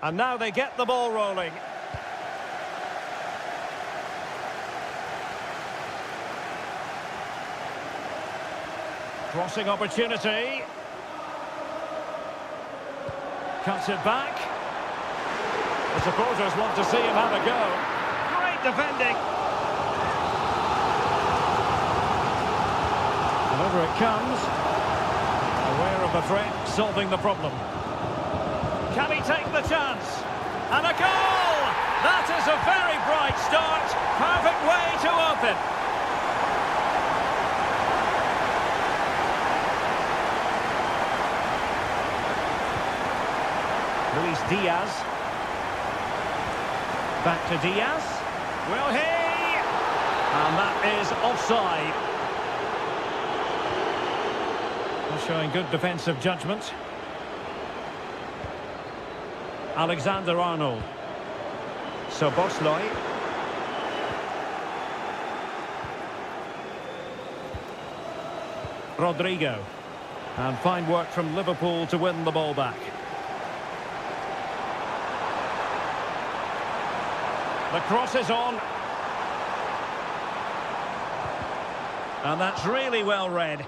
And now they get the ball rolling. Crossing opportunity. Cuts it back. The supporters want to see him have a go. Great defending. And over it comes. Aware of the threat, solving the problem. Can he take the chance? And a goal! That is a very bright start. Perfect way to open. Luis Diaz. Back to Diaz. Will he? And that is offside. Showing good defensive judgment. Alexander-Arnold. Szoboszlai. Rodrigo. And fine work from Liverpool to win the ball back. The cross is on. And that's really well read.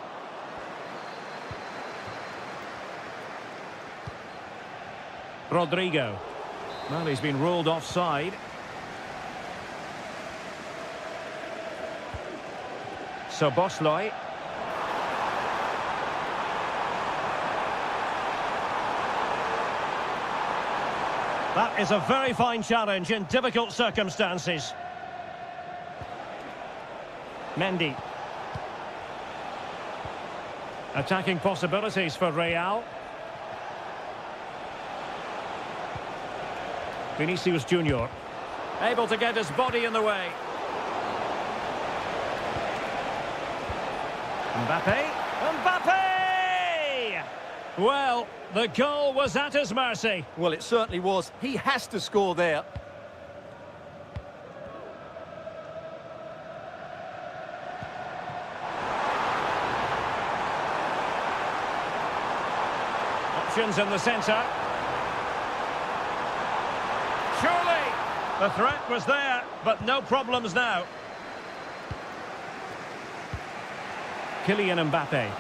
Rodrigo. Well, he's been ruled offside. Szoboszlai. That is a very fine challenge in difficult circumstances. Mendy. Attacking possibilities for Real. Vinicius Junior. Able to get his body in the way. Mbappe. Mbappe! Well, the goal was at his mercy. Well, it certainly was. He has to score there. Options in the centre. Surely, the threat was there, but no problems now. Kylian Mbappe.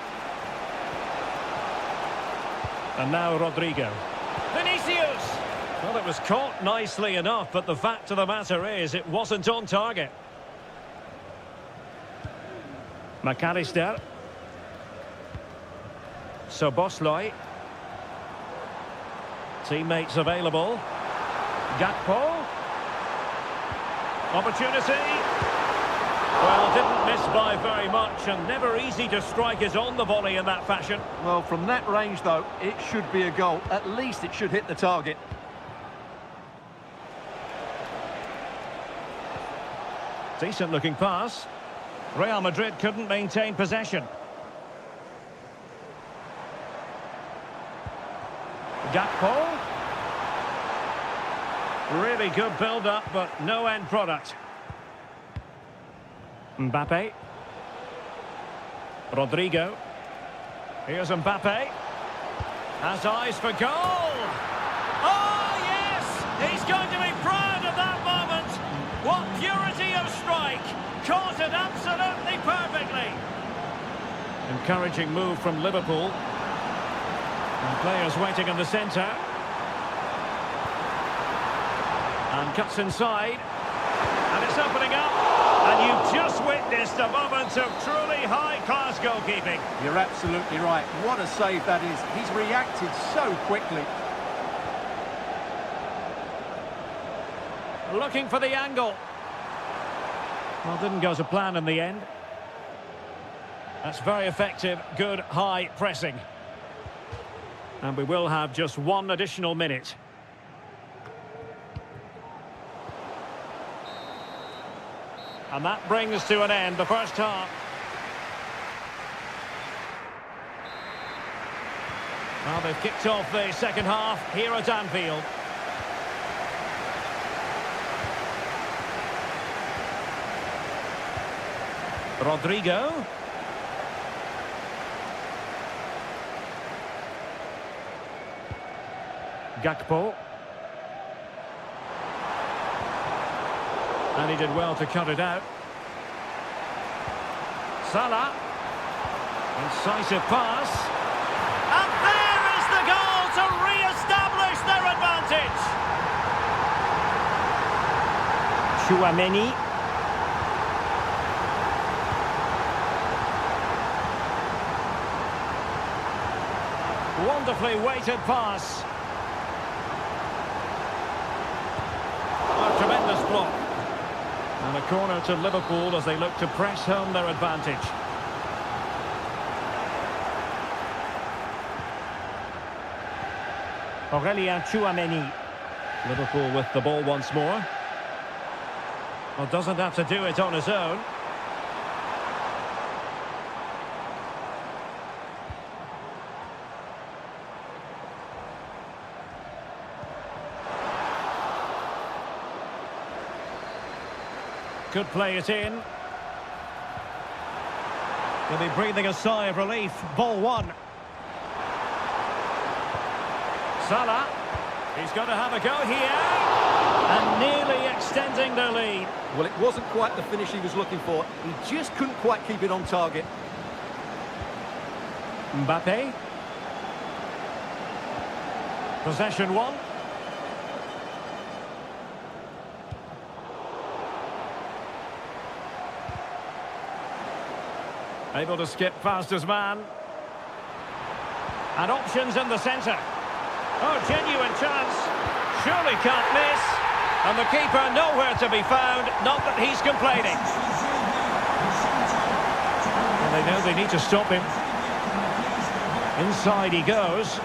And now Rodrigo. Vinicius! Well, it was caught nicely enough, but the fact of the matter is it wasn't on target. McAllister. Szoboszlai. Teammates available. Gakpo. Opportunity. Well, didn't miss by very much, and never easy to strike his on the volley in that fashion. Well, from that range, though, it should be a goal. At least it should hit the target. Decent-looking pass. Real Madrid couldn't maintain possession. Gakpo. Really good build-up, but no end product. Mbappe. Rodrigo. Here's Mbappe. Has eyes for goal. Oh, yes! He's going to be proud of that moment. What purity of strike. Caught it absolutely perfectly. Encouraging move from Liverpool. And players waiting in the centre. And cuts inside. And it's opening up. And you've just witnessed a moment of truly high-class goalkeeping. You're absolutely right. What a save that is. He's reacted so quickly. Looking for the angle. Well, didn't go to plan in the end. That's very effective, good, high pressing. And we will have just one additional minute. And that brings to an end the first half. Well, they've kicked off the second half here at Anfield. Rodrigo. Gakpo. And he did well to cut it out. Salah. Incisive pass. And there is the goal to re-establish their advantage. Chouameni. Wonderfully weighted pass. A tremendous block. And a corner to Liverpool as they look to press home their advantage. Aurélien Chouameni. Liverpool with the ball once more. Well, doesn't have to do it on his own. Could play it in. He'll be breathing a sigh of relief. Ball one. Salah. He's got to have a go here. And nearly extending their lead. Well, it wasn't quite the finish he was looking for. He just couldn't quite keep it on target. Mbappe. Possession one. Able to skip past his man. And options in the centre. Oh, genuine chance. Surely can't miss. And the keeper nowhere to be found. Not that he's complaining. And they know they need to stop him. Inside he goes.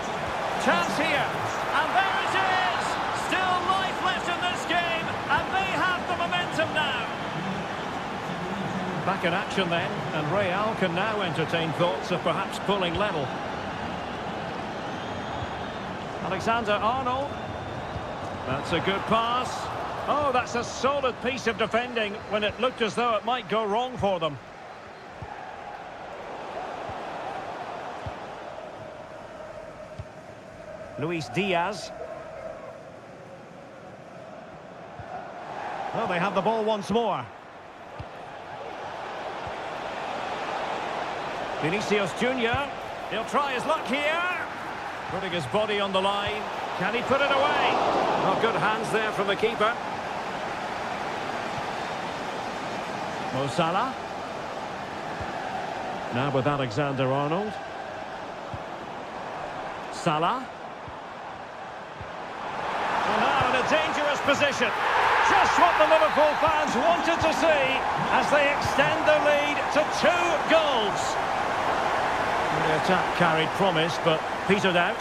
Chance here. And there it is. Still life left in this game. And they have the momentum now. Back in action then, and Real can now entertain thoughts of perhaps pulling level. Alexander-Arnold. That's a good pass. Oh, that's a solid piece of defending when it looked as though it might go wrong for them. Luis Diaz. Well, they have the ball once more. Vinicius Junior. He'll try his luck here. Putting his body on the line. Can he put it away? Oh, good hands there from the keeper. Mo Salah. Now with Alexander-Arnold. Salah. Well, now in a dangerous position. Just what the Liverpool fans wanted to see as they extend their lead to 2 goals. The attack carried promise, but petered out.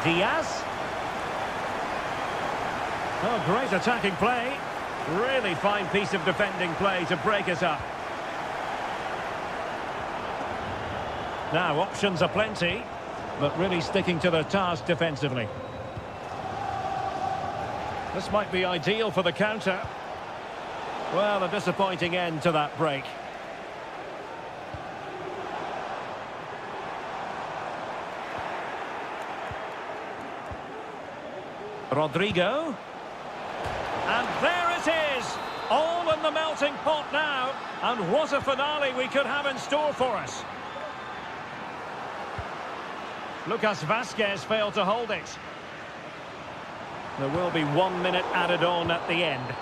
Diaz. Oh, great attacking play. Really fine piece of defending play to break it up. Now, options are plenty, but really sticking to their task defensively. This might be ideal for the counter. Well, a disappointing end to that break. Rodrigo. And there it is. All in the melting pot now. And what a finale we could have in store for us. Lucas Vazquez failed to hold it. There will be 1 minute added on at the end.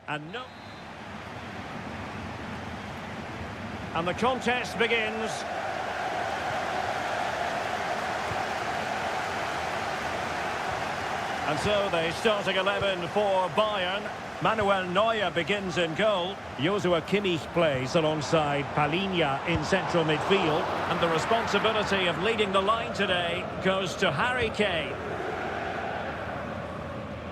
And no. And the contest begins. And so the starting 11 for Bayern. Manuel Neuer begins in goal. Joshua Kimmich plays alongside Palinha in central midfield. And the responsibility of leading the line today goes to Harry Kane.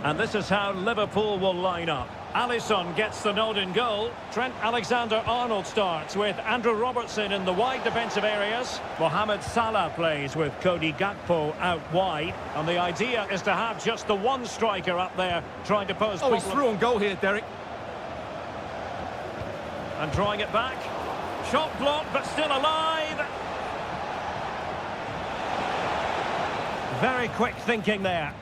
And this is how Liverpool will line up. Alisson gets the nod in goal. Trent Alexander-Arnold starts with Andrew Robertson in the wide defensive areas. Mohamed Salah plays with Cody Gakpo out wide. And the idea is to have just the one striker up there trying to pose problems. He's through on goal here, Derek. And drawing it back. Shot blocked, but still alive. Very quick thinking there.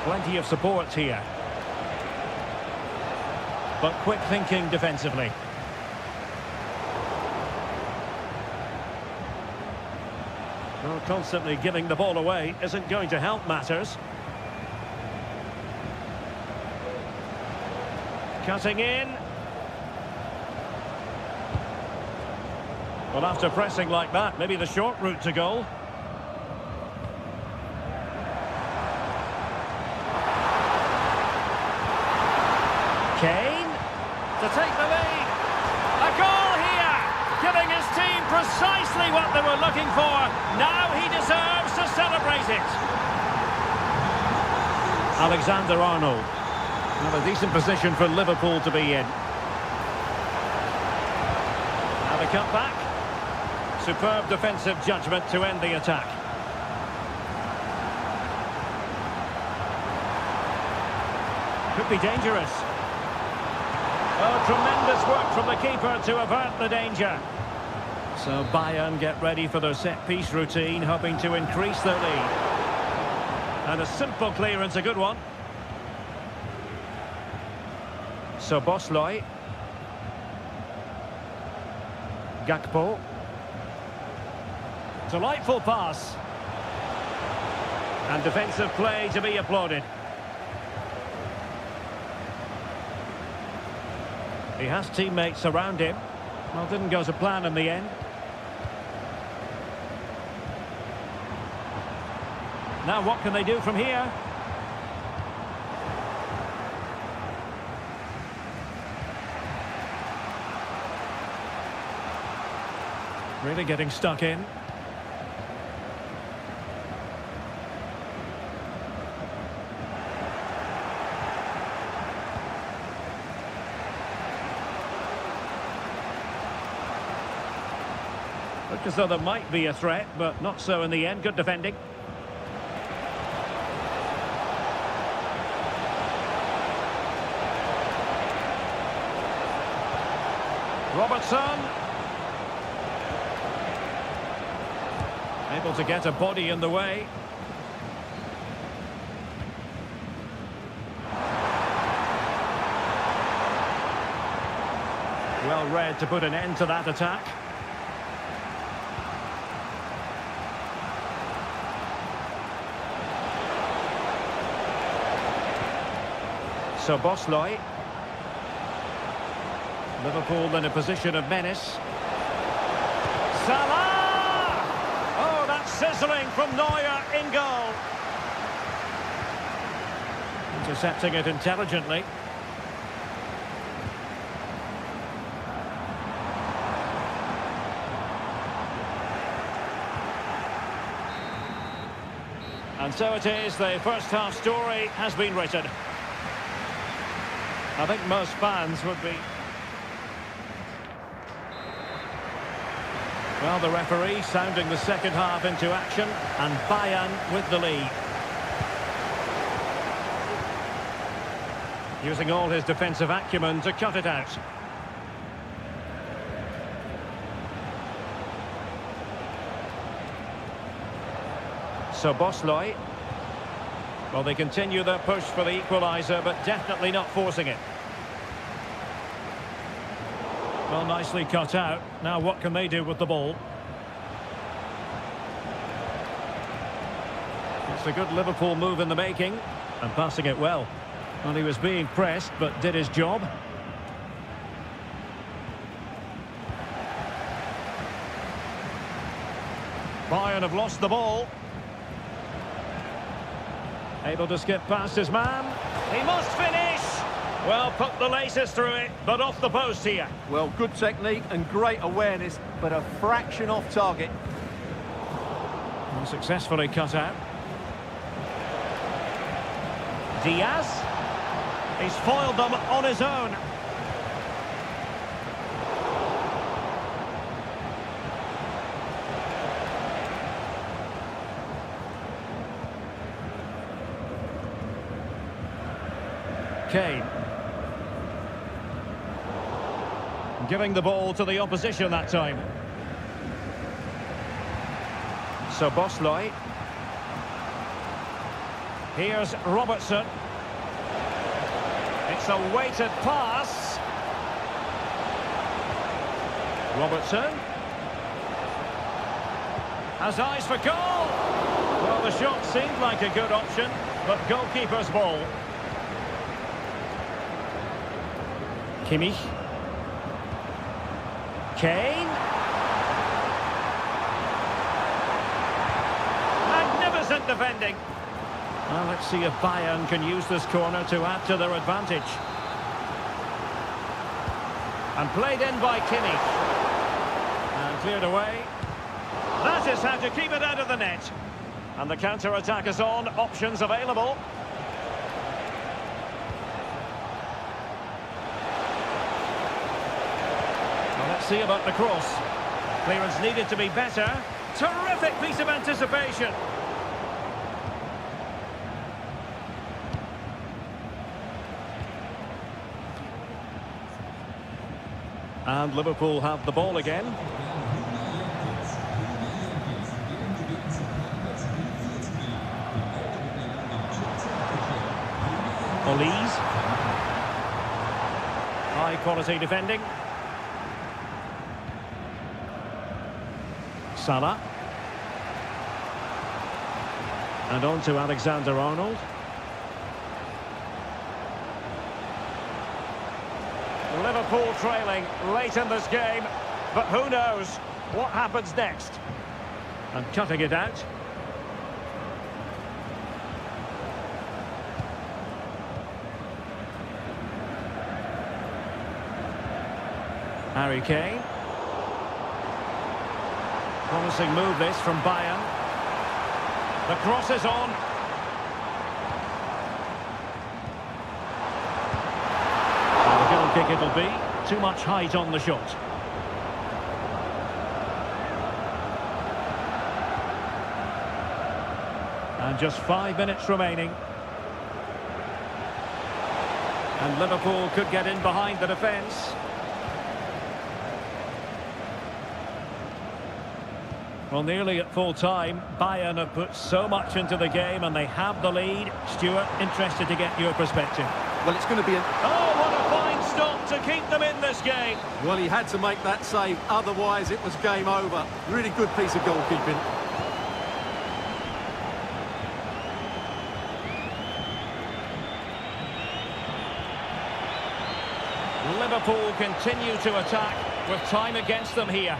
Plenty of support here. But quick thinking defensively. Well, constantly giving the ball away isn't going to help matters. Cutting in. Well, after pressing like that, maybe the short route to goal. Kane to take the lead. A goal here, giving his team precisely what they were looking for. Now he deserves to celebrate it. Alexander-Arnold. Well, a decent position for Liverpool to be in. Now the cut back. Superb defensive judgment to end the attack. Could be dangerous. Oh, tremendous work from the keeper to avert the danger. So Bayern get ready for their set-piece routine, hoping to increase their lead. And a simple clearance, a good one. So Bosley. Gakpo. Delightful pass. And defensive play to be applauded. He has teammates around him. Well, didn't go to plan in the end. Now what can they do from here? Really getting stuck in. Looked as though there might be a threat, but not so in the end. Good defending. Robertson. Able to get a body in the way. Well read to put an end to that attack. So Bosley. Liverpool in a position of menace. Salah! Oh, that's sizzling from Neuer in goal. Intercepting it intelligently. And so it is, the first half story has been written. I think most fans would be... Well, the referee sounding the second half into action, and Bayern with the lead. Using all his defensive acumen to cut it out. So Bosley. Well, they continue their push for the equaliser, but definitely not forcing it. Well, nicely cut out. Now what can they do with the ball? It's a good Liverpool move in the making, and passing it well. Well, he was being pressed, but did his job. Bayern have lost the ball. Able to skip past his man. He must finish! Well, put the laces through it, but off the post here. Well, good technique and great awareness, but a fraction off target. And successfully cut out. Diaz. He's foiled them on his own. Kane. Giving the ball to the opposition that time. So Bosloy. Here's Robertson. It's a weighted pass. Robertson. Has eyes for goal. Well, the shot seemed like a good option, but goalkeeper's ball. Kimmich. Kane. Magnificent defending. Well, let's see if Bayern can use this corner to add to their advantage. And played in by Kimmich. And cleared away. That is how to keep it out of the net. And the counter-attack is on. Options available. Let's see about the cross. Clearance needed to be better. Terrific piece of anticipation. And Liverpool have the ball again. Olise. High quality defending. Salah. And on to Alexander-Arnold. Liverpool trailing late in this game, but who knows what happens next. And cutting it out. Harry Kane. Promising move this from Bayern. The cross is on. And the goal kick it'll be. Too much height on the shot. And just 5 minutes remaining. And Liverpool could get in behind the defence. Well, nearly at full time, Bayern have put so much into the game and they have the lead. Stuart, interested to get your perspective. Well, it's going to be Oh, what a fine stop to keep them in this game. Well, he had to make that save, otherwise it was game over. Really good piece of goalkeeping. Liverpool continue to attack with time against them here.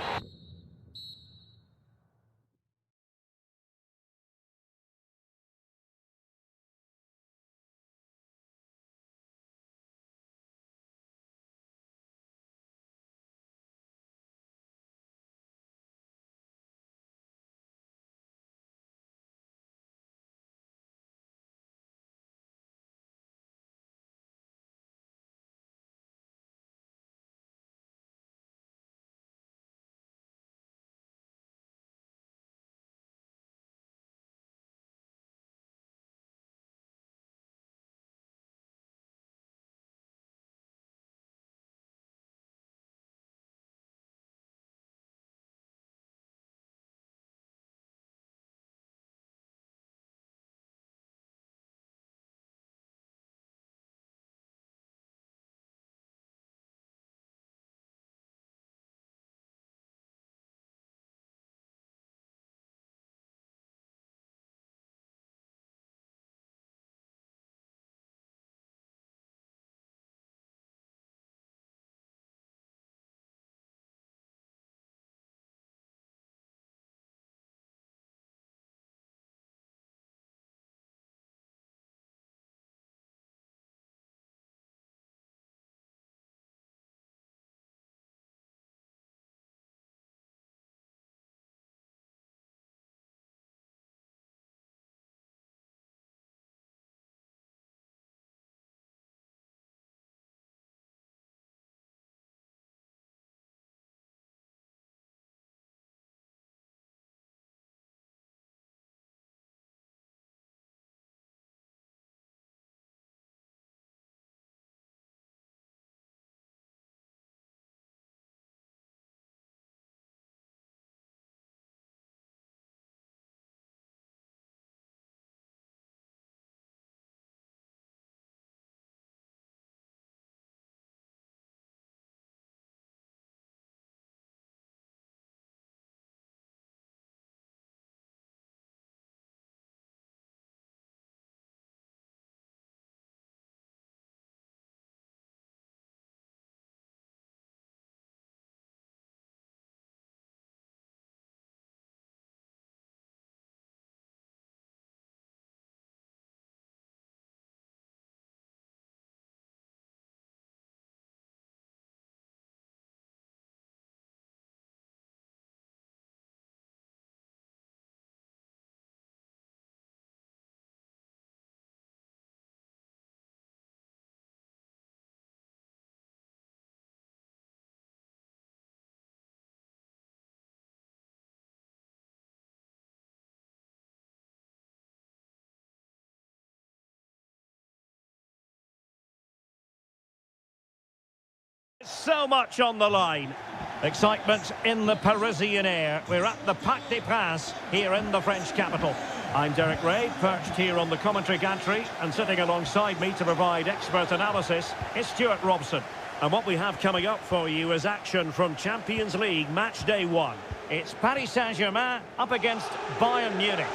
So much on the line. Excitement in the Parisian air. We're at the Parc des Princes here in the French capital. I'm Derek Ray, perched here on the commentary gantry, and sitting alongside me to provide expert analysis is Stuart Robson. And what we have coming up for you is action from Champions League match day 1. It's Paris Saint-Germain up against Bayern Munich.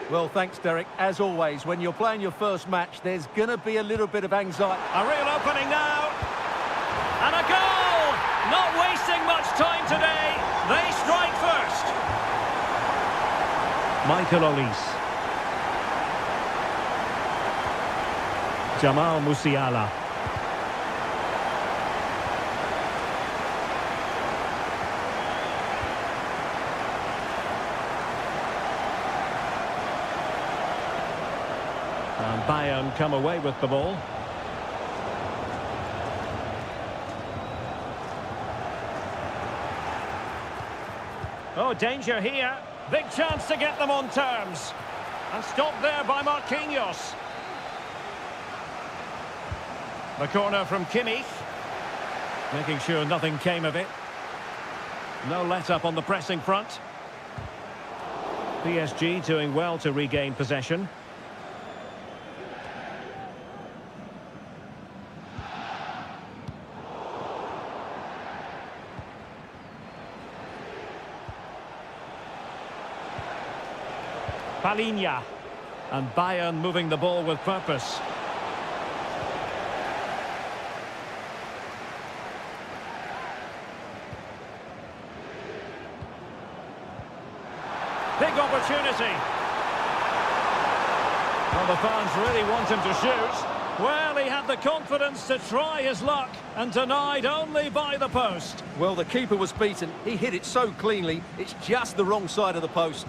Well, thanks, Derek. As always, when you're playing your first match, there's going to be a little bit of anxiety. A real opening now. And a goal! Not wasting much time today. They strike first. Michael Olise. Jamal Musiala. And Bayern come away with the ball. Oh, danger here. Big chance to get them on terms. And stopped there by Marquinhos. The corner from Kimmich. Making sure nothing came of it. No let-up on the pressing front. PSG doing well to regain possession. Palinha, and Bayern moving the ball with purpose. Big opportunity. Well, the fans really want him to shoot. Well, he had the confidence to try his luck and denied only by the post. Well, the keeper was beaten. He hit it so cleanly, it's just the wrong side of the post.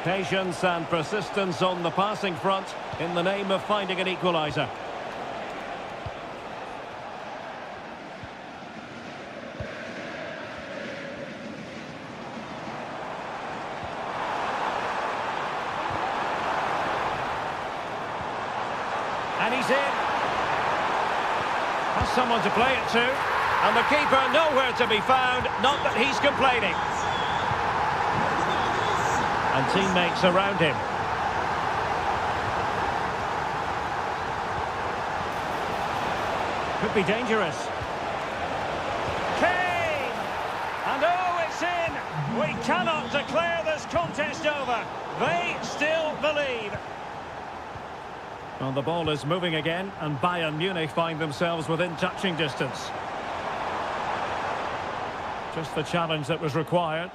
Patience and persistence on the passing front in the name of finding an equaliser. And he's in. Has someone to play it to. And the keeper nowhere to be found, not that he's complaining. And teammates around him. Could be dangerous. Kane! And oh, it's in! We cannot declare this contest over. They still believe. Well, the ball is moving again, and Bayern Munich find themselves within touching distance. Just the challenge that was required.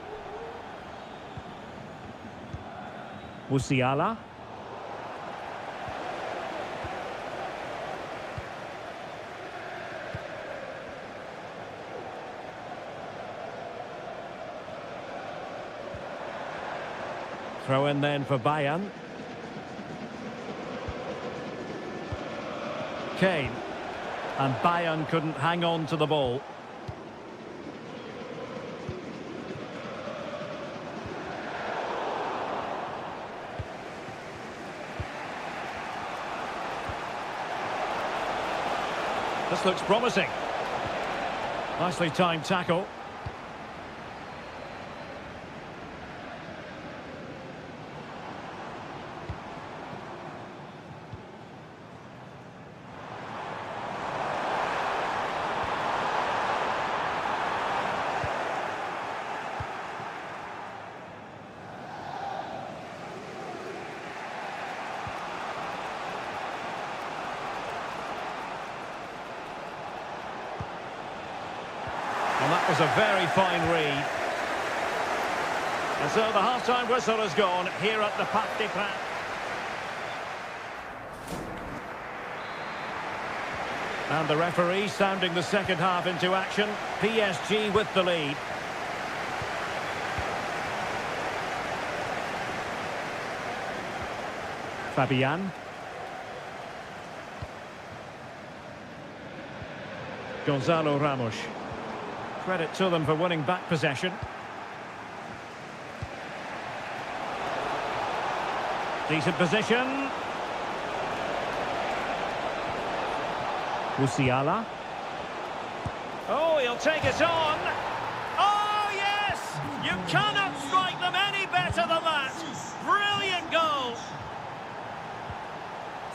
Musiala. Throw in then for Bayern. Kane. And Bayern couldn't hang on to the ball. This looks promising. Nicely timed tackle. And that was a very fine read. And so the half-time whistle has gone here at the Parc des Princes. And the referee sounding the second half into action. PSG with the lead. Fabian. Gonzalo Ramos. Credit to them for winning back possession. Decent position. Musiala. Oh, he'll take it on. Oh, yes! You cannot strike them any better than that. Brilliant goal.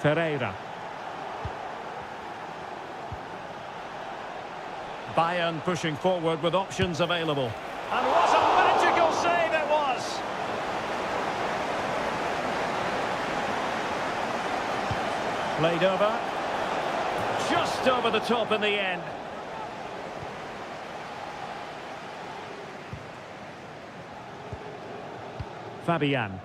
Ferreira. Bayern pushing forward with options available. And what a magical save it was! Played over. Just over the top in the end. Fabian.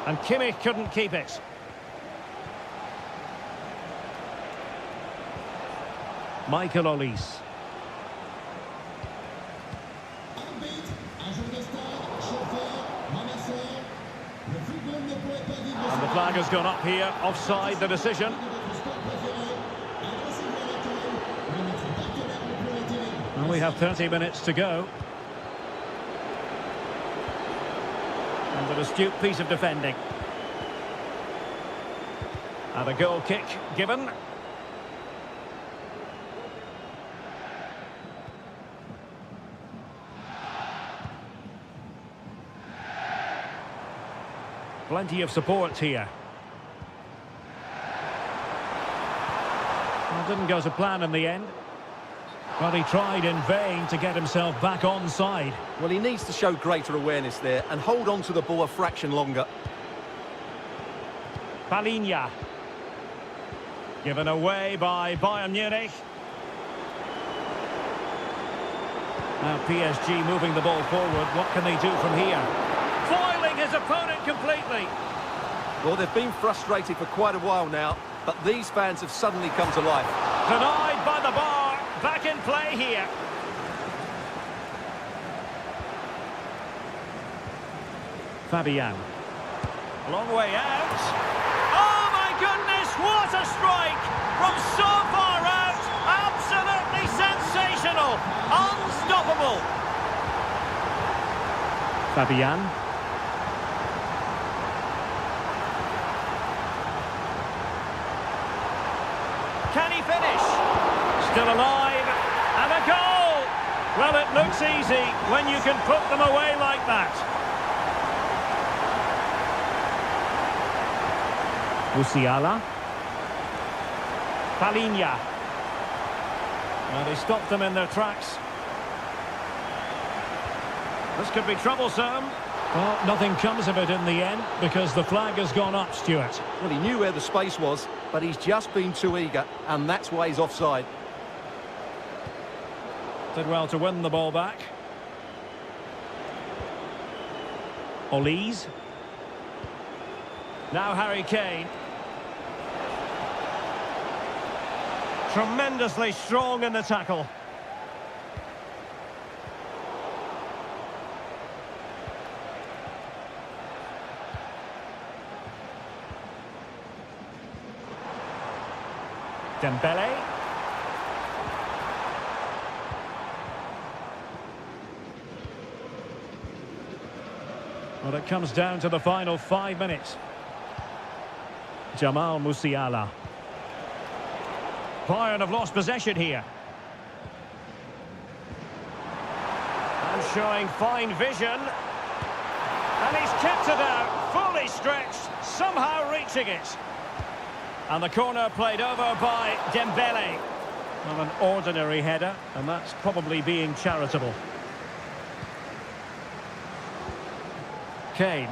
And Kimmich couldn't keep it. Michael Olise. And the flag has gone up here. Offside the decision. And we have 30 minutes to go. And an astute piece of defending. And a goal kick given. Plenty of support here. Well, didn't go to plan in the end. But he tried in vain to get himself back on side. Well, he needs to show greater awareness there and hold on to the ball a fraction longer. Palinha. Given away by Bayern Munich. Now PSG moving the ball forward. What can they do from here? Foiling his opponent completely. Well, they've been frustrated for quite a while now, but these fans have suddenly come to life. Denied by the bar. Back in play here. Fabian. A long way out. Oh my goodness, what a strike! From so far out, absolutely sensational, unstoppable. Fabian. Can he finish? Still alive, and a goal! Well, it looks easy when you can put them away like that. Musiala. Palinha. Well, they stopped them in their tracks. This could be troublesome. Well, nothing comes of it in the end because the flag has gone up, Stuart. Well, he knew where the space was, but he's just been too eager, and that's why he's offside. Did well to win the ball back. Olise. Now Harry Kane. Tremendously strong in the tackle. Dembele. Well, it comes down to the final 5 minutes. Jamal Musiala. Bayern have lost possession here. And showing fine vision. And he's kept it out, fully stretched, somehow reaching it. And the corner played over by Dembele. Well, an ordinary header, and that's probably being charitable. Kane.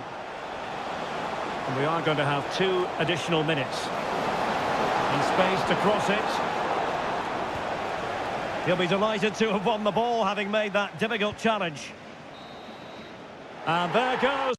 And we are going to have 2 additional minutes. In space to cross it. He'll be delighted to have won the ball, having made that difficult challenge. And there goes.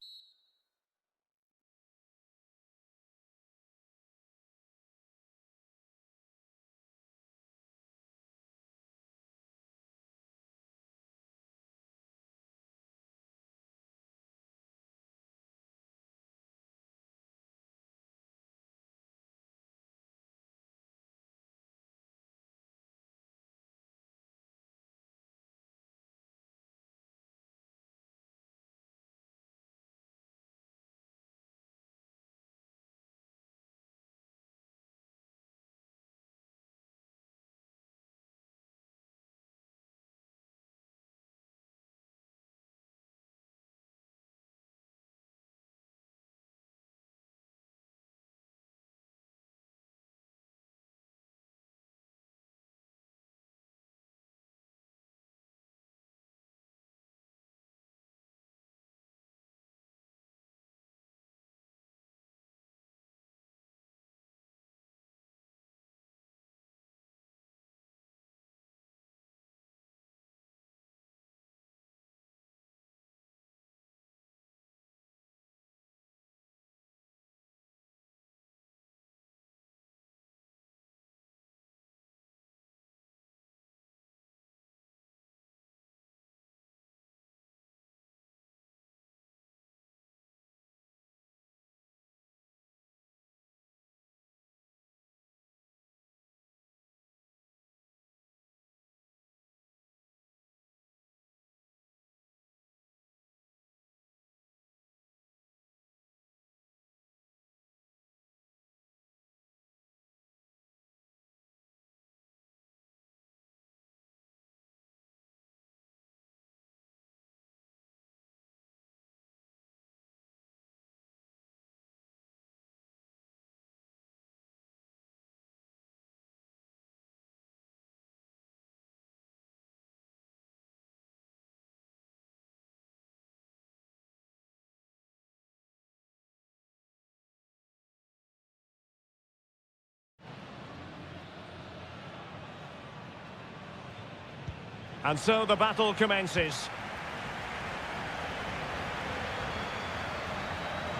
And so the battle commences.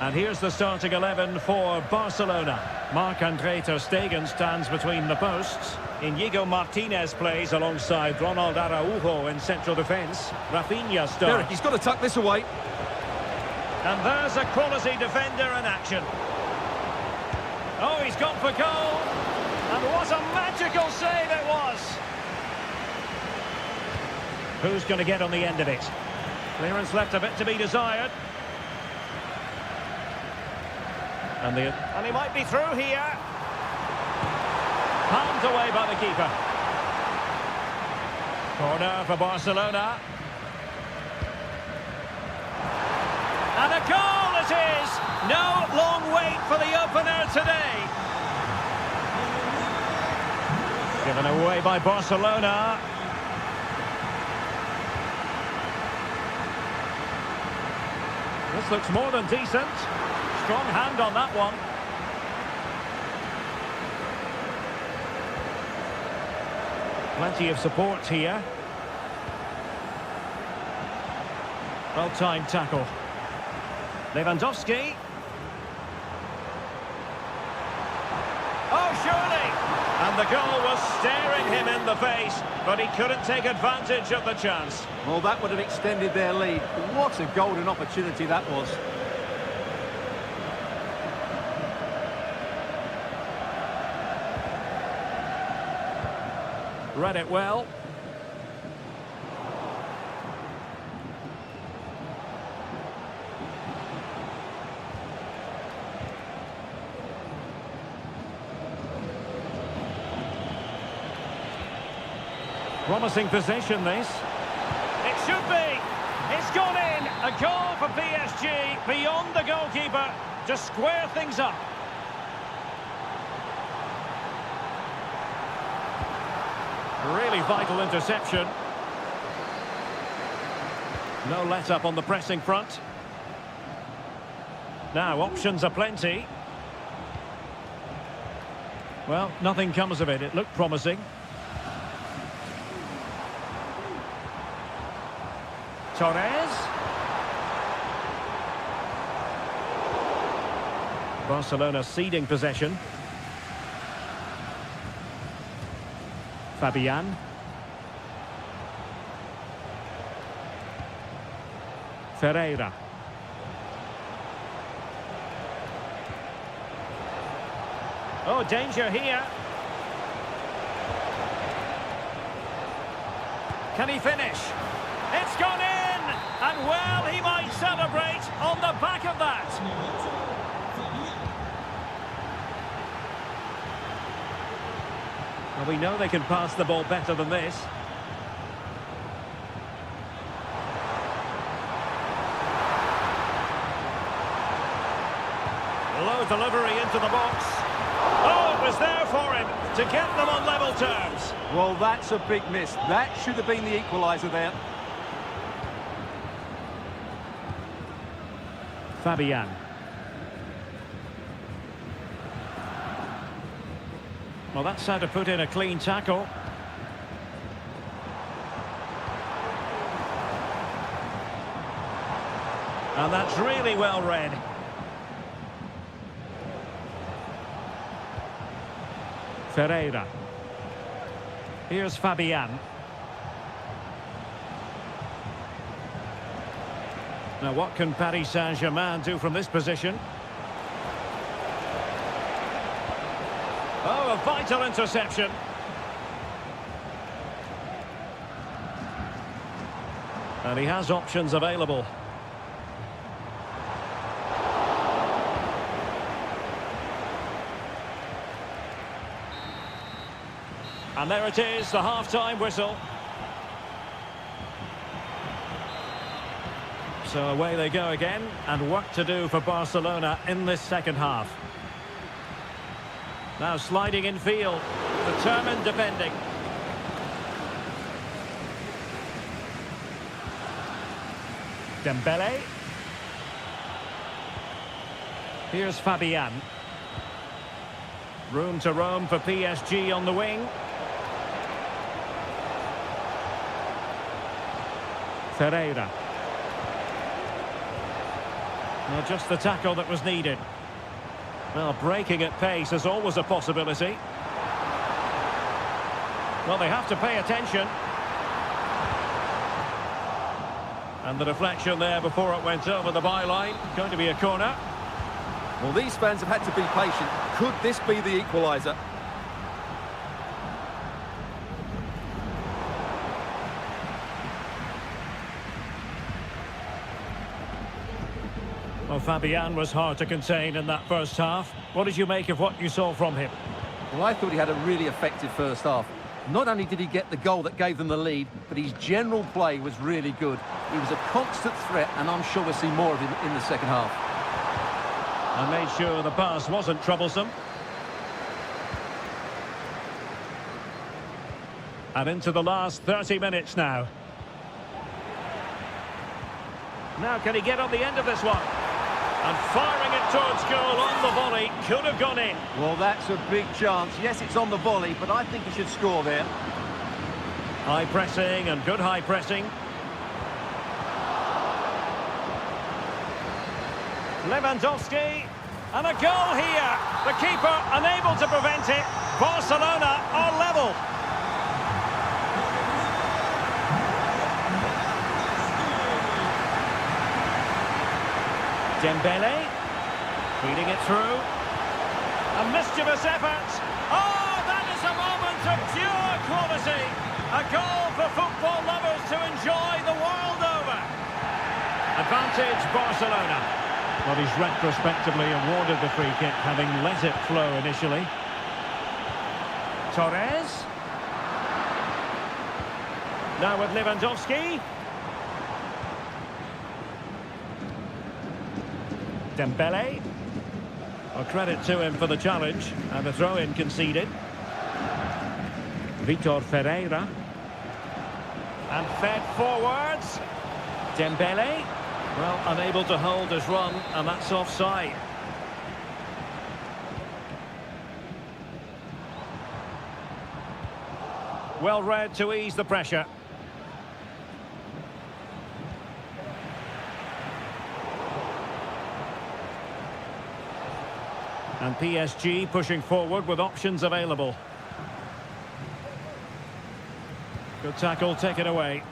And here's the starting 11 for Barcelona. Marc-Andre ter Stegen stands between the posts. Inigo Martinez plays alongside Ronald Araujo in central defence. Rafinha starts. Derek, he's got to tuck this away. And there's a quality defender in action. Oh, he's gone for goal. And what a magical save it was. Who's going to get on the end of it? Clearance left a bit to be desired. And he might be through here. Palmed away by the keeper. Corner for Barcelona. And a goal it is! No long wait for the opener today. Given away by Barcelona. This looks more than decent. Strong hand on that one. Plenty of support here. Well-timed tackle. Lewandowski. Oh, surely! And the goal was staring him in the face, but he couldn't take advantage of the chance. Well, that would have extended their lead. What a golden opportunity that was. Read it well. Promising position, this. It should be. It's gone in. A goal for PSG beyond the goalkeeper to square things up. Really vital interception. No let-up on the pressing front. Now, options are plenty. Well, nothing comes of it. It looked promising. Torres. Barcelona ceding possession. Fabian. Ferreira. Oh, danger here. Can he finish? It's gone in! And well, he might celebrate on the back of that. Well, we know they can pass the ball better than this. Low delivery into the box. Oh, it was there for him to get them on level terms. Well, that's a big miss. That should have been the equaliser there. Fabian. Well, that's how to put in a clean tackle. And that's really well read. Ferreira. Here's Fabian. Now, what can Paris Saint-Germain do from this position? Oh, a vital interception. And he has options available. And there it is, the half-time whistle. So away they go again, and work to do for Barcelona in this second half. Now sliding in field, determined defending. Dembele. Here's Fabian. Room to roam for PSG on the wing. Ferreira. Well, just the tackle that was needed. Well, breaking at pace is always a possibility. Well, they have to pay attention. And the deflection there before it went over the byline. Going to be a corner. Well, these fans have had to be patient. Could this be the equaliser? Well, Fabian was hard to contain in that first half. What did you make of what you saw from him? Well, I thought he had a really effective first half. Not only did he get the goal that gave them the lead, but his general play was really good. He was a constant threat, and I'm sure we'll see more of him in the second half. And made sure the pass wasn't troublesome. And into the last 30 minutes now. Now can he get on the end of this one? And firing it towards goal on the volley. Could have gone in. Well, that's a big chance. Yes, it's on the volley, but I think he should score there. High pressing and good high pressing. Lewandowski. And a goal here. The keeper unable to prevent it. Barcelona are level. Dembele, feeding it through. A mischievous effort. Oh, that is a moment of pure quality. A goal for football lovers to enjoy the world over. Advantage Barcelona. Well, he's retrospectively awarded the free kick, having let it flow initially. Torres. Now with Lewandowski. Dembele. Well, credit to him for the challenge and the throw-in conceded. Vitor Ferreira. And fed forwards. Dembele. Well, unable to hold his run, and that's offside. Well read to ease the pressure. And PSG pushing forward with options available. Good tackle taken away.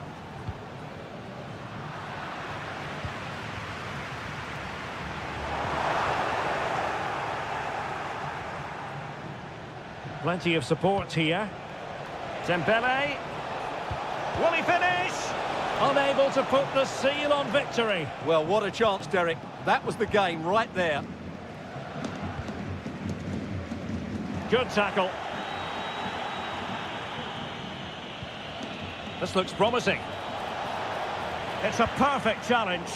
Plenty of support here. Dembele. Will he finish? Unable to put the seal on victory. Well, what a chance, Derek. That was the game right there. Good tackle. This looks promising. It's a perfect challenge.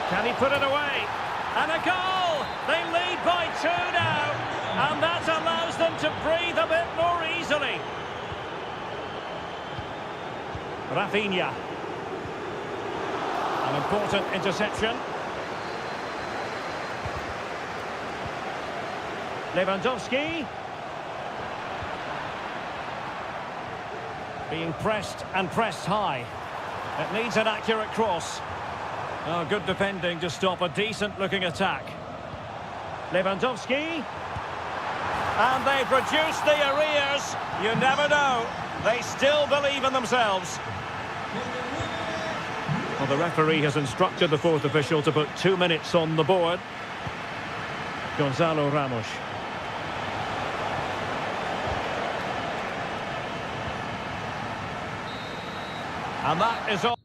Can he put it away? And a goal! They lead by 2 now. And that allows them to breathe a bit more easily. Rafinha. An important interception. Lewandowski. Being pressed and pressed high. It needs an accurate cross. Oh, good defending to stop a decent-looking attack. Lewandowski. And they've reduced the arrears. You never know. They still believe in themselves. Well, the referee has instructed the fourth official to put 2 minutes on the board. Gonzalo Ramos. And that is all.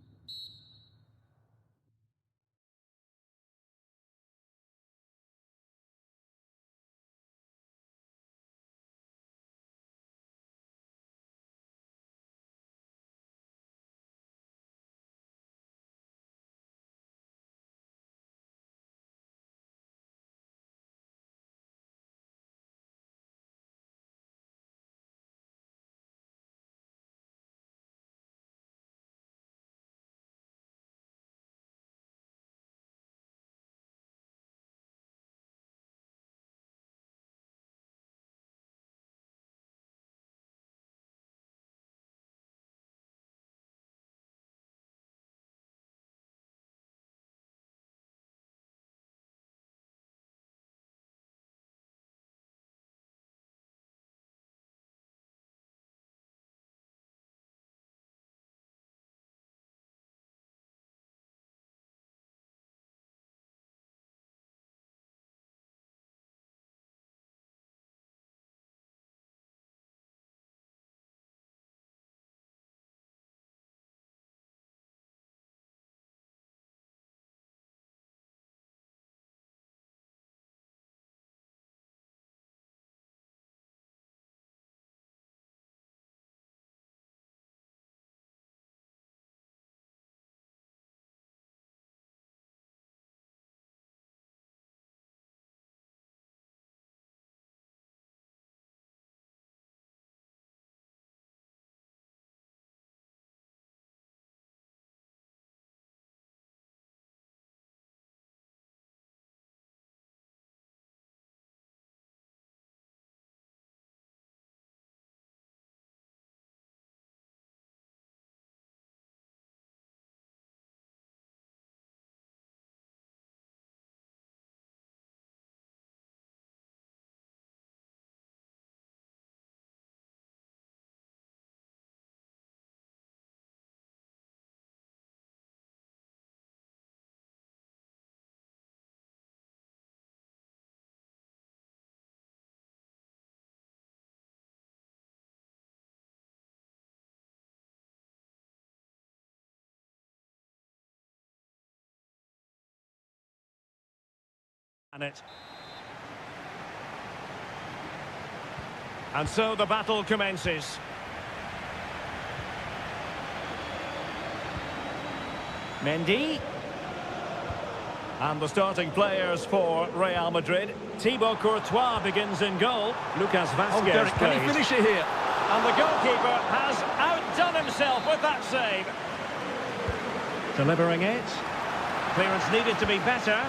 And so the battle commences. Mendy. And the starting players for Real Madrid. Thibaut Courtois begins in goal. Lucas Vazquez Derek, can he finish it here? And the goalkeeper has outdone himself with that save. Delivering it. Clearance needed to be better.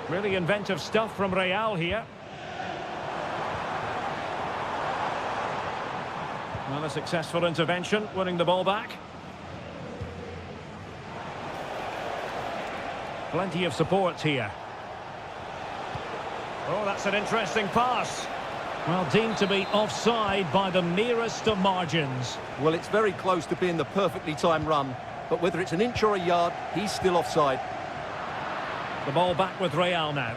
Really inventive stuff from Real here. Well, a successful intervention, winning the ball back. Plenty of support here. Oh, that's an interesting pass. Well, deemed to be offside by the merest of margins. Well, it's very close to being the perfectly timed run, but whether it's an inch or a yard, he's still offside. The ball back with Real now.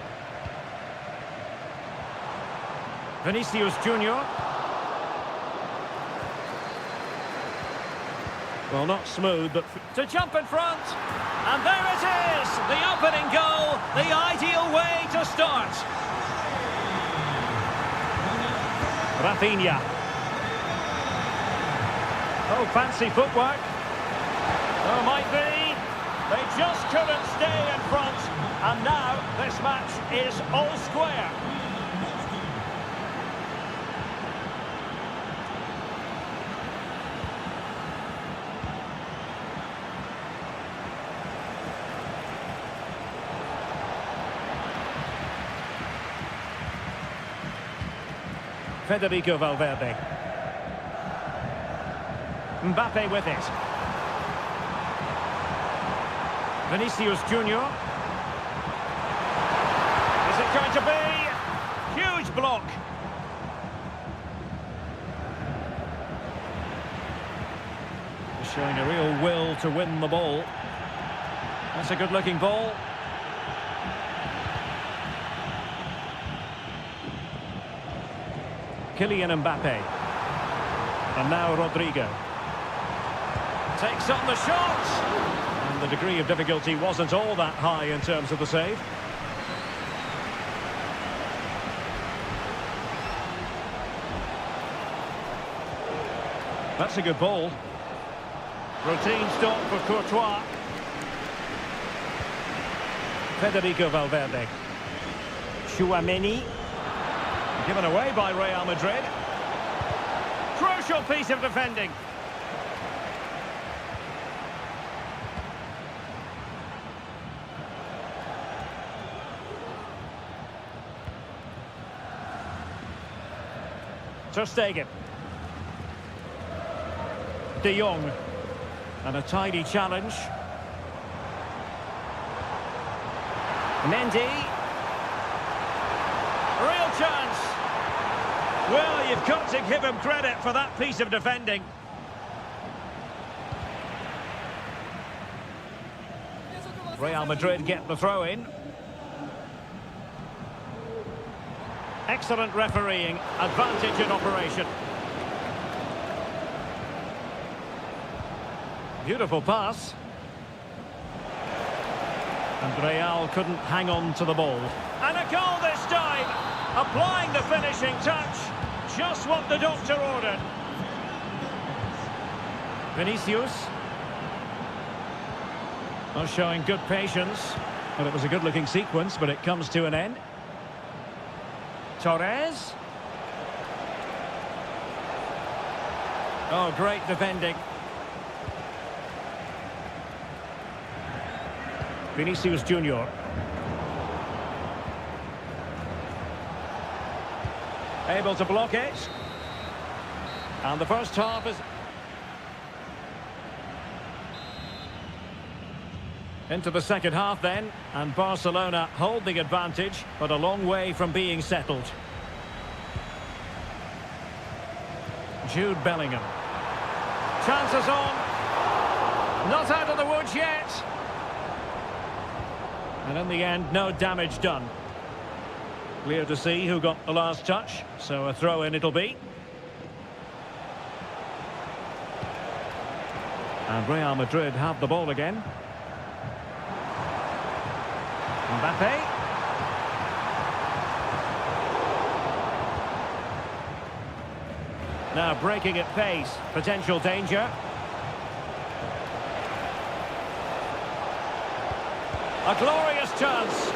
Vinicius Junior. Well, not smooth, but to jump in front. And there it is! The opening goal, the ideal way to start. Rafinha. Oh, fancy footwork. Oh, might be. They just couldn't stay in front. And now this match is all square. Federico Valverde. Mbappe with it. Vinicius Junior. Is it going to be? Huge block. Showing a real will to win the ball. That's a good-looking ball. Kylian Mbappe. And now Rodrigo. Takes on the shot. And the degree of difficulty wasn't all that high in terms of the save. That's a good ball. Routine stop for Courtois. Federico Valverde. Tchouaméni. Given away by Real Madrid. Crucial piece of defending. Ter Stegen. De Jong. And a tidy challenge. Mendy. Real chance. Well, you've got to give him credit for that piece of defending. Real Madrid get the throw in. Excellent refereeing, advantage in operation. Beautiful pass. And Real couldn't hang on to the ball. And a goal this time! Applying the finishing touch. Just what the doctor ordered. Vinicius. Oh, showing good patience. Well, it was a good-looking sequence, but it comes to an end. Torres. Oh, great defending. Vinicius Junior. Able to block it. And the first half is into the second half then, and Barcelona hold the advantage, but a long way from being settled. Jude Bellingham. Chances on. Not out of the woods yet. And in the end, no damage done. Clear to see who got the last touch, so a throw-in it'll be. And Real Madrid have the ball again. Mbappe. Now breaking at pace, potential danger. A glorious chance.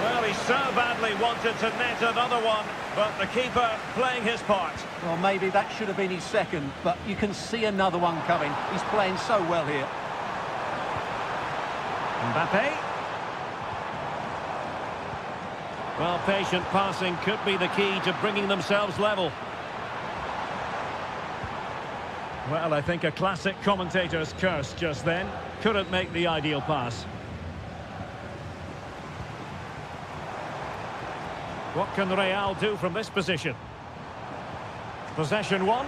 Well, he so badly wanted to net another one, but the keeper playing his part. Well, maybe that should have been his second, but you can see another one coming. He's playing so well here. Mbappe. Well, patient passing could be the key to bringing themselves level. Well, I think a classic commentator's curse just then. Couldn't make the ideal pass. What can Real do from this position? Possession one.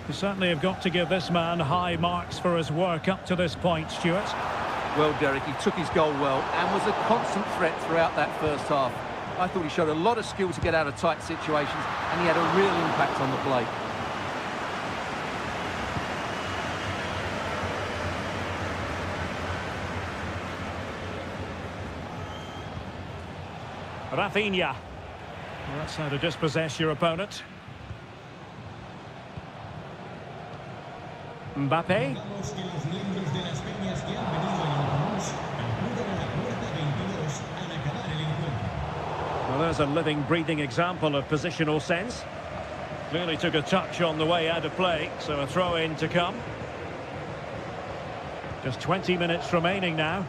You certainly have got to give this man high marks for his work up to this point, Stuart. Well, Derek, he took his goal well and was a constant threat throughout that first half. I thought he showed a lot of skill to get out of tight situations, and he had a real impact on the play. Rafinha. Well, that's how to dispossess your opponent. Mbappe. Well, there's a living, breathing example of positional sense. Clearly took a touch on the way out of play, so a throw-in to come. Just 20 minutes remaining now.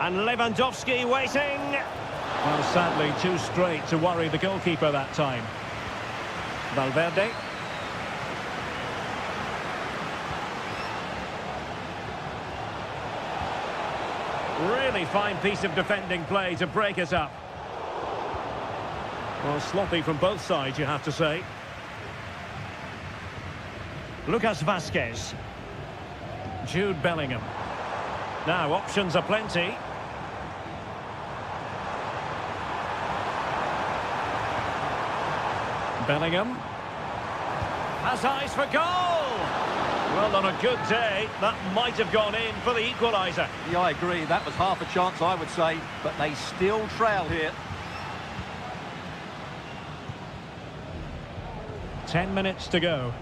And Lewandowski waiting. Well, sadly, too straight to worry the goalkeeper that time. Valverde. Really fine piece of defending play to break it up. Well, sloppy from both sides, you have to say. Lucas Vazquez. Jude Bellingham. Now, options are plenty. Bellingham. Has eyes for goal! Well, on a good day, that might have gone in for the equaliser. Yeah, I agree. That was half a chance, I would say, but they still trail here. 10 minutes to go.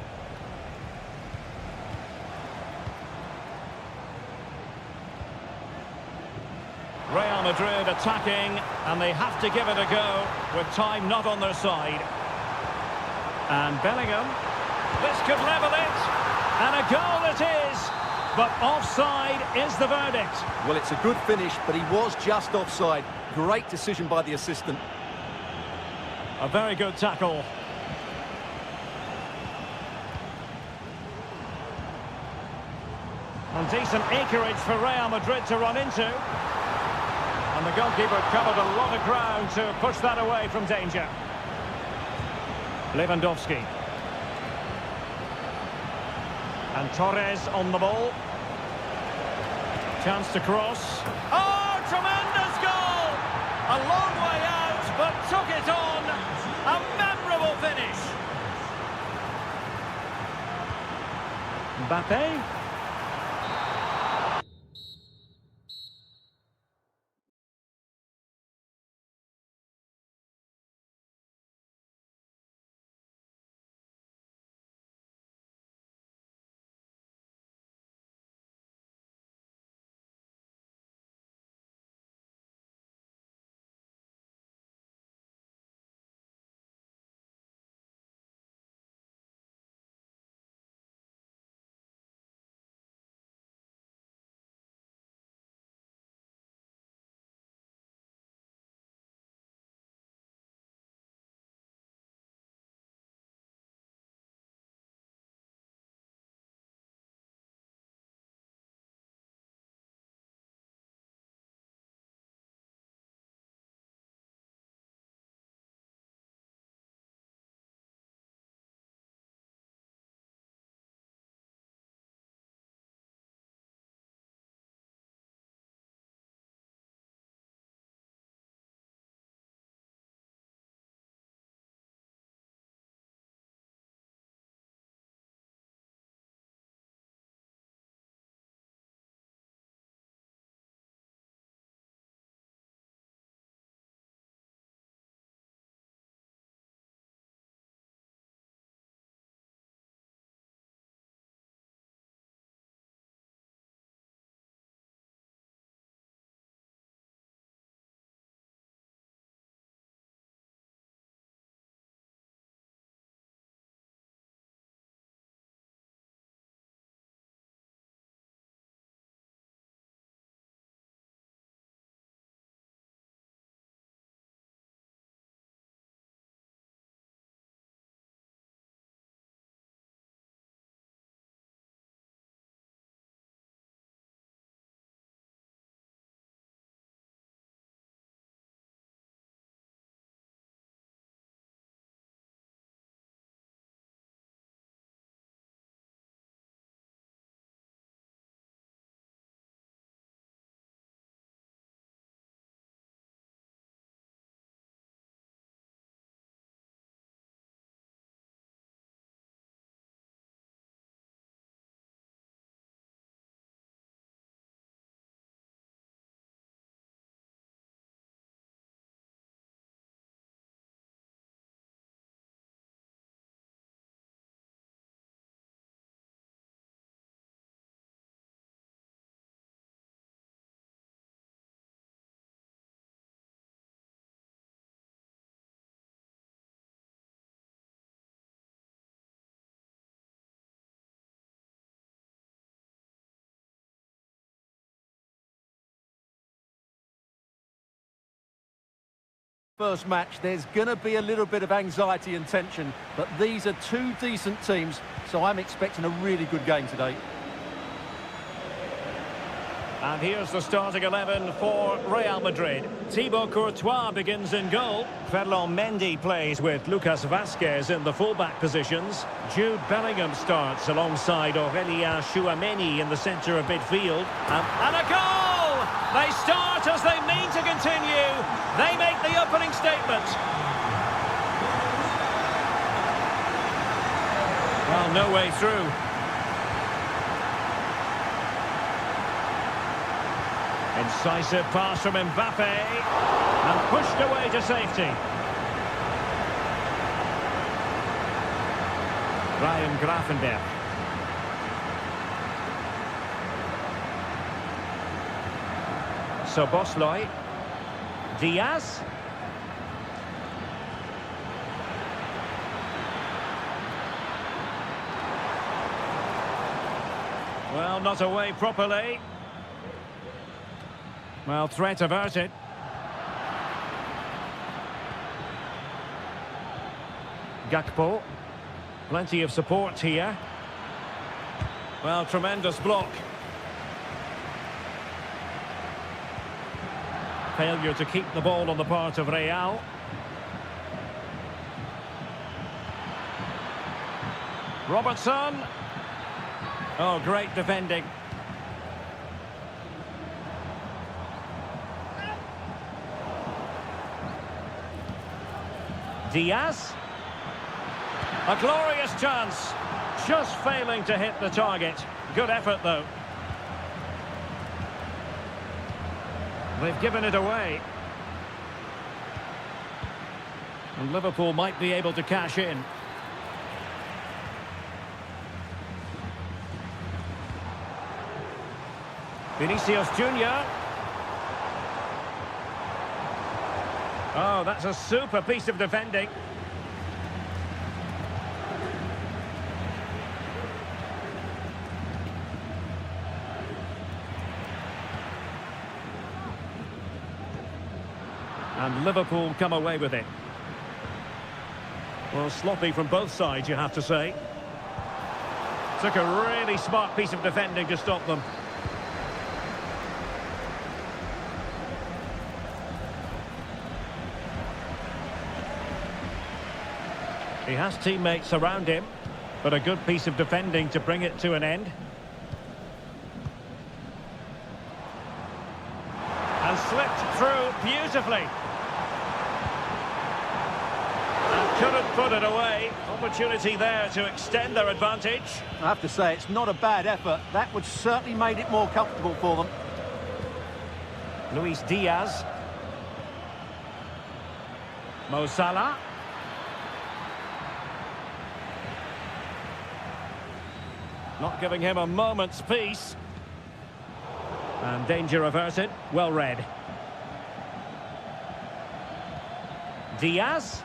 Real Madrid attacking, and they have to give it a go with time not on their side. And Bellingham, this could level it, and a goal it is, but offside is the verdict. Well, it's a good finish, but he was just offside. Great decision by the assistant. A very good tackle. And decent acreage for Real Madrid to run into. And the goalkeeper covered a lot of ground to push that away from danger. Lewandowski. And Torres on the ball. Chance to cross. Oh, tremendous goal! A long way out, but took it on. A memorable finish. Mbappe. first match, there's going to be a little bit of anxiety and tension, but these are two decent teams, so I'm expecting a really good game today. And here's the starting 11 for Real Madrid. Thibaut Courtois begins in goal. Ferland Mendy plays with Lucas Vazquez in the fullback positions. Jude Bellingham starts alongside Aurélien Tchouaméni in the centre of midfield. And a goal! They start as they mean to continue. They make the opening statement. Well, no way through. Incisive pass from Mbappe, and pushed away to safety. Ryan Gravenberch. Szoboszlai. Diaz. Well, not away properly. Well, threat averted. Gakpo. Plenty of support here. Well, tremendous block. Failure to keep the ball on the part of Real. Robertson. Oh, great defending. Diaz. A glorious chance. Just failing to hit the target. Good effort, though. They've given it away. And Liverpool might be able to cash in. Vinicius Junior. Oh, that's a super piece of defending. And Liverpool come away with it. Well, sloppy from both sides, you have to say. Took a really smart piece of defending to stop them. He has teammates around him, but a good piece of defending to bring it to an end. And slipped through beautifully. And couldn't put it away. Opportunity there to extend their advantage. I have to say, it's not a bad effort. That would certainly made it more comfortable for them. Luis Diaz. Mo Salah. Not giving him a moment's peace. And danger averted. Well read. Diaz.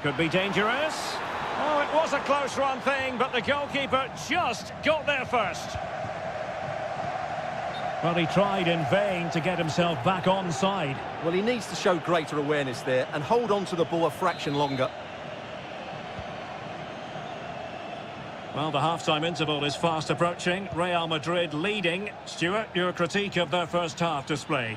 Could be dangerous. Oh, it was a close run thing, but the goalkeeper just got there first. Well, he tried in vain to get himself back onside. Well, he needs to show greater awareness there and hold on to the ball a fraction longer. Well, the half-time interval is fast approaching. Real Madrid leading. Stuart, your critique of their first half display.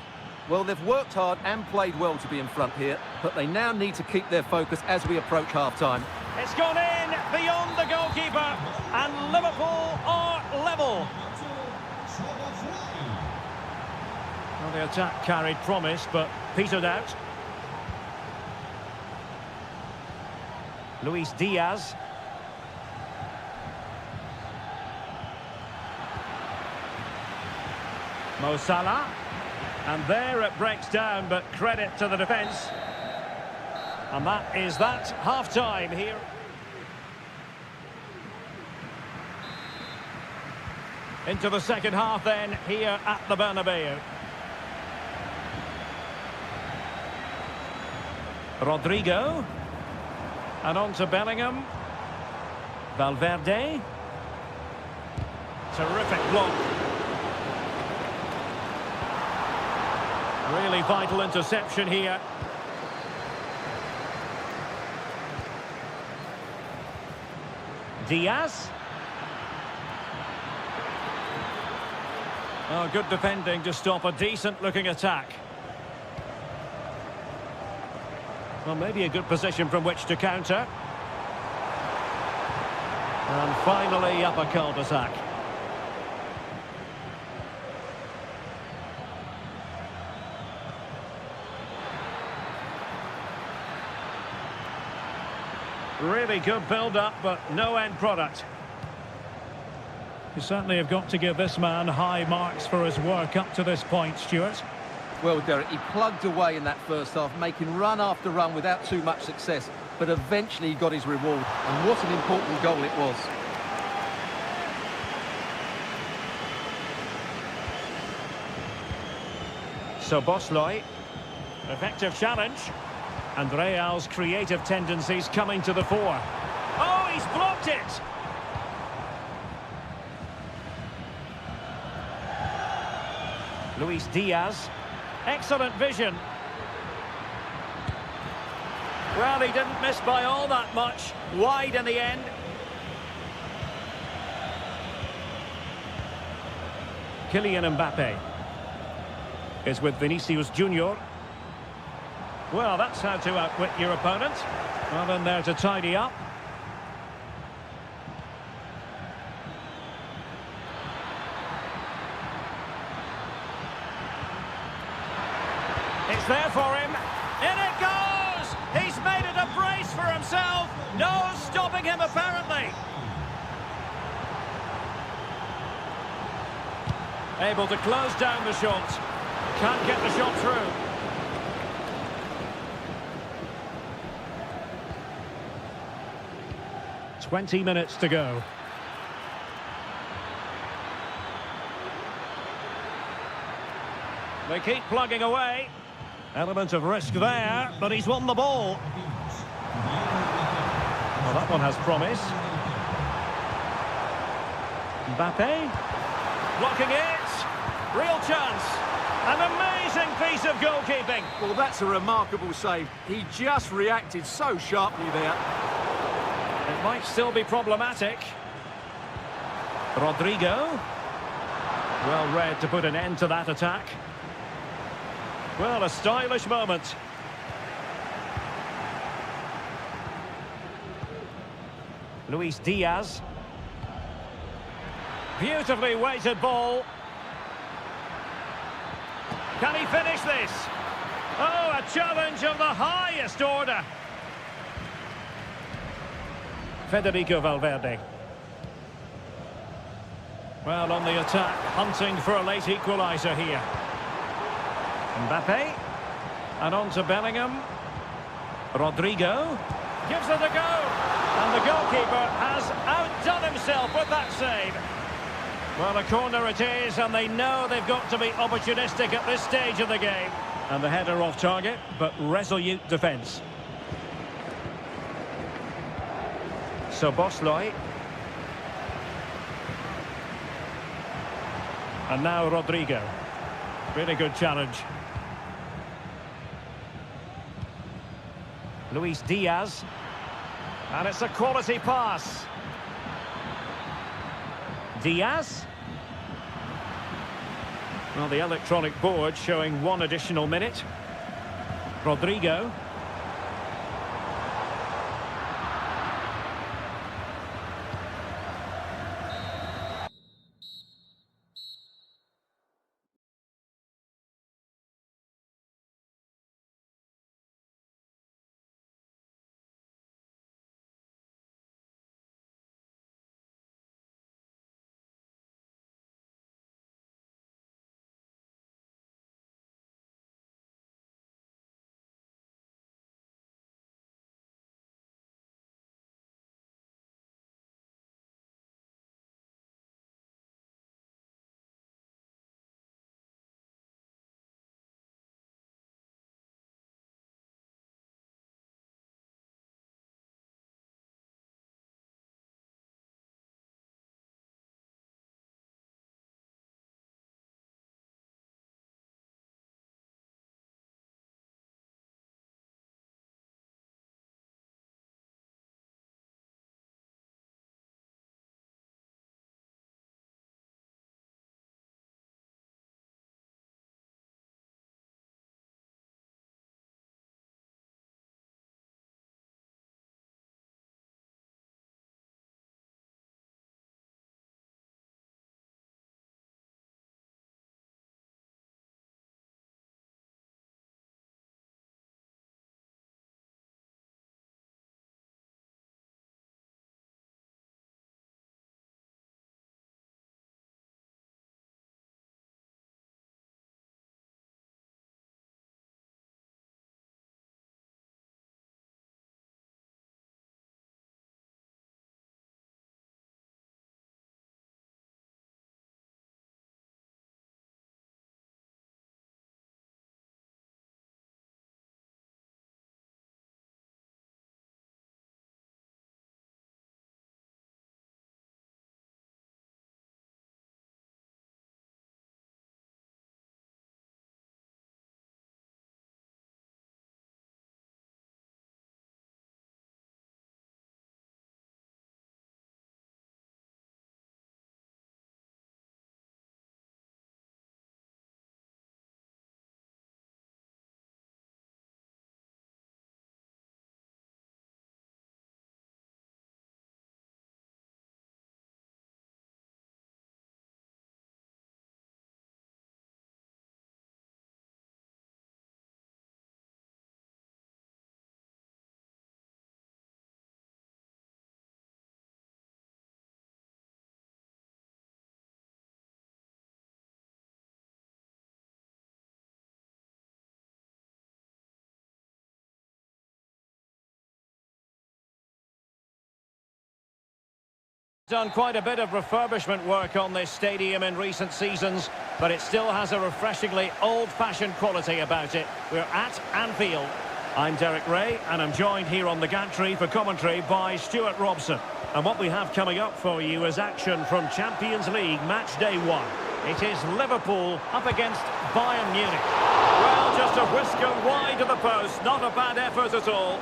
Well, they've worked hard and played well to be in front here, but they now need to keep their focus as we approach half-time. It's gone in beyond the goalkeeper, and Liverpool are level. Well, the attack carried promise, but petered out. Luis Diaz. Mo Salah. And there it breaks down, but credit to the defence. And that is that. Half-time here. Into the second half then, here at the Bernabeu. Rodrigo. And on to Bellingham. Valverde. Terrific block. Really vital interception here. Diaz. Oh, good defending to stop a decent-looking attack. Well, maybe a good position from which to counter. And finally, up a cul-de-sac. Really good build-up, but no end product. You certainly have got to give this man high marks for his work up to this point, Stuart. Well, Derek, he plugged away in that first half, making run after run without too much success, but eventually he got his reward, and what an important goal it was. So Bosloy, effective challenge. And Real's creative tendencies coming to the fore. Oh, he's blocked it! Luis Diaz. Excellent vision. Well, he didn't miss by all that much. Wide in the end. Kylian Mbappe is with Vinicius Junior. Well, that's how to outwit your opponent. Well, in there to tidy up. It's there for him. In it goes! He's made it a brace for himself. No stopping him, apparently. Able to close down the shot. Can't get the shot through. "20 minutes to go. They keep plugging away. Element of risk there, but he's won the ball. Well, that one has promise. Mbappe. Blocking it. Real chance. An amazing piece of goalkeeping. Well, that's a remarkable save. He just reacted so sharply there. It might still be problematic. Rodrigo. Well read to put an end to that attack. Well, a stylish moment. Luis Diaz. Beautifully weighted ball. Can he finish this? Oh, a challenge of the highest order. Federico Valverde. Well, on the attack, hunting for a late equaliser here. Mbappe. And on to Bellingham. Rodrigo. Gives it a go. And the goalkeeper has outdone himself with that save. Well, a corner it is, and they know they've got to be opportunistic at this stage of the game. And the header off target, but resolute defence. So Bosloy. And now Rodrigo. Really good challenge. Luis Diaz. And it's a quality pass. Diaz. Well, the electronic board showing 1 additional minute. Rodrigo. Done quite a bit of refurbishment work on this stadium in recent seasons, but it still has a refreshingly old-fashioned quality about it. We're at Anfield. I'm Derek Ray, and I'm joined here on the gantry for commentary by Stuart Robson. And what we have coming up for you is action from Champions League match day 1. It is Liverpool up against Bayern Munich. Well, just a whisker wide of the post, not a bad effort at all.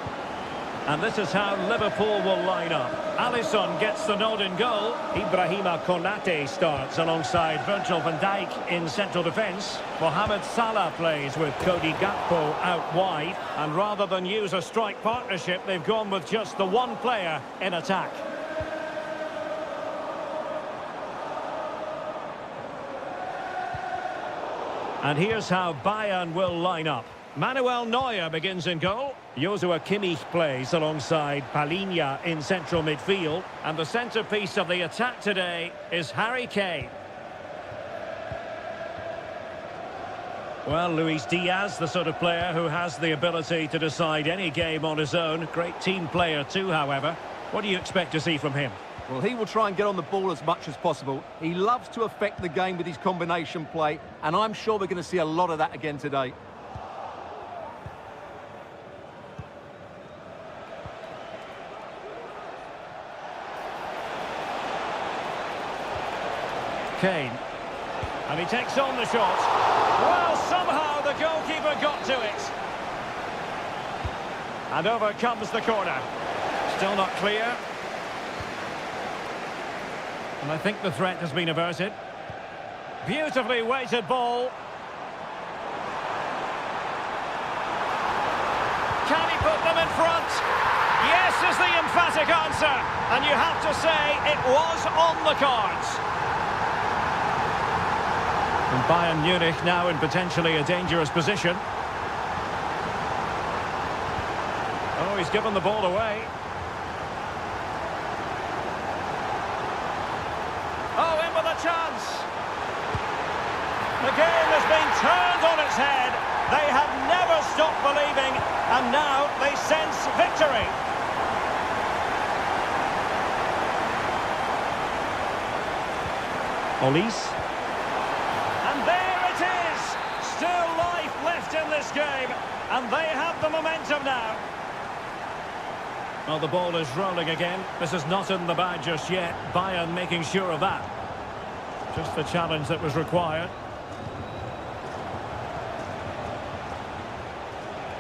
And this is how Liverpool will line up. Alisson gets the nod in goal. Ibrahima Konate starts alongside Virgil van Dijk in central defence. Mohamed Salah plays with Cody Gakpo out wide. And rather than use a strike partnership, they've gone with just the one player in attack. And here's how Bayern will line up. Manuel Neuer begins in goal. Joshua Kimmich plays alongside Palhinha in central midfield. And the centrepiece of the attack today is Harry Kane. Well, Luis Diaz, the sort of player who has the ability to decide any game on his own. Great team player too, however. What do you expect to see from him? Well, he will try and get on the ball as much as possible. He loves to affect the game with his combination play, and I'm sure we're going to see a lot of that again today. Kane. And he takes on the shot. Well, somehow the goalkeeper got to it. And over comes the corner. Still not clear. And I think the threat has been averted. Beautifully weighted ball. Can he put them in front? Yes is the emphatic answer. And you have to say it was on the cards. And Bayern Munich now in potentially a dangerous position. Oh, he's given the ball away. Oh, in with a chance. The game has been turned on its head. They have never stopped believing, and now they sense victory. Olise. And there it is. Still life left in this game, and they have the momentum now. Well, the ball is rolling again. This is not in the bag just yet. Bayern making sure of that. Just the challenge that was required.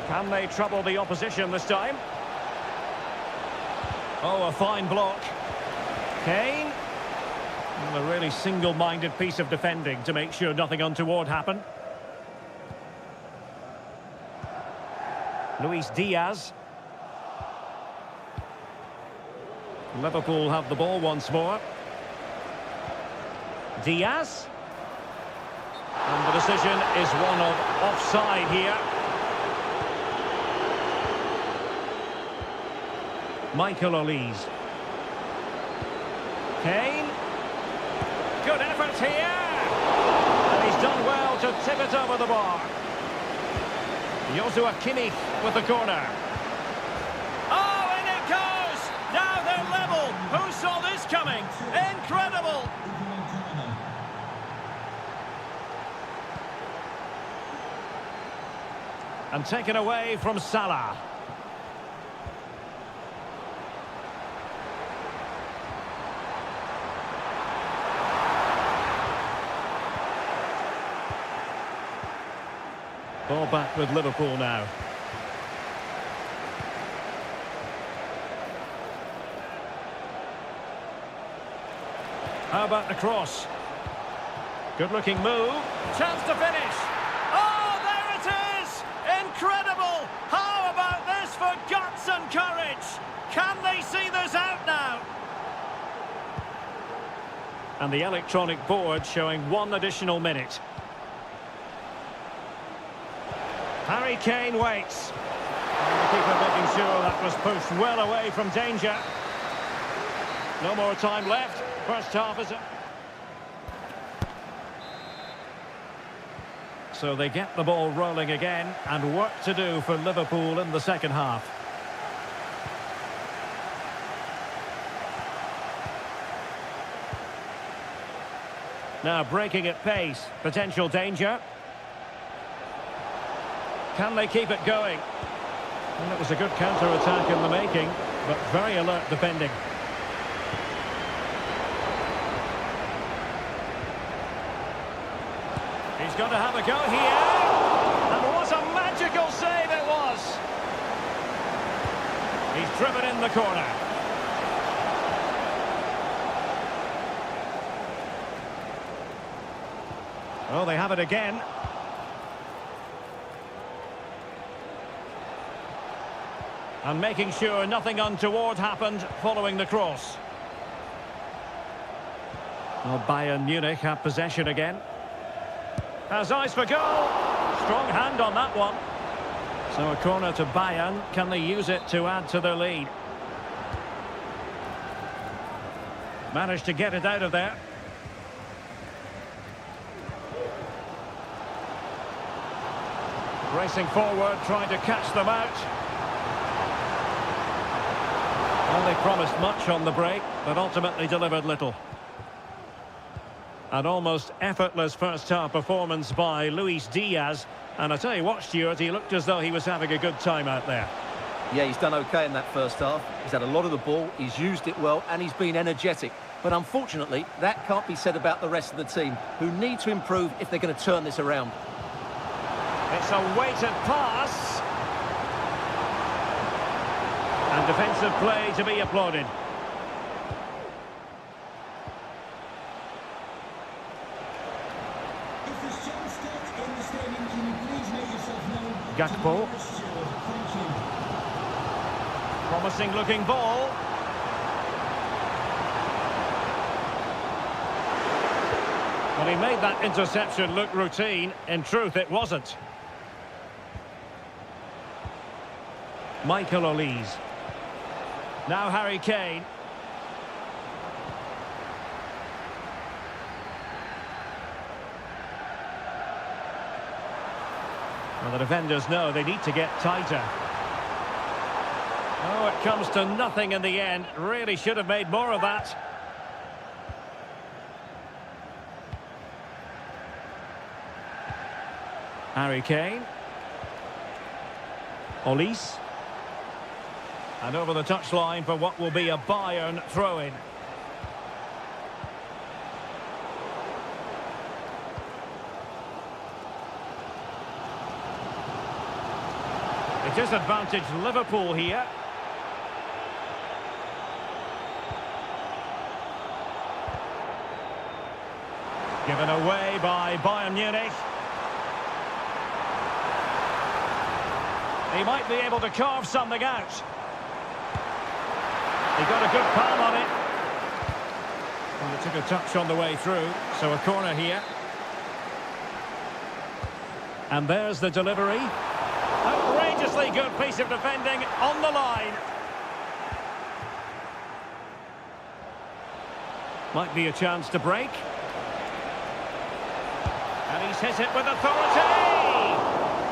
Can they trouble the opposition this time? Oh, a fine block. Kane. And a really single-minded piece of defending to make sure nothing untoward happened. Luis Diaz. Liverpool have the ball once more. Diaz. And the decision is one of offside here. Michael Olise. Kane. Good effort here. And he's done well to tip it over the bar. Joshua Kimmich with the corner. Oh, and it goes! Now they're level. Who saw this coming? Incredible! And taken away from Salah. Ball back with Liverpool now. How about the cross? Good looking move. Chance to finish. Oh, there it is! Incredible! How about this for guts and courage? Can they see this out now? And the electronic board showing 1 additional minute. Harry Kane waits. And the keeper making sure that was pushed well away from danger. No more time left. First half is up. So they get the ball rolling again, and work to do for Liverpool in the second half. Now breaking at pace. Potential danger. Can they keep it going? Well, it was a good counter-attack in the making, but very alert defending. He's going to have a go here. And what a magical save it was. He's driven in the corner. Oh, they have it again. And making sure nothing untoward happened following the cross. Well, Bayern Munich have possession again. Has eyes for goal. Strong hand on that one. So a corner to Bayern. Can they use it to add to their lead? Managed to get it out of there. Racing forward, trying to catch them out. Well, they promised much on the break, but ultimately delivered little. An almost effortless first-half performance by Luis Diaz. And I tell you what, Stuart, he looked as though he was having a good time out there. Yeah, he's done okay in that first half. He's had a lot of the ball, he's used it well, and he's been energetic. But unfortunately, that can't be said about the rest of the team, who need to improve if they're going to turn this around. It's a weighted pass. And defensive play to be applauded. Gakpo. Promising looking ball. Well, he made that interception look routine. In truth, it wasn't. Michael Olise. Now Harry Kane. Well, the defenders know they need to get tighter. Oh, it comes to nothing in the end. Really should have made more of that. Harry Kane. Olise. And over the touchline for what will be a Bayern throw-in. It is advantage Liverpool here. Given away by Bayern Munich. He might be able to carve something out. He got a good palm on it. And it took a touch on the way through, so a corner here. And there's the delivery. Outrageously good piece of defending on the line. Might be a chance to break. And he's hit it with authority.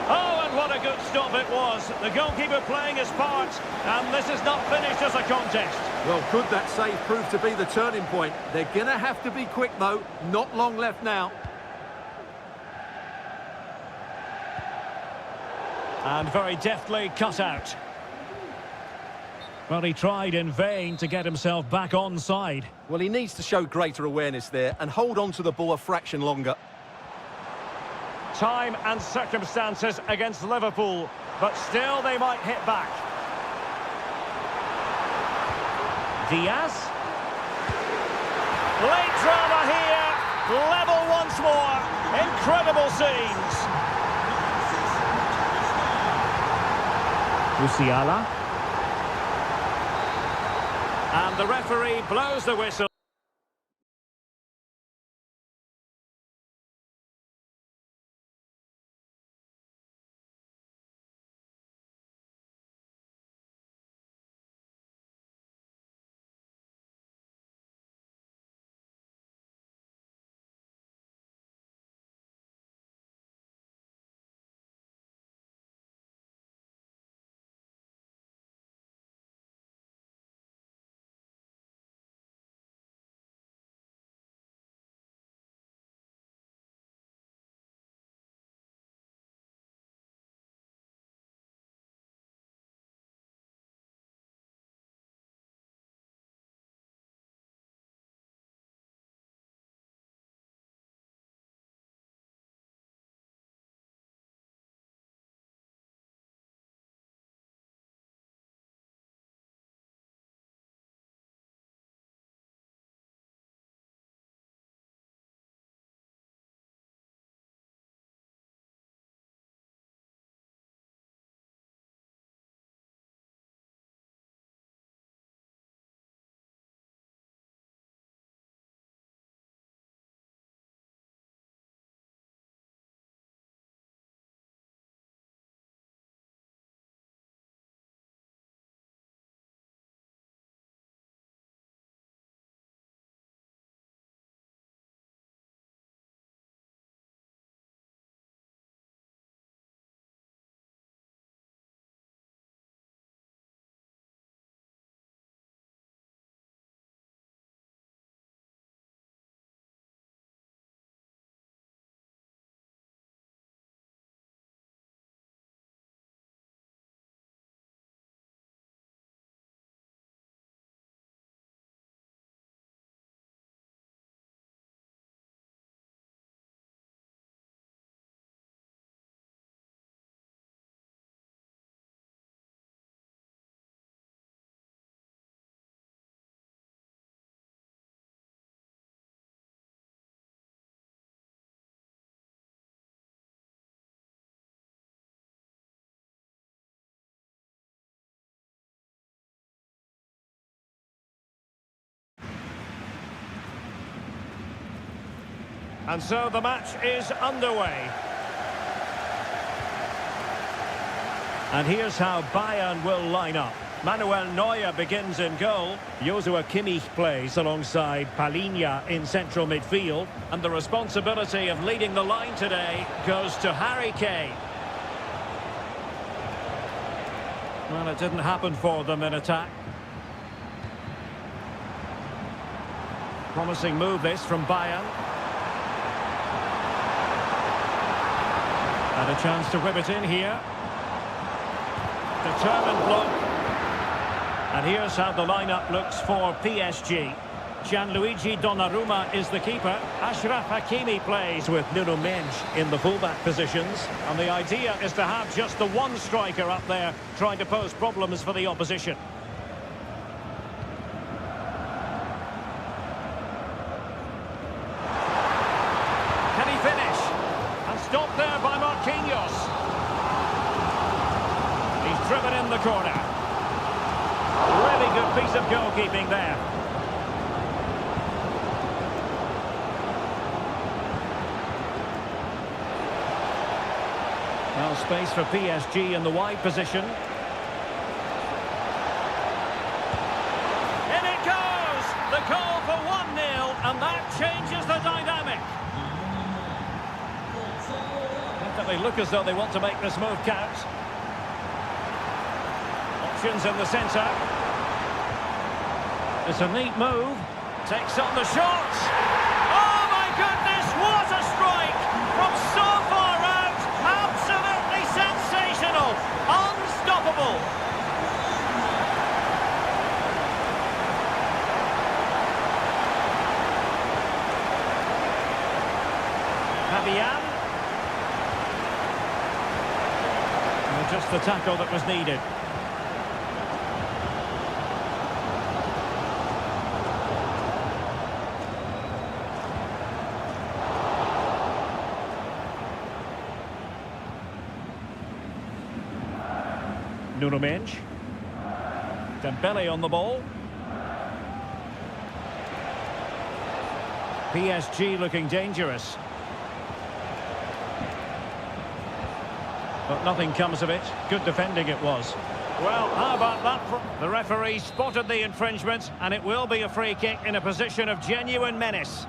Oh, and what a good stop it was. The goalkeeper playing his part, and this is not finished as a contest. Well, could that save prove to be the turning point? They're going to have to be quick, though. Not long left now. And very deftly cut out. Well, he tried in vain to get himself back onside. Well, he needs to show greater awareness there and hold on to the ball a fraction longer. Time and circumstances against Liverpool, but still they might hit back. Diaz. Late drama here. Level once more. Incredible scenes. Musiala. And the referee blows the whistle. And so the match is underway. And here's how Bayern will line up. Manuel Neuer begins in goal. Joshua Kimmich plays alongside Palinha in central midfield. And the responsibility of leading the line today goes to Harry Kane. Well, it didn't happen for them in attack. Promising move this from Bayern. And a chance to whip it in here. Determined block. And here's how the lineup looks for PSG. Gianluigi Donnarumma is the keeper. Achraf Hakimi plays with Nuno Mendes in the fullback positions. And the idea is to have just the one striker up there trying to pose problems for the opposition. Can he finish? And stopped there by Marquinhos. He's driven in the corner. Really good piece of goalkeeping there. Well, space for PSG in the wide position. In it goes! The goal for 1-0, and that changes the dynamic. Definitely look as though they want to make this move count. Options in the centre. It's a neat move. Takes on the shot. Oh my goodness, what a strike! From so far out, absolutely sensational. Unstoppable. Fabian. And just the tackle that was needed. Nuno Mendes. Dembele on the ball. PSG looking dangerous. But nothing comes of it. Good defending it was. Well, how about that? The referee spotted the infringement, and it will be a free kick in a position of genuine menace.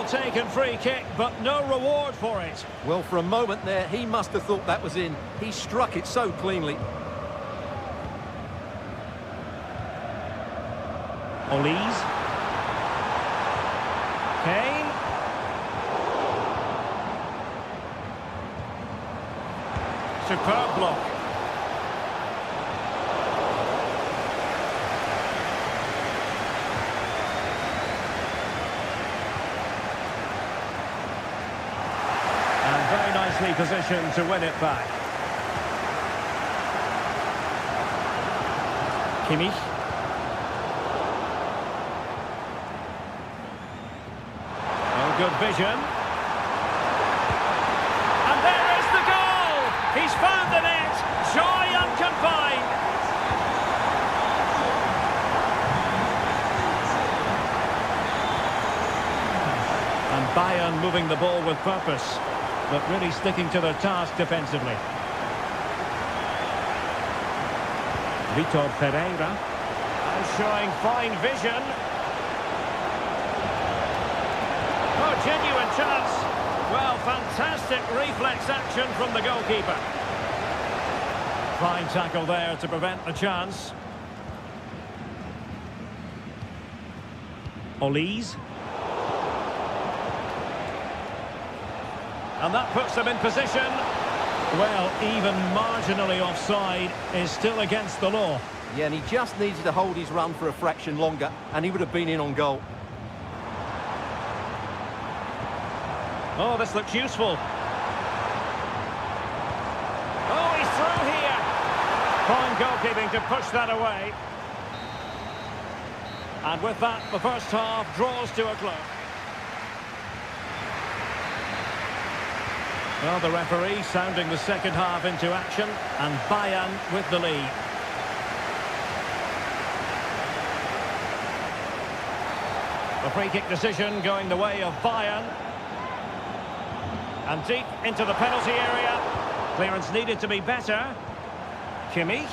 Taken free kick, but no reward for it. Well, for a moment there, he must have thought that was in. He struck it so cleanly. Olise. Kane. Superb block. Position to win it back. Kimmich. Oh, good vision. And there is the goal! He's found the net. Joy unconfined. And Bayern moving the ball with purpose, but really sticking to their task defensively. Vitor Pereira. And showing fine vision. Oh, genuine chance. Well, fantastic reflex action from the goalkeeper. Fine tackle there to prevent the chance. Olise. And that puts them in position. Well, even marginally offside is still against the law. Yeah, and he just needed to hold his run for a fraction longer, and he would have been in on goal. Oh, this looks useful. Oh, he's through here. Fine goalkeeping to push that away. And with that, the first half draws to a close. Well, the referee sounding the second half into action, and Bayern with the lead. The free kick decision going the way of Bayern. And deep into the penalty area. Clearance needed to be better. Kimmich.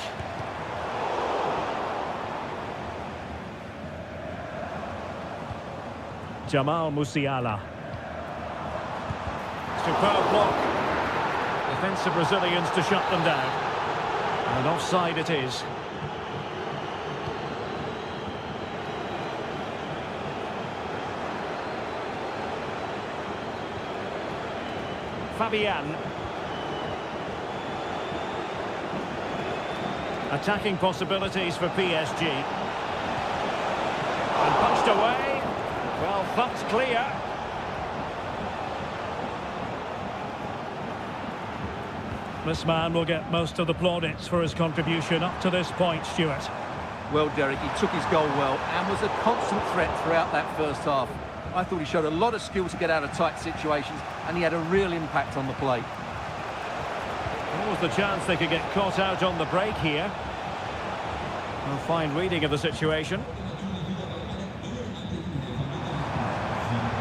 Jamal Musiala. Superb block. Defensive Brazilians to shut them down. And offside it is. Fabian. Attacking possibilities for PSG. And punched away. Well, thumped clear. This man will get most of the plaudits for his contribution up to this point, Stuart. Well, Derek, he took his goal well and was a constant threat throughout that first half. I thought he showed a lot of skill to get out of tight situations, and he had a real impact on the plate. What was the chance they could get caught out on the break here? A fine reading of the situation.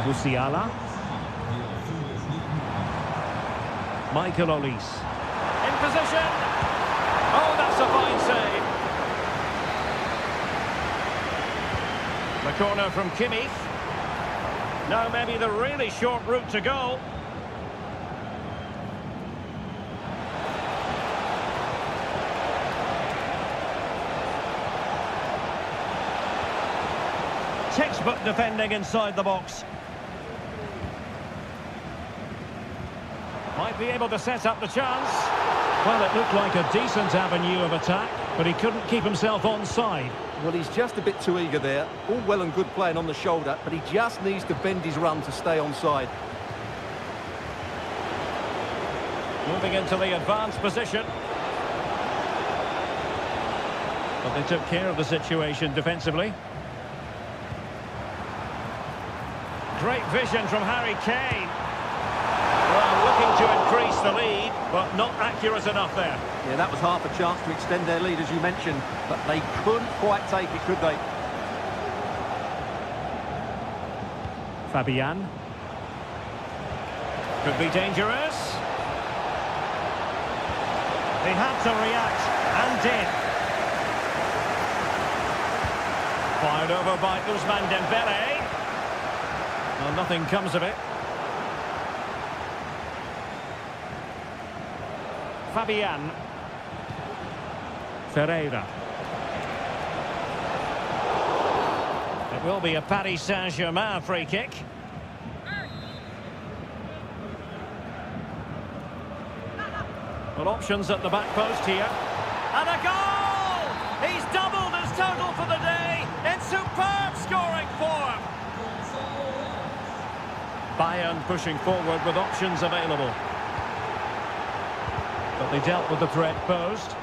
Musiala. Michael Olise. In position. Oh, that's a fine save. The corner from Kimmich. Now maybe the really short route to goal. Textbook defending inside the box. Might be able to set up the chance. Well, it looked like a decent avenue of attack, but he couldn't keep himself onside. Well, he's just a bit too eager there. All well and good playing on the shoulder, but he just needs to bend his run to stay onside. Moving into the advanced position. But they took care of the situation defensively. Great vision from Harry Kane. Well, looking to increase the lead, but not accurate enough there. Yeah, that was half a chance to extend their lead, as you mentioned, but they couldn't quite take it, could they? Fabian. Could be dangerous. He had to react, and did. Fired over by Ousmane Dembele. Well, nothing comes of it. Fabian. Ferreira. It will be a Paris Saint-Germain free kick. Well, options at the back post here. And a goal! He's doubled his total for the day in superb scoring form. Bayern pushing forward with options available. But they dealt with the threat posed.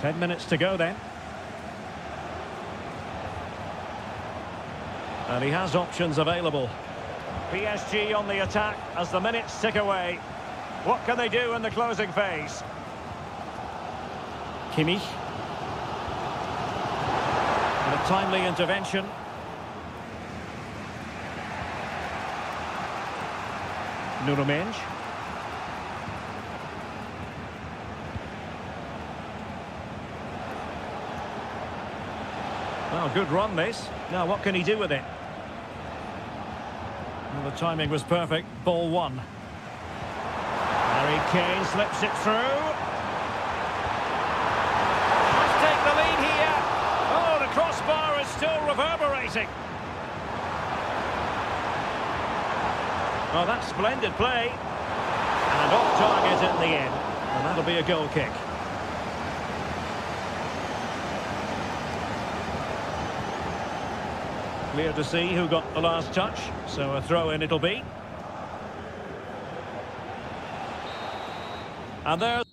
10 minutes to go then. And he has options available. PSG on the attack as the minutes tick away. What can they do in the closing phase? Kimmich. And a timely intervention. Nuno Mendes. Well, good run this. Now what can he do with it? Well, the timing was perfect. Ball one. Harry Kane slips it through. Must take the lead here. Oh, the crossbar is still reverberating. Well, that's splendid play. And off target at the end. And that'll be a goal kick. Clear to see who got the last touch. So a throw-in it'll be. And there's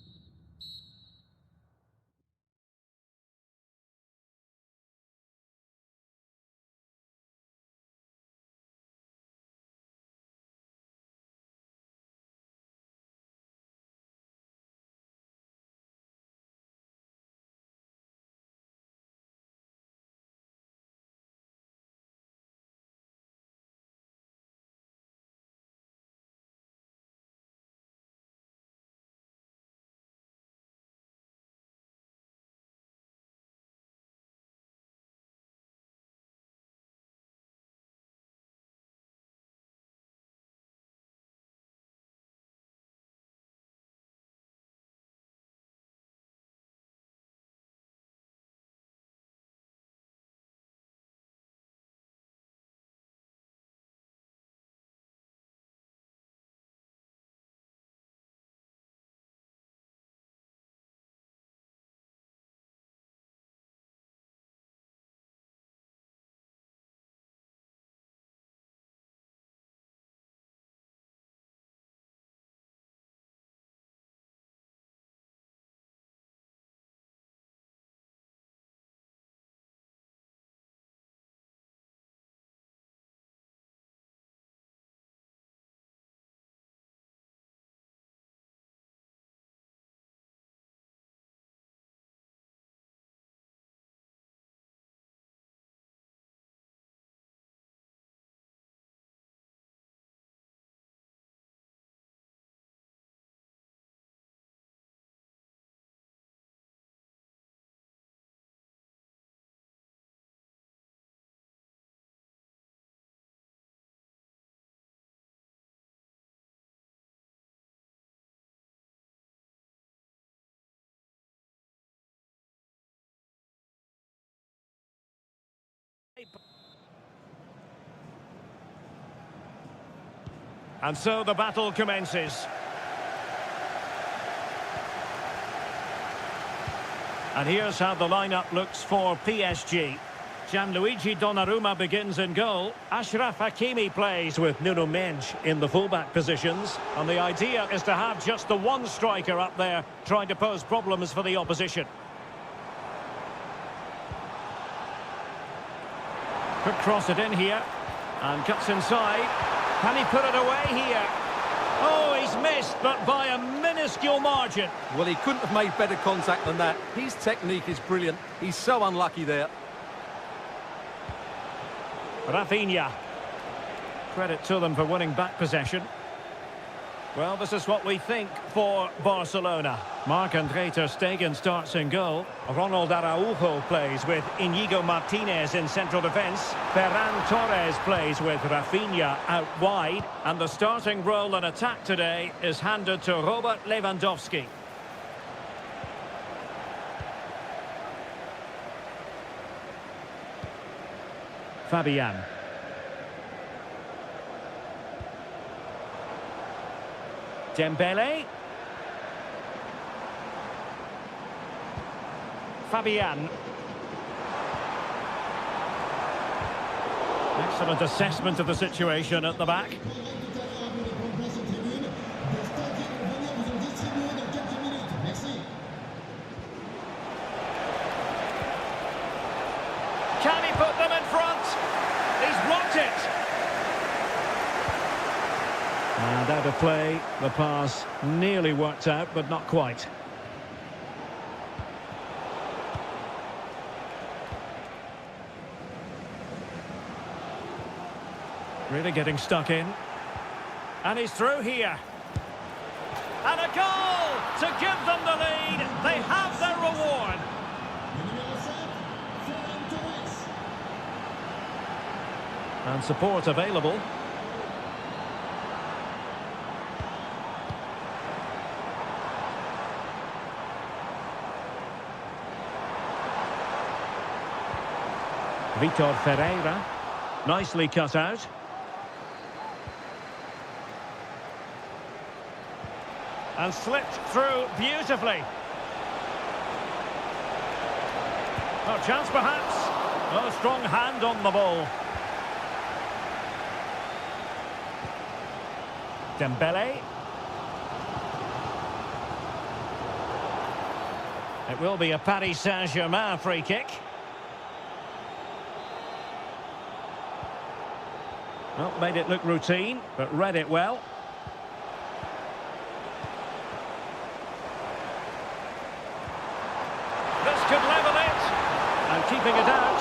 And so the battle commences. And here's how the lineup looks for PSG. Gianluigi Donnarumma begins in goal. Achraf Hakimi plays with Nuno Mendes in the fullback positions. And the idea is to have just the one striker up there trying to pose problems for the opposition. Could cross it in here. And cuts inside. Can he put it away here? Oh, he's missed, but by a minuscule margin. Well, he couldn't have made better contact than that. His technique is brilliant. He's so unlucky there. Rafinha. Credit to them for winning back possession. Well, this is what we think for Barcelona. Marc-André ter Stegen starts in goal. Ronald Araujo plays with Inigo Martinez in central defence. Ferran Torres plays with Rafinha out wide. And the starting role in attack today is handed to Robert Lewandowski. Fabian. Dembele. Fabian. Excellent assessment of the situation at the back. Can he put them in front? He's blocked it. And out of play, the pass nearly worked out, but not quite. Really getting stuck in. And he's through here. And a goal to give them the lead. They have their reward. And support available. Vitor Ferreira, nicely cut out. And slipped through beautifully. No chance perhaps. No strong hand on the ball. Dembele. It will be a Paris Saint-Germain free kick. Well, made it look routine, but read it well. This could level it. And keeping it out.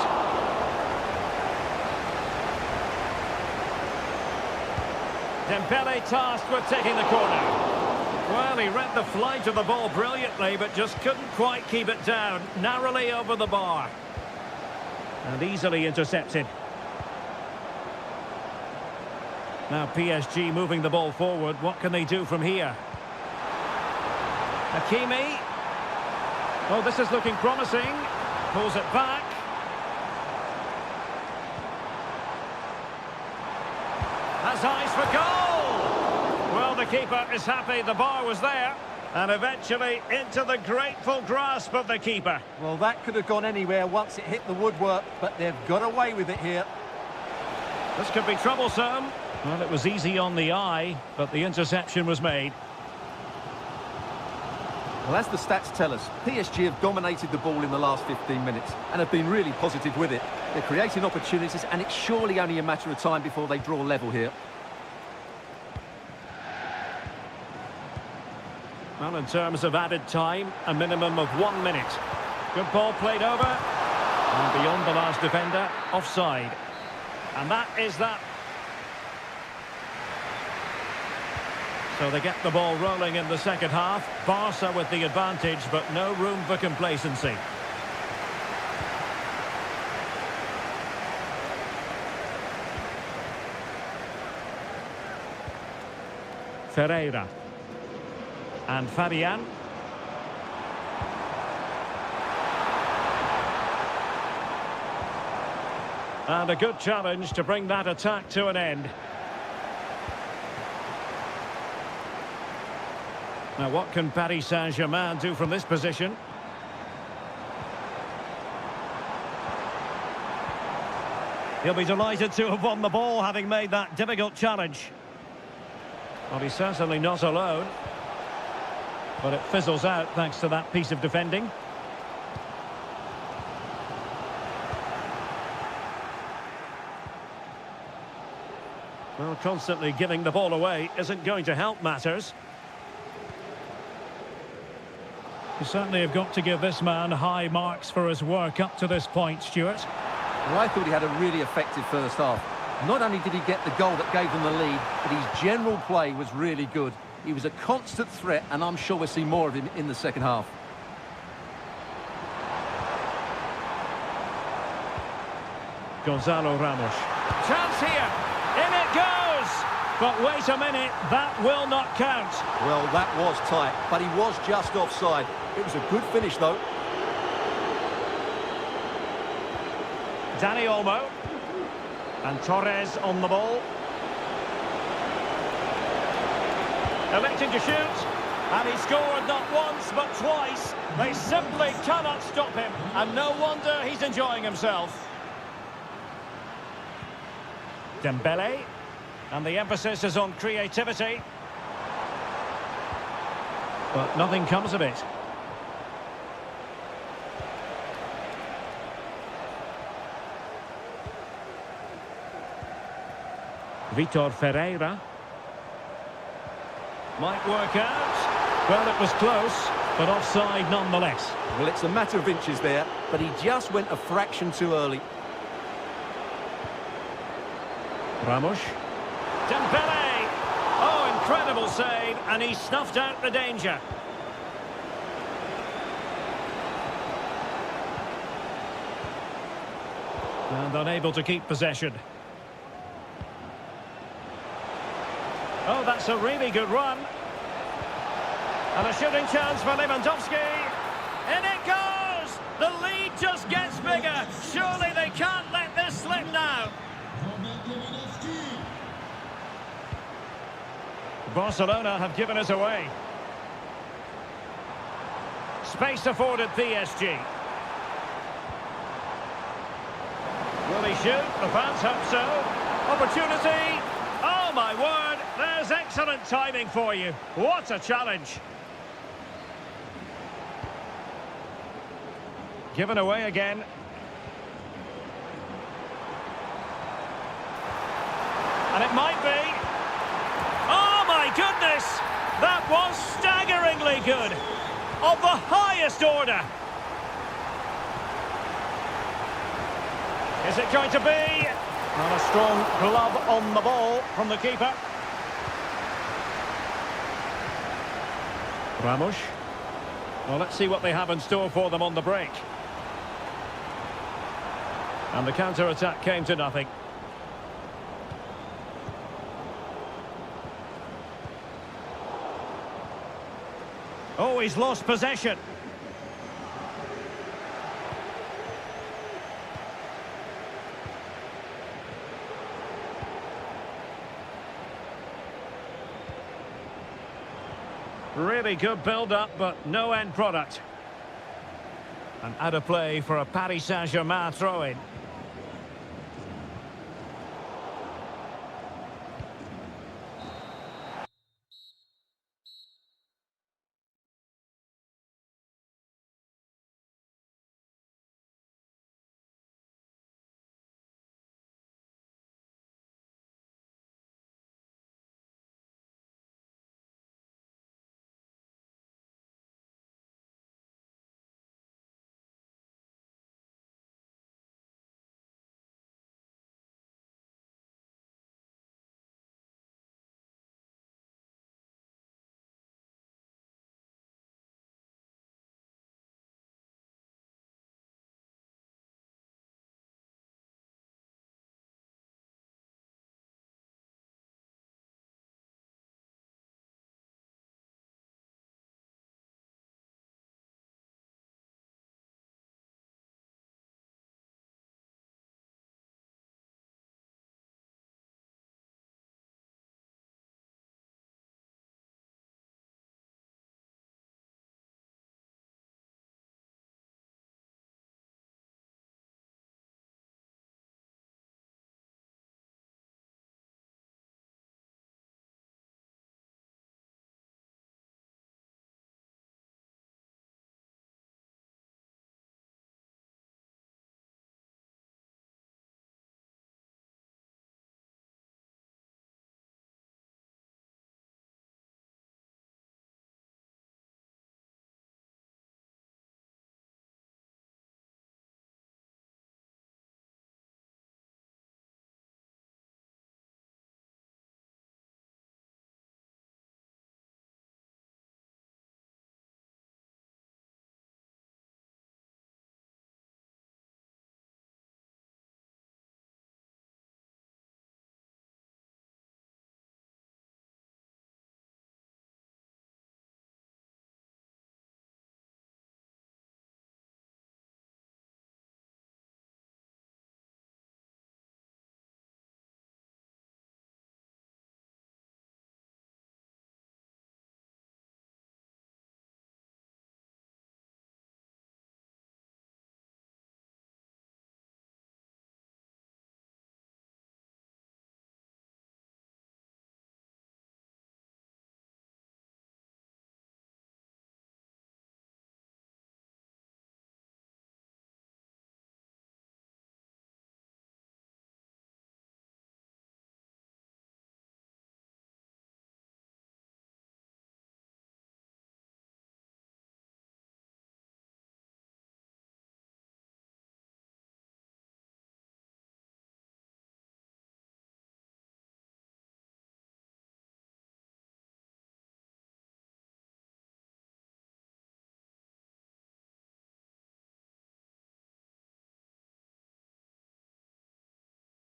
Dembele tasked with taking the corner. Well, he read the flight of the ball brilliantly, but just couldn't quite keep it down. Narrowly over the bar. And easily intercepted. Now PSG moving the ball forward. What can they do from here? Hakimi. Oh, this is looking promising. Pulls it back. Has eyes for goal. Well, the keeper is happy the bar was there. And eventually into the grateful grasp of the keeper. Well, that could have gone anywhere once it hit the woodwork, but they've got away with it here. This could be troublesome. Well, it was easy on the eye, but the interception was made. Well, as the stats tell us, PSG have dominated the ball in the last 15 minutes and have been really positive with it. They're creating opportunities, and it's surely only a matter of time before they draw level here. Well, in terms of added time, a minimum of 1 minute. Good ball played over. And beyond the last defender, offside. And that is that. So they get the ball rolling in the second half. Barca with the advantage, but no room for complacency. Ferreira. And Fabian. And a good challenge to bring that attack to an end. Now, what can Paris Saint-Germain do from this position? He'll be delighted to have won the ball, having made that difficult challenge. Well, he's certainly not alone. But it fizzles out thanks to that piece of defending. Well, constantly giving the ball away isn't going to help matters. You certainly have got to give this man high marks for his work up to this point, Stuart. Well, I thought he had a really effective first half. Not only did he get the goal that gave them the lead, but his general play was really good. He was a constant threat, and I'm sure we'll see more of him in the second half. Gonzalo Ramos. Chance here. In it goes. But wait a minute, that will not count. Well, that was tight, but he was just offside. It was a good finish, though. Dani Olmo. And Torres on the ball. Electing to shoot. And he scored not once, but twice. They simply cannot stop him. And no wonder he's enjoying himself. Dembele. And the emphasis is on creativity. But nothing comes of it. Vitor Ferreira. Might work out. Well, it was close, but offside nonetheless. Well, it's a matter of inches there, but he just went a fraction too early. Ramos. Dembele! Oh, incredible save, and he snuffed out the danger. And unable to keep possession. Oh, that's a really good run. And a shooting chance for Lewandowski. In it goes! The lead just gets bigger. Surely they can't let this slip now. Barcelona have given us away. Space afforded PSG. Will he shoot? The fans hope so. Opportunity. Oh, my word. There's excellent timing for you. What a challenge. Given away again. And it might be. Oh, my goodness. That was staggeringly good. Of the highest order. Is it going to be? And a strong glove on the ball from the keeper. Ramos. Well, let's see what they have in store for them on the break. And the counter-attack came to nothing. Oh, he's lost possession. Really good build-up, but no end product. And out of play for a Paris Saint-Germain throw-in.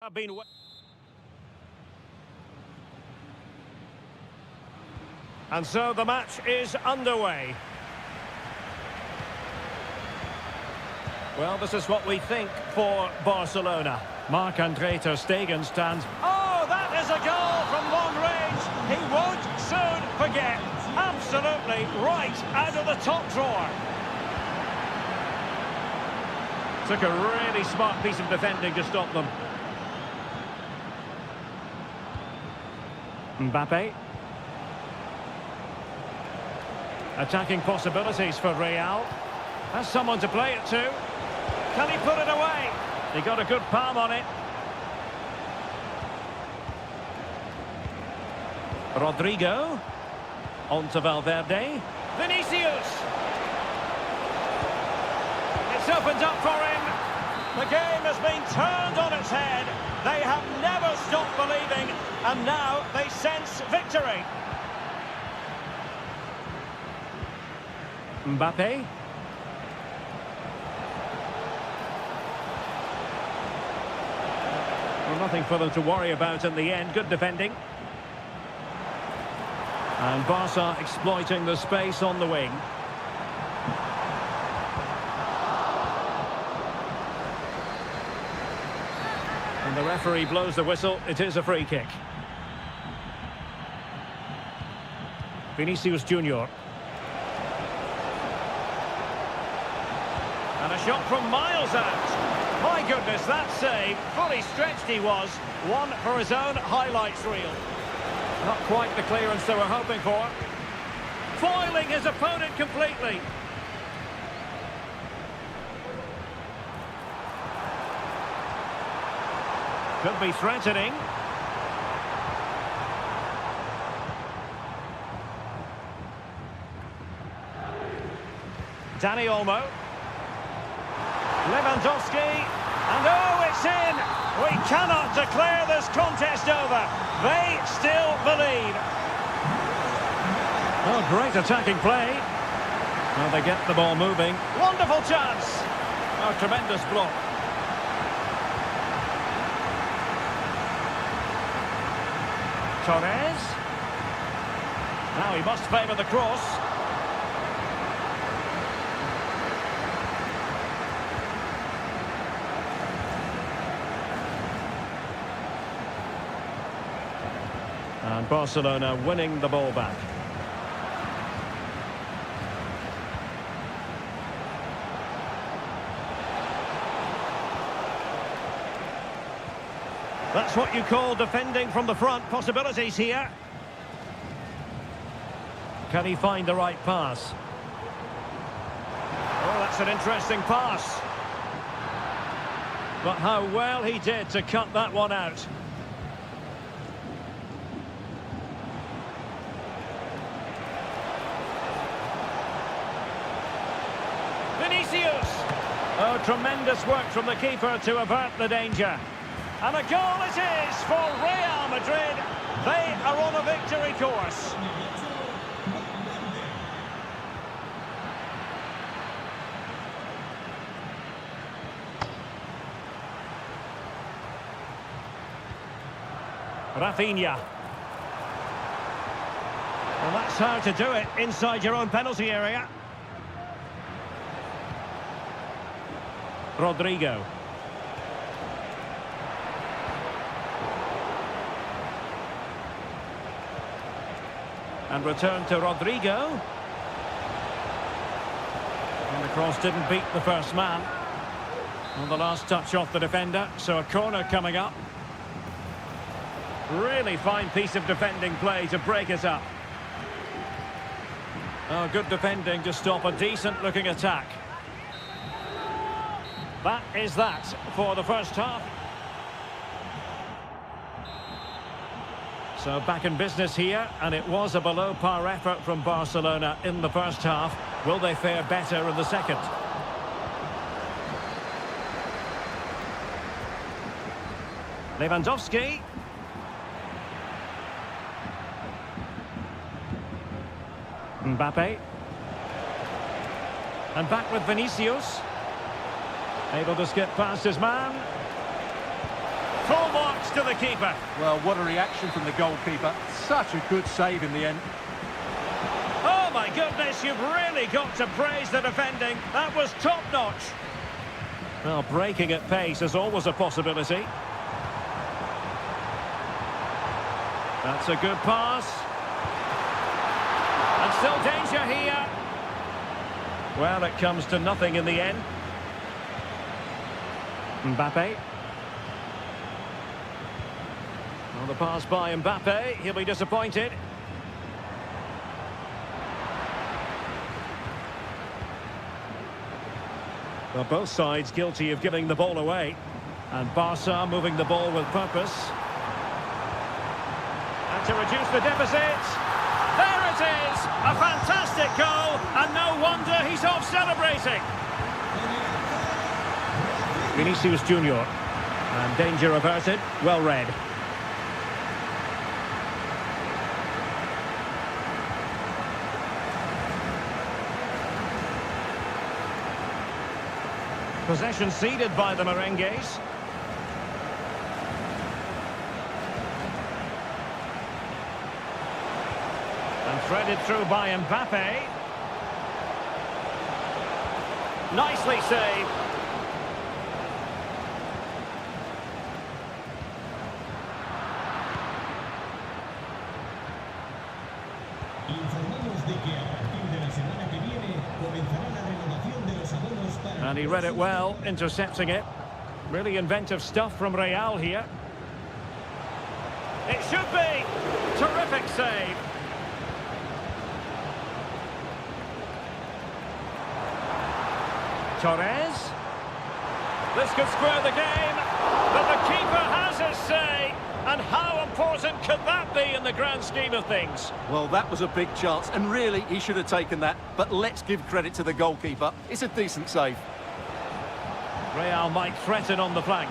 I've been... And so the match is underway. Well, this is what we think for Barcelona. Marc-Andre ter Stegen stands... Oh, that is a goal from long range. He won't soon forget. Absolutely right out of the top drawer. Took a really smart piece of defending to stop them. Mbappe. Attacking possibilities for Real. Has someone to play it to. Can he put it away? He got a good palm on it. Rodrigo. On to Valverde. Vinicius. It's opened up for him. The game has been turned on its head. They have never stopped believing, and now they sense victory. Mbappe. Well, nothing for them to worry about in the end. Good defending. And Barca exploiting the space on the wing. And the referee blows the whistle. It is a free kick. Vinicius Junior. And a shot from miles out. My goodness, that save. Fully stretched he was. One for his own highlights reel. Not quite the clearance they were hoping for. Foiling his opponent completely. Could be threatening. Dani Olmo. Lewandowski. And oh, it's in! We cannot declare this contest over. They still believe. Oh, great attacking play. Well, they get the ball moving. Wonderful chance. Oh, tremendous block. Torres. Now he must favour the cross. And Barcelona winning the ball back. That's what you call defending from the front. Possibilities here. Can he find the right pass? Oh, that's an interesting pass. But how well he did to cut that one out. Vinicius! Oh, tremendous work from the keeper to avert the danger. And a goal it is for Real Madrid. They are on a victory course. Rafinha. Well, that's how to do it inside your own penalty area. Rodrigo. And return to Rodrigo. And the cross didn't beat the first man. On the last touch off the defender, so a corner coming up. Really fine piece of defending play to break it up. Oh, good defending to stop a decent-looking attack. That is that for the first half. So back in business here, and it was a below-par effort from Barcelona in the first half. Will they fare better in the second? Lewandowski. Mbappe. And back with Vinicius. Able to skip past his man. Full gets to the keeper. Well, what a reaction from the goalkeeper. Such a good save in the end. Oh my goodness, you've really got to praise the defending. That was top-notch. Well, breaking at pace is always a possibility. That's a good pass. And still danger here. Well, it comes to nothing in the end. Mbappe. Well, the pass by Mbappe. He'll be disappointed. Well, both sides guilty of giving the ball away. And Barca moving the ball with purpose. And to reduce the deficit. There it is! A fantastic goal, and no wonder he's off celebrating. Vinicius Junior. And danger averted. Well read. Possession ceded by the Merengues. And threaded through by Mbappe. Nicely saved. Informamos de que a partir de la semana que viene comenzará la renovación de los abonos para... And he read it well, intercepting it. Really inventive stuff from Real here. It should be. Terrific save. Torres. This could square the game, but the keeper has his say. And how important could that be in the grand scheme of things? Well, that was a big chance, and really, he should have taken that. But let's give credit to the goalkeeper. It's a decent save. Real might threaten on the flank.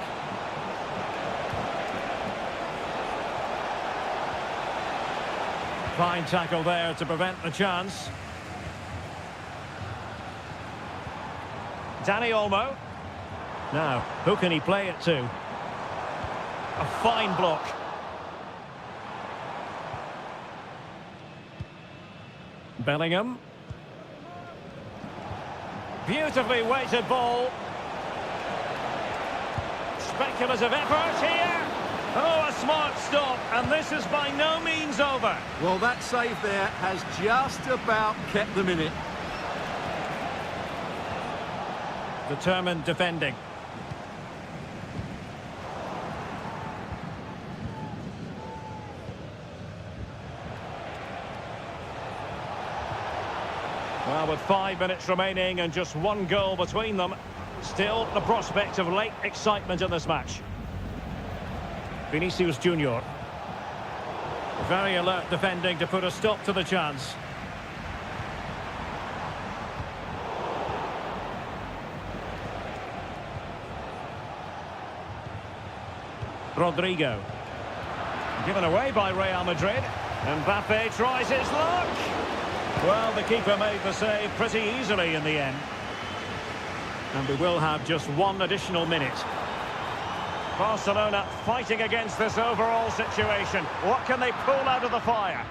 Fine tackle there to prevent the chance. Dani Olmo. Now, who can he play it to? A fine block. Bellingham. Beautifully weighted ball. Speculative effort here. Oh, a smart stop, and this is by no means over. Well, that save there has just about kept them in it. Determined defending. Well, with 5 minutes remaining and just one goal between them, still the prospect of late excitement in this match. Vinicius Junior. Very alert defending to put a stop to the chance. Rodrigo. Given away by Real Madrid. Mbappe tries his luck. Well, the keeper made the save pretty easily in the end. And we will have just one additional minute. Barcelona fighting against this overall situation. What can they pull out of the fire?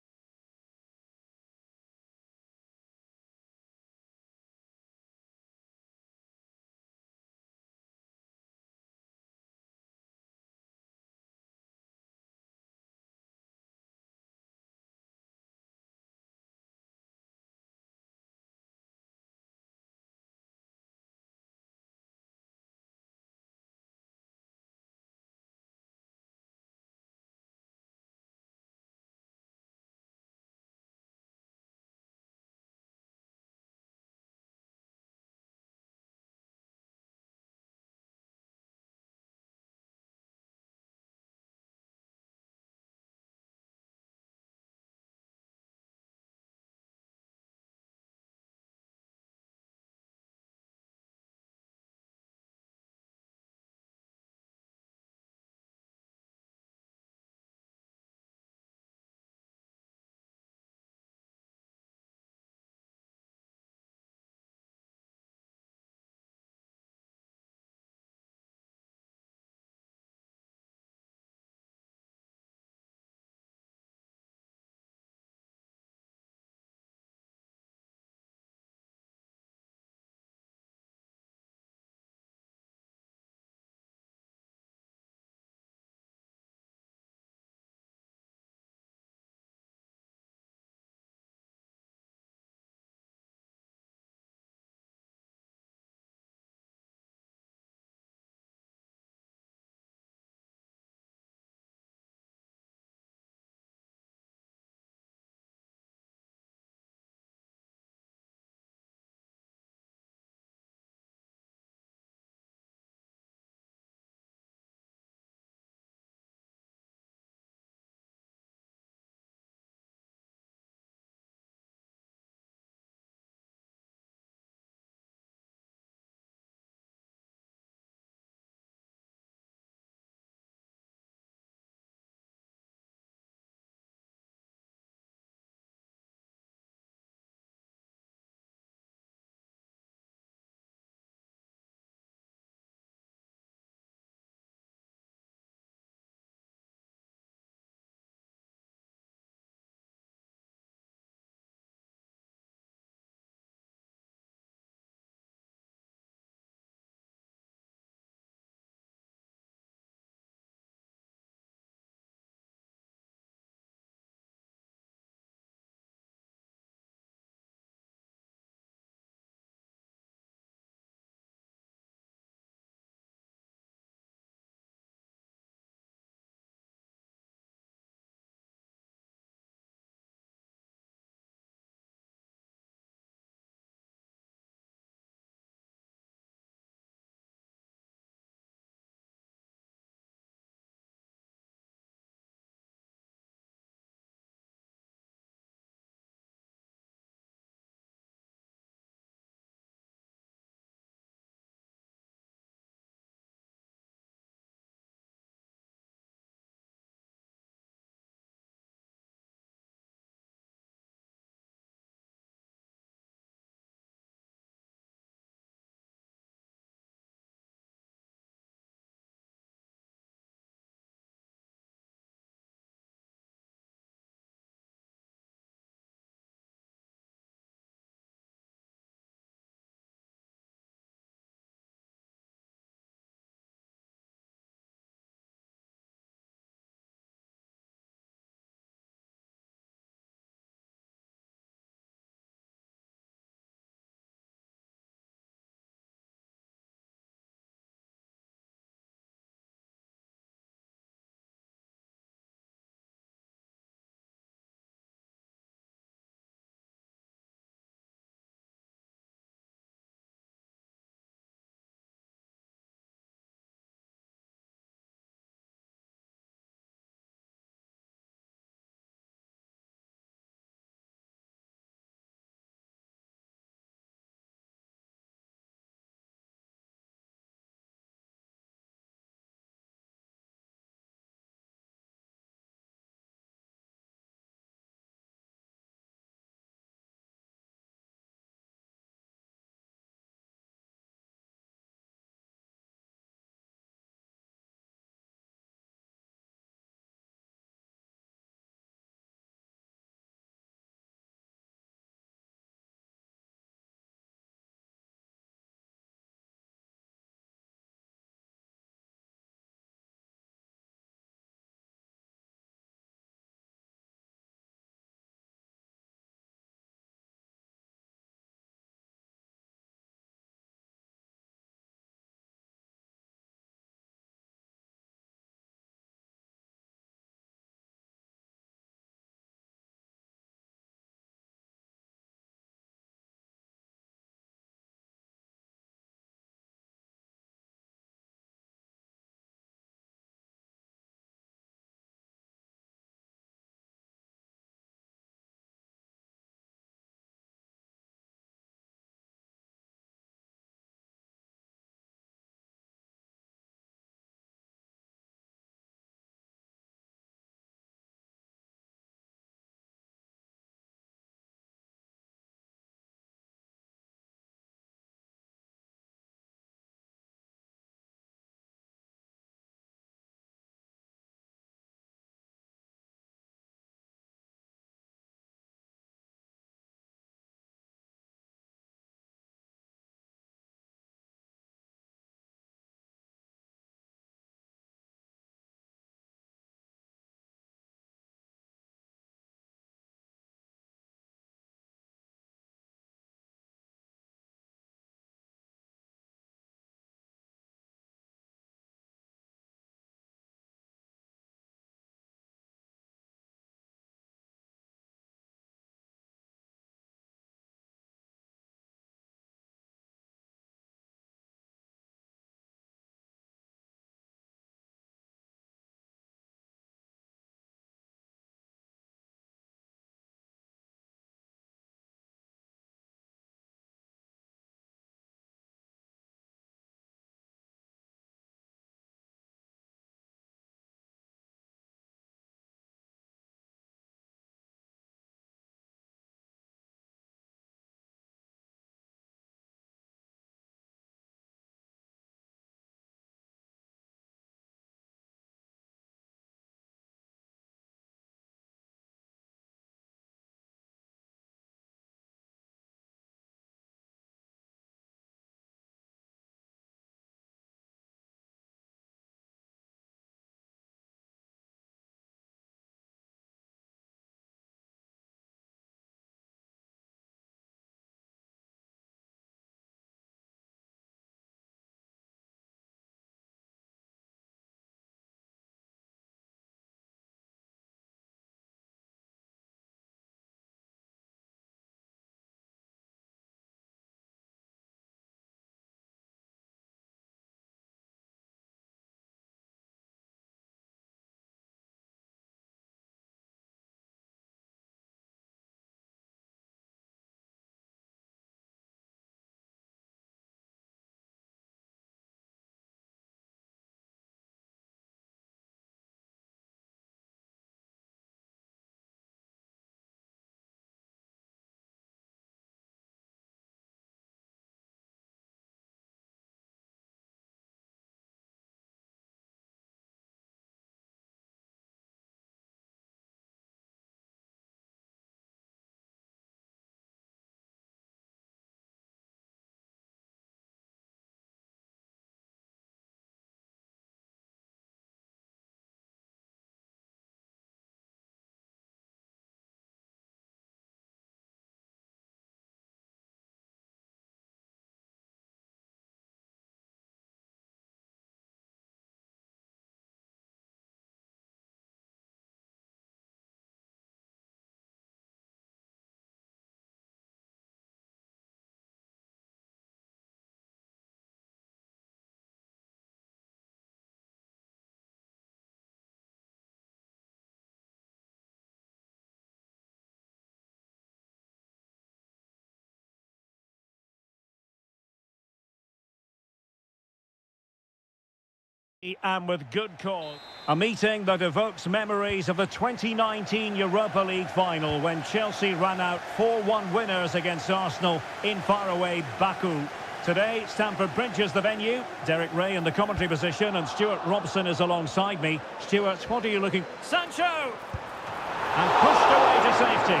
And with good cause. A meeting that evokes memories of the 2019 Europa League final when Chelsea ran out 4-1 winners against Arsenal in faraway Baku. Today, Stamford Bridge is the venue. Derek Ray in the commentary position and Stuart Robson is alongside me. Stuart, what are you looking... Sancho! And pushed away to safety.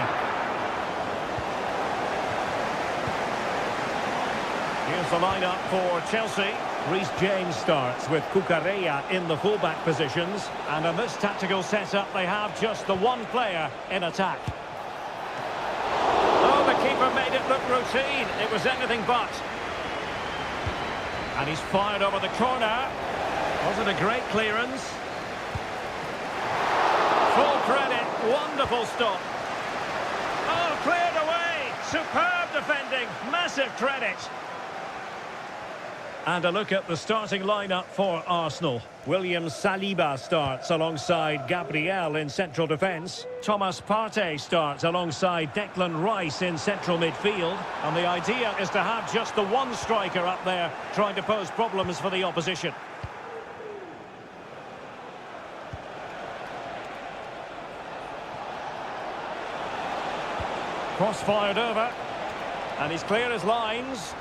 Here's the lineup for Chelsea. Reece James starts with Cucurella in the fullback positions. And in this tactical setup, they have just the one player in attack. Oh, the keeper made it look routine. It was anything but. And he's fired over the corner. Wasn't a great clearance. Full credit. Wonderful stop. Oh, cleared away. Superb defending. Massive credit. And a look at the starting lineup for Arsenal. William Saliba starts alongside Gabriel in central defence. Thomas Partey starts alongside Declan Rice in central midfield. And the idea is to have just the one striker up there trying to pose problems for the opposition. Cross fired over. And he's clear as lines.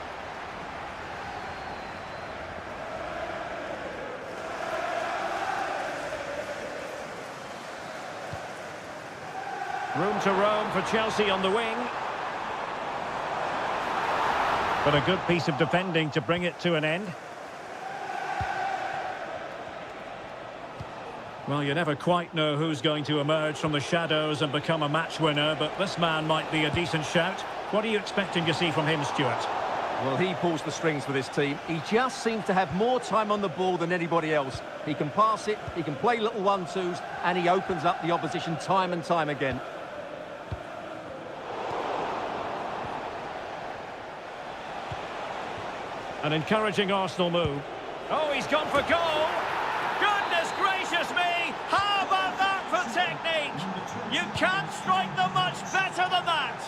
Room to roam for Chelsea on the wing. But a good piece of defending to bring it to an end. Well, you never quite know who's going to emerge from the shadows and become a match winner, but this man might be a decent shout. What are you expecting to see from him, Stuart? Well, he pulls the strings for this team. He just seems to have more time on the ball than anybody else. He can pass it, he can play little one-twos, and he opens up the opposition time and time again. An encouraging Arsenal move. Oh, he's gone for goal. Goodness gracious me! How about that for technique? You can't strike them much better than that.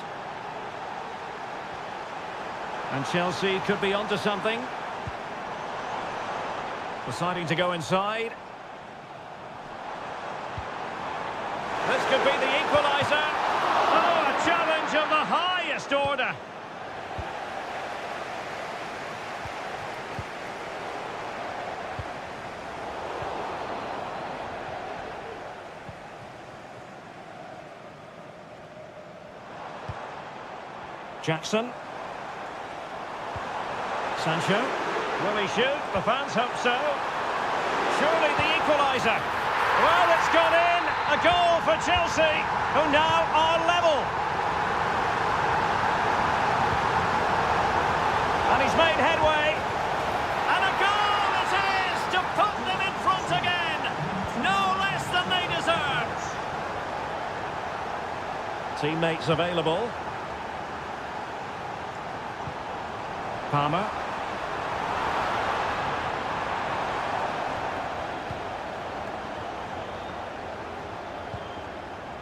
And Chelsea could be onto something. Deciding to go inside. This could be the equaliser. Oh, a challenge of the highest order. Jackson. Sancho. Will he shoot? The fans hope so. Surely the equaliser. Well, it's gone in. A goal for Chelsea, who now are level. And he's made headway. And a goal it is to put them in front again. No less than they deserve. Teammates available. Palmer.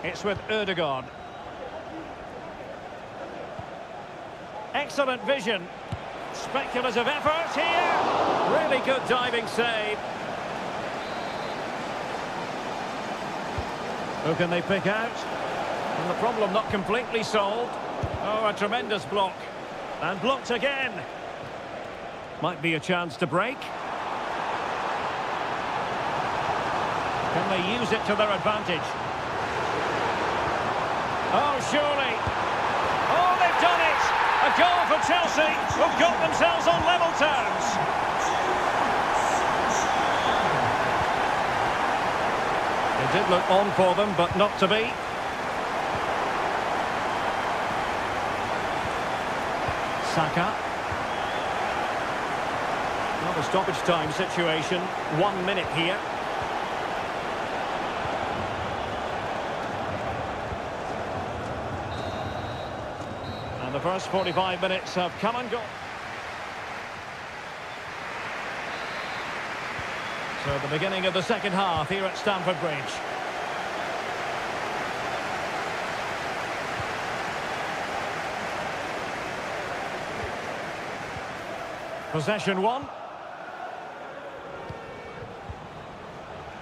It's with Ødegaard. Excellent vision. Speculative effort here. Really good diving save. Who can they pick out? And the problem not completely solved. Oh, a tremendous block. And blocked again. Might be a chance to break. Can they use it to their advantage? Oh, surely. Oh, they've done it. A goal for Chelsea, who've got themselves on level terms. It did look on for them, but not to be. Saka. Not a stoppage time situation. 1 minute here. And the first 45 minutes have come and gone. So the beginning of the second half here at Stamford Bridge. Possession one.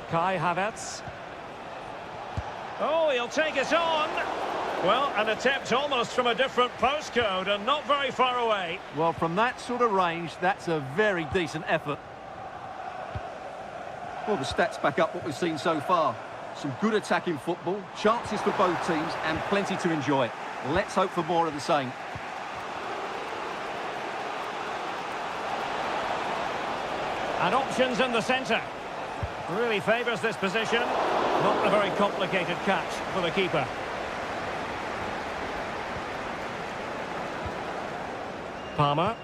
Kai Havertz. Oh, he'll take it on. Well, an attempt almost from a different postcode and not very far away. Well, from that sort of range, that's a very decent effort. Well, the stats back up what we've seen so far. Some good attacking football, chances for both teams, and plenty to enjoy. Let's hope for more of the same. And options in the centre. Really favours this position. Not a very complicated catch for the keeper. Palmer.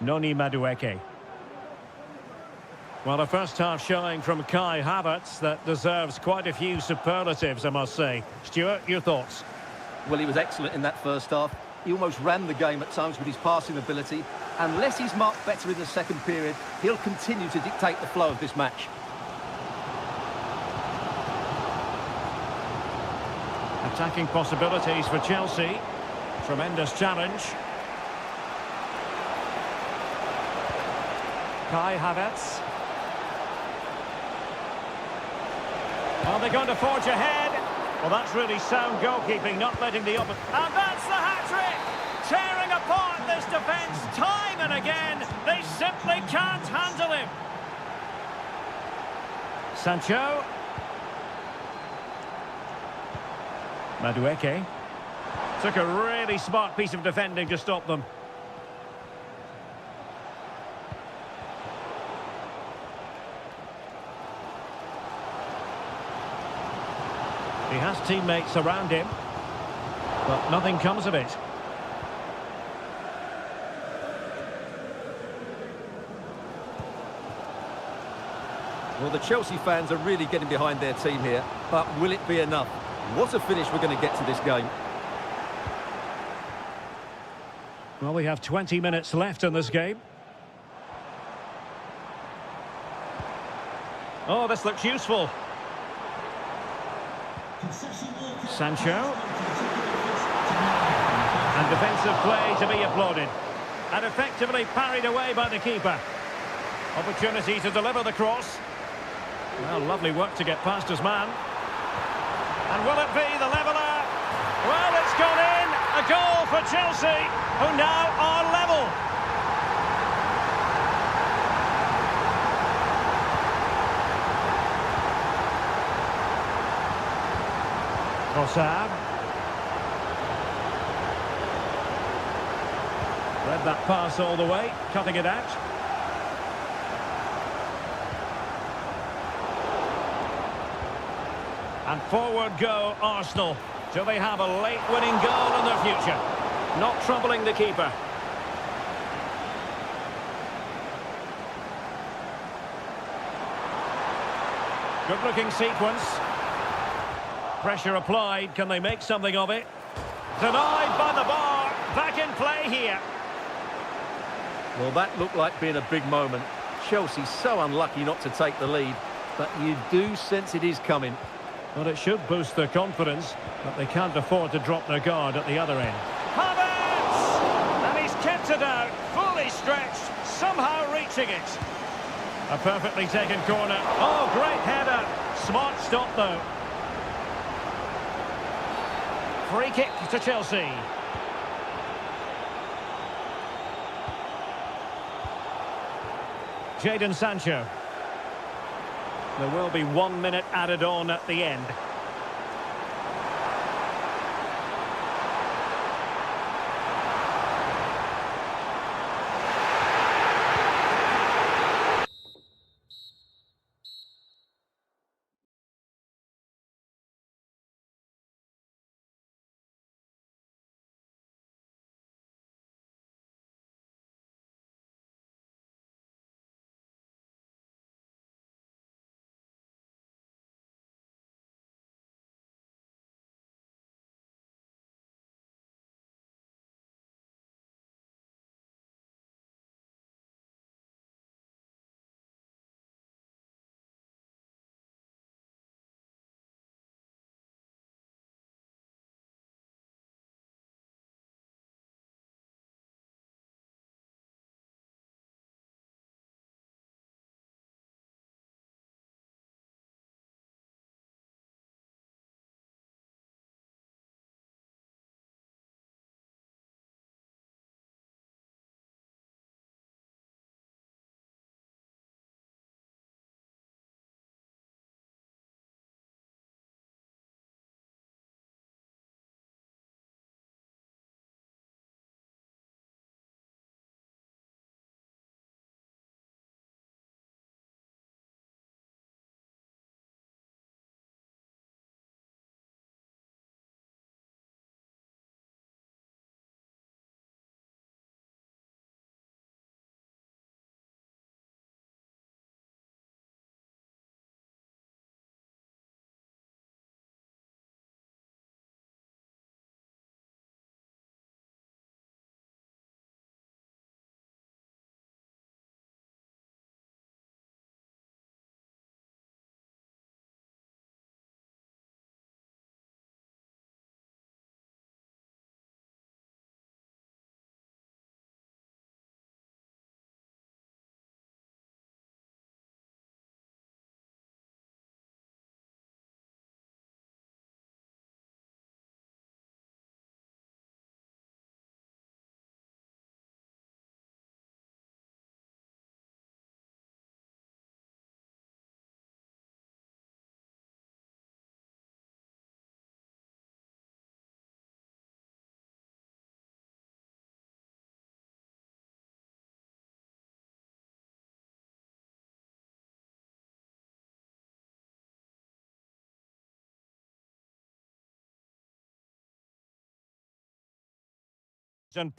Noni Madueke. Well, a first-half showing from Kai Havertz that deserves quite a few superlatives, I must say. Stuart, your thoughts? Well, he was excellent in that first half. He almost ran the game at times with his passing ability. Unless he's marked better in the second period, he'll continue to dictate the flow of this match. Attacking possibilities for Chelsea. Tremendous challenge. Kai Havertz. Are they going to forge ahead? Well, that's really sound goalkeeping, not letting the open... And that's the hat-trick! Tearing apart this defence time and again. They simply can't handle him. Sancho. Madueke. Took a really smart piece of defending to stop them. He has teammates around him, but nothing comes of it. Well, the Chelsea fans are really getting behind their team here, but will it be enough? What a finish we're going to get to this game. Well, we have 20 minutes left in this game. Oh, this looks useful. Sancho. And defensive play to be applauded. And effectively parried away by the keeper. Opportunity to deliver the cross. Well, lovely work to get past his man. And will it be the leveller? Well, it's gone in. A goal for Chelsea, who now are level. Trossard. Read that pass all the way, cutting it out. And forward go Arsenal. Do they have a late winning goal in their future? Not troubling the keeper. Good looking sequence. Pressure applied. Can they make something of it? Denied by the bar. Back in play here. Well, that looked like being a big moment. Chelsea so unlucky not to take the lead, but you do sense it is coming. Well, it should boost their confidence, but they can't afford to drop their guard at the other end. Havertz! And he's kept it out, fully stretched, somehow reaching it. A perfectly taken corner. Oh, great header. Smart stop, though. Free kick to Chelsea. Jadon Sancho. There will be 1 minute added on at the end. And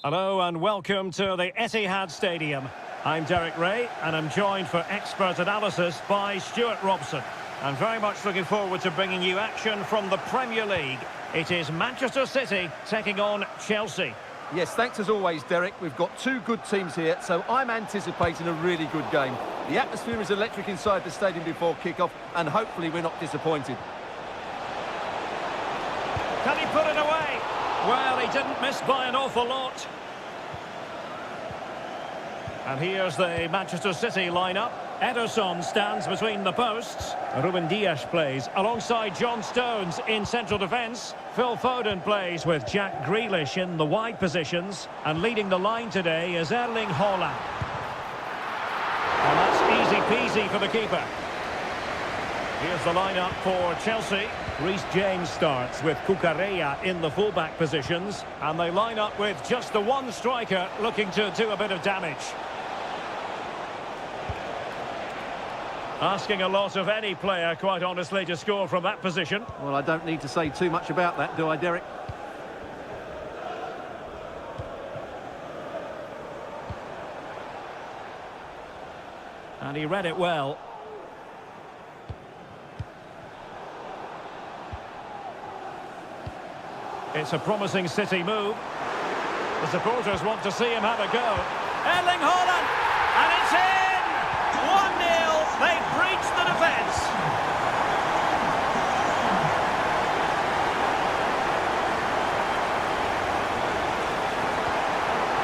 Hello and welcome to the Etihad Stadium. I'm Derek Ray and I'm joined for expert analysis by Stuart Robson. I'm very much looking forward to bringing you action from the Premier League. It is Manchester City taking on Chelsea. Yes, thanks as always, Derek. We've got two good teams here, so I'm anticipating a really good game. The atmosphere is electric inside the stadium before kick-off, and hopefully we're not disappointed. Can he put it away? Well, he didn't miss by an awful lot. And here's the Manchester City lineup. Ederson stands between the posts. Ruben Dias plays alongside John Stones in central defence. Phil Foden plays with Jack Grealish in the wide positions. And leading the line today is Erling Haaland. And that's easy peasy for the keeper. Here's the lineup for Chelsea. Reece James starts with Cucurella in the fullback positions. And they line up with just the one striker looking to do a bit of damage. Asking a lot of any player, quite honestly, to score from that position. Well, I don't need to say too much about that, do I, Derek? And he read it well. It's a promising City move. The supporters want to see him have a go. Erling Haaland! And it's in! 1-0. They've breached the defence.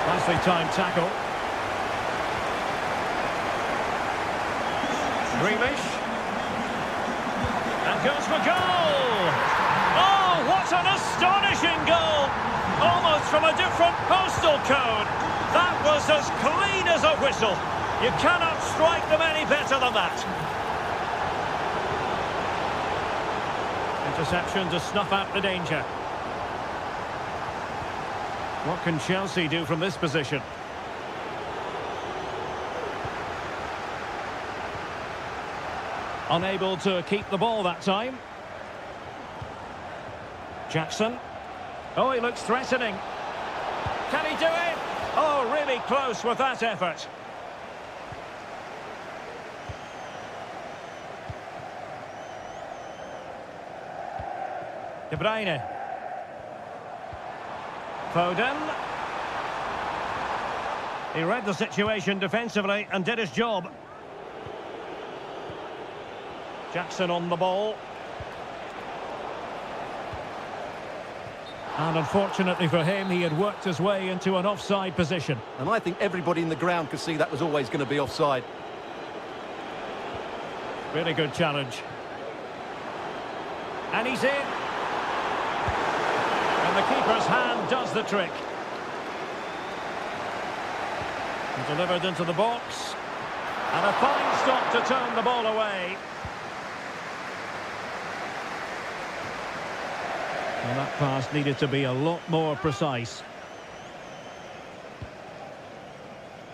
Nicely timed tackle. Grealish. And goes for goal! Oh, what an astonishing goal! Almost from a different postal code. That was as clean as a whistle. You cannot strike them any better than that. Interception to snuff out the danger. What can Chelsea do from this position? Unable to keep the ball that time. Jackson. Oh, he looks threatening. Can he do it? Oh, really close with that effort. De Bruyne. Foden. He read the situation defensively and did his job. Jackson on the ball. And unfortunately for him, he had worked his way into an offside position. And I think everybody in the ground could see that was always going to be offside. Really good challenge. And he's in. And the keeper's hand does the trick. And delivered into the box. And a fine stop to turn the ball away. And that pass needed to be a lot more precise.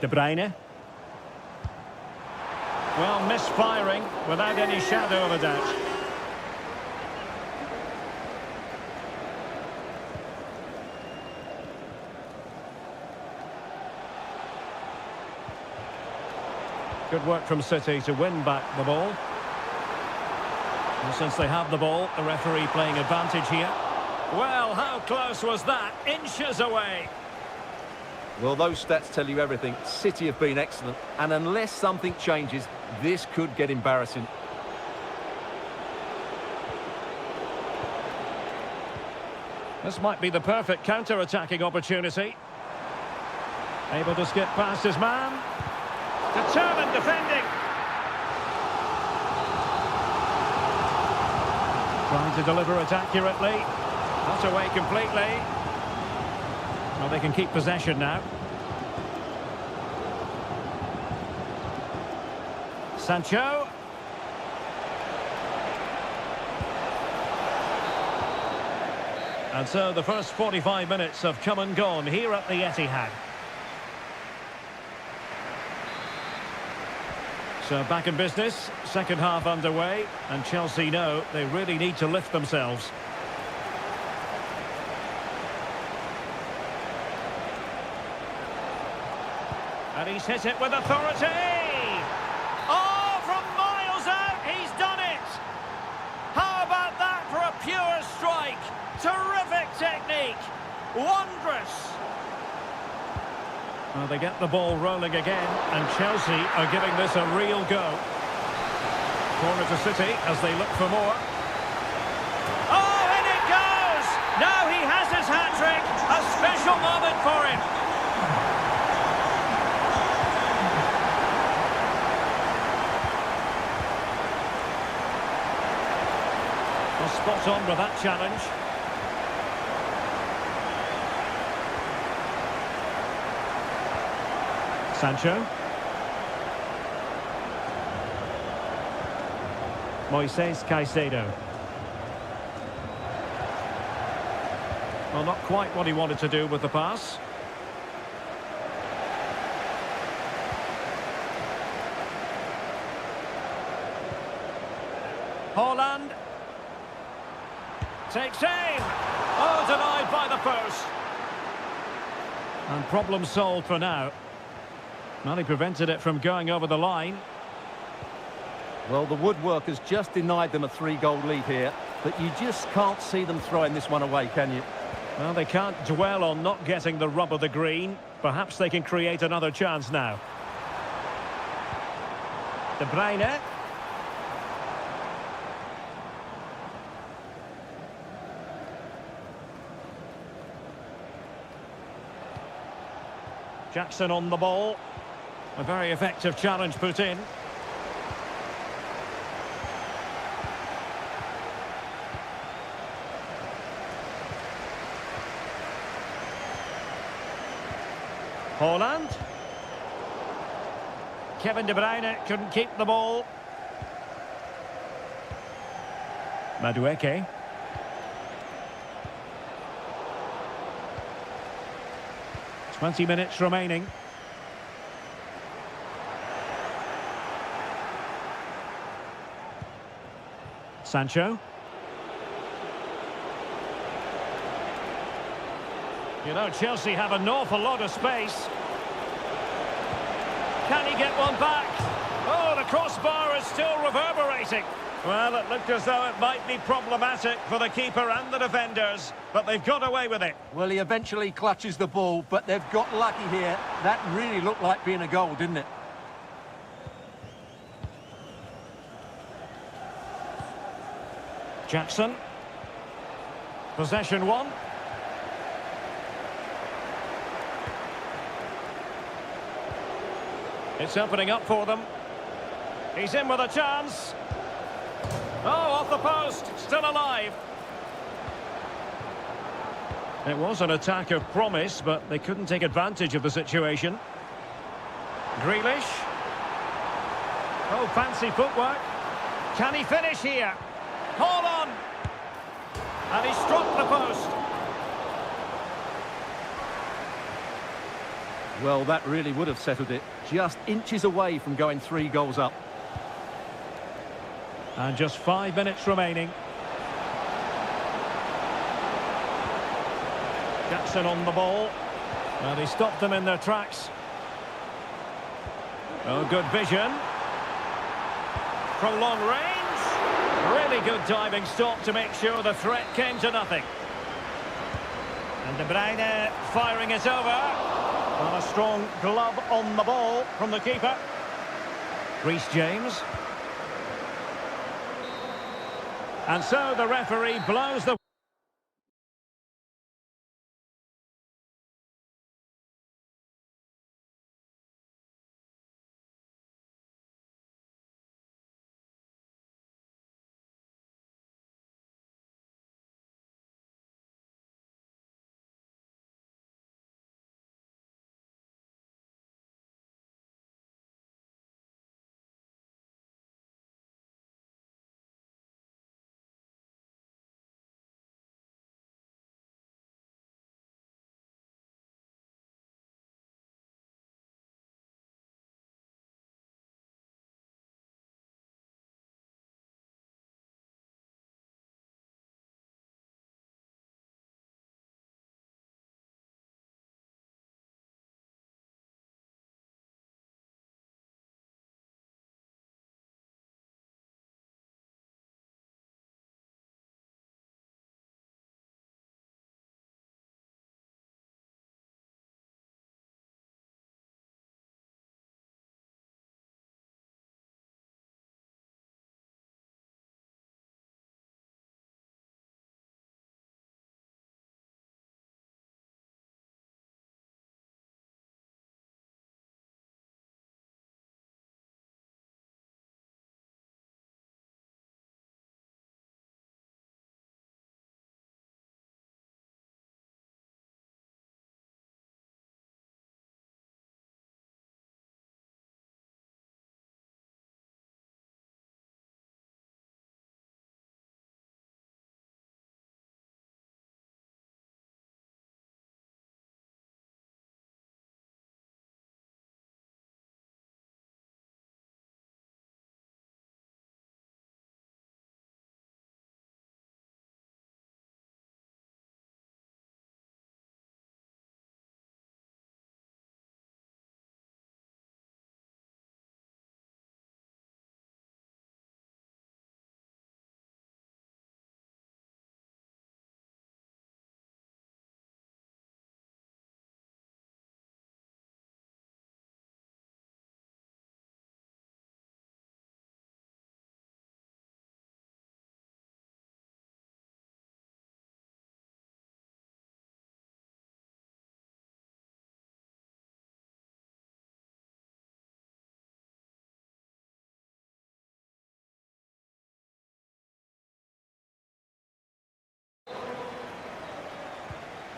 De Bruyne. Well, misfiring without any shadow of a doubt. Good work from City to win back the ball. And since they have the ball, the referee playing advantage here. Well, how close was that? Inches away. Well, those stats tell you everything. City have been excellent, and unless something changes, this could get embarrassing. This might be the perfect counter-attacking opportunity. Able to skip past his man. Determined defending. Trying to deliver it accurately. Not away completely. Well, they can keep possession now. Sancho. And so the first 45 minutes have come and gone here at the Etihad. So back in business, second half underway, and Chelsea know they really need to lift themselves. And he's hit it with authority. Oh, from miles out, he's done it. How about that for a pure strike? Terrific technique. Wondrous. Well, they get the ball rolling again, and Chelsea are giving this a real go. Corner to City as they look for more. Oh, in it goes! Now he has his hat-trick. A special moment for him. Well, spot on with that challenge. Sancho. Moises Caicedo. Well, not quite what he wanted to do with the pass. Haaland. Takes aim. Oh, denied by the post. And problem solved for now. Well, he prevented it from going over the line. Well, the woodworkers just denied them a 3-goal lead here, but you just can't see them throwing this one away, can you? Well, they can't dwell on not getting the rub of the green. Perhaps they can create another chance now. De Bruyne. Jackson on the ball. A very effective challenge put in. Haaland. Kevin De Bruyne couldn't keep the ball. Madueke. Twenty minutes remaining. Sancho. You know, Chelsea have an awful lot of space. Can he get one back? Oh, the crossbar is still reverberating. Well, it looked as though it might be problematic for the keeper and the defenders, but they've got away with it. Well, he eventually clutches the ball, but they've got lucky here. That really looked like being a goal, didn't it? Jackson. Possession one. It's opening up for them. He's in with a chance. Oh, off the post. Still alive. It was an attack of promise, but they couldn't take advantage of the situation. Grealish. Oh, fancy footwork. Can he finish here? Hold on. And he struck the post. Well, that really would have settled it. Just inches away from going 3 goals up. And just 5 minutes remaining. Jackson on the ball. Well, he stopped them in their tracks. Oh, good vision. From long range. Really good diving stop to make sure the threat came to nothing. And De Bruyne firing it over. Well, a strong glove on the ball from the keeper. Reece James. And so the referee blows the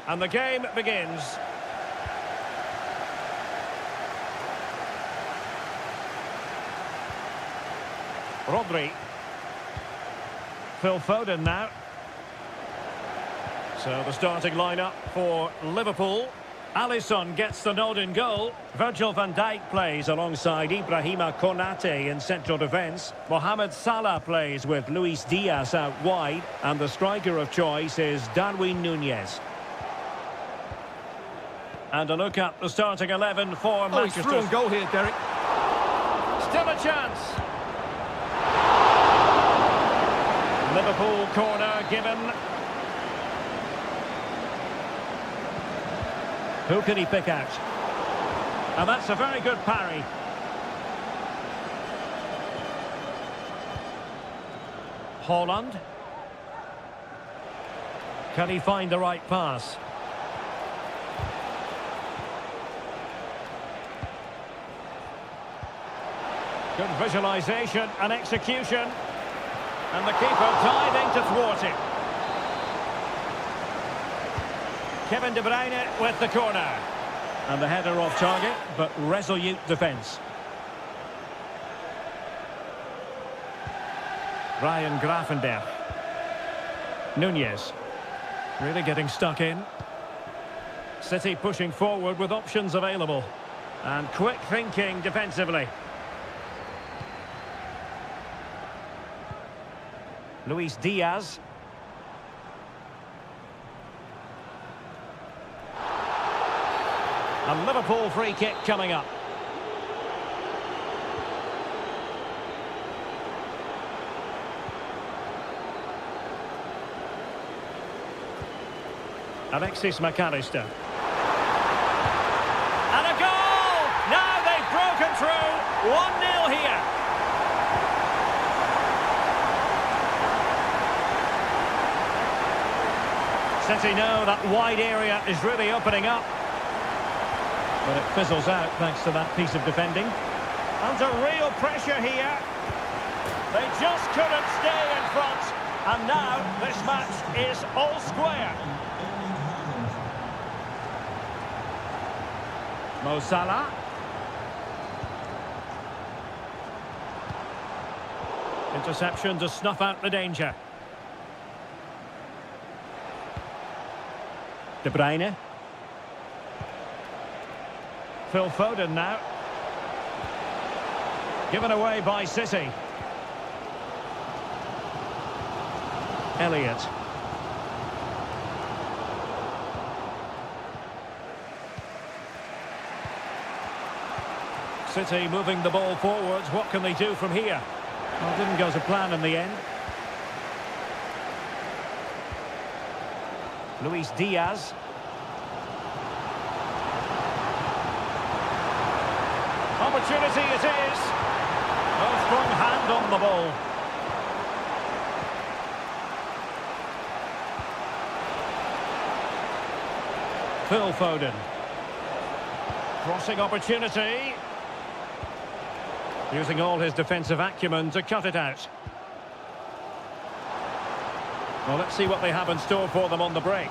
And the game begins. Rodri. Phil Foden now. So the starting lineup for Liverpool. Alisson gets the nod in goal. Virgil van Dijk plays alongside Ibrahima Konate in central defence. Mohamed Salah plays with Luis Diaz out wide. And the striker of choice is Darwin Núñez. And a look at the starting 11 for Manchester. He's through on goal here, Derek. Still a chance. Liverpool corner given. Who can he pick out? And that's a very good parry. Haaland. Can he find the right pass? Good visualisation and execution. And the keeper diving to thwart it. Kevin De Bruyne with the corner. And the header off target, but resolute defence. Ryan Gravenberch. Núñez. Really getting stuck in. City pushing forward with options available. And quick thinking defensively. Luis Diaz. A Liverpool free kick coming up. Alexis McAllister. And a goal! Now they've broken through. 1-0 here. City know that wide area is really opening up. But it fizzles out thanks to that piece of defending. Under real pressure here. They just couldn't stay in front. And now this match is all square. Mo Salah. Interception to snuff out the danger. De Bruyne. Phil Foden now. Given away by City. Elliott. City moving the ball forwards. What can they do from here? Well, didn't go to plan in the end. Luis Diaz. Opportunity it is. No strong hand on the ball. Phil Foden. Crossing opportunity. Using all his defensive acumen to cut it out. Well, let's see what they have in store for them on the break.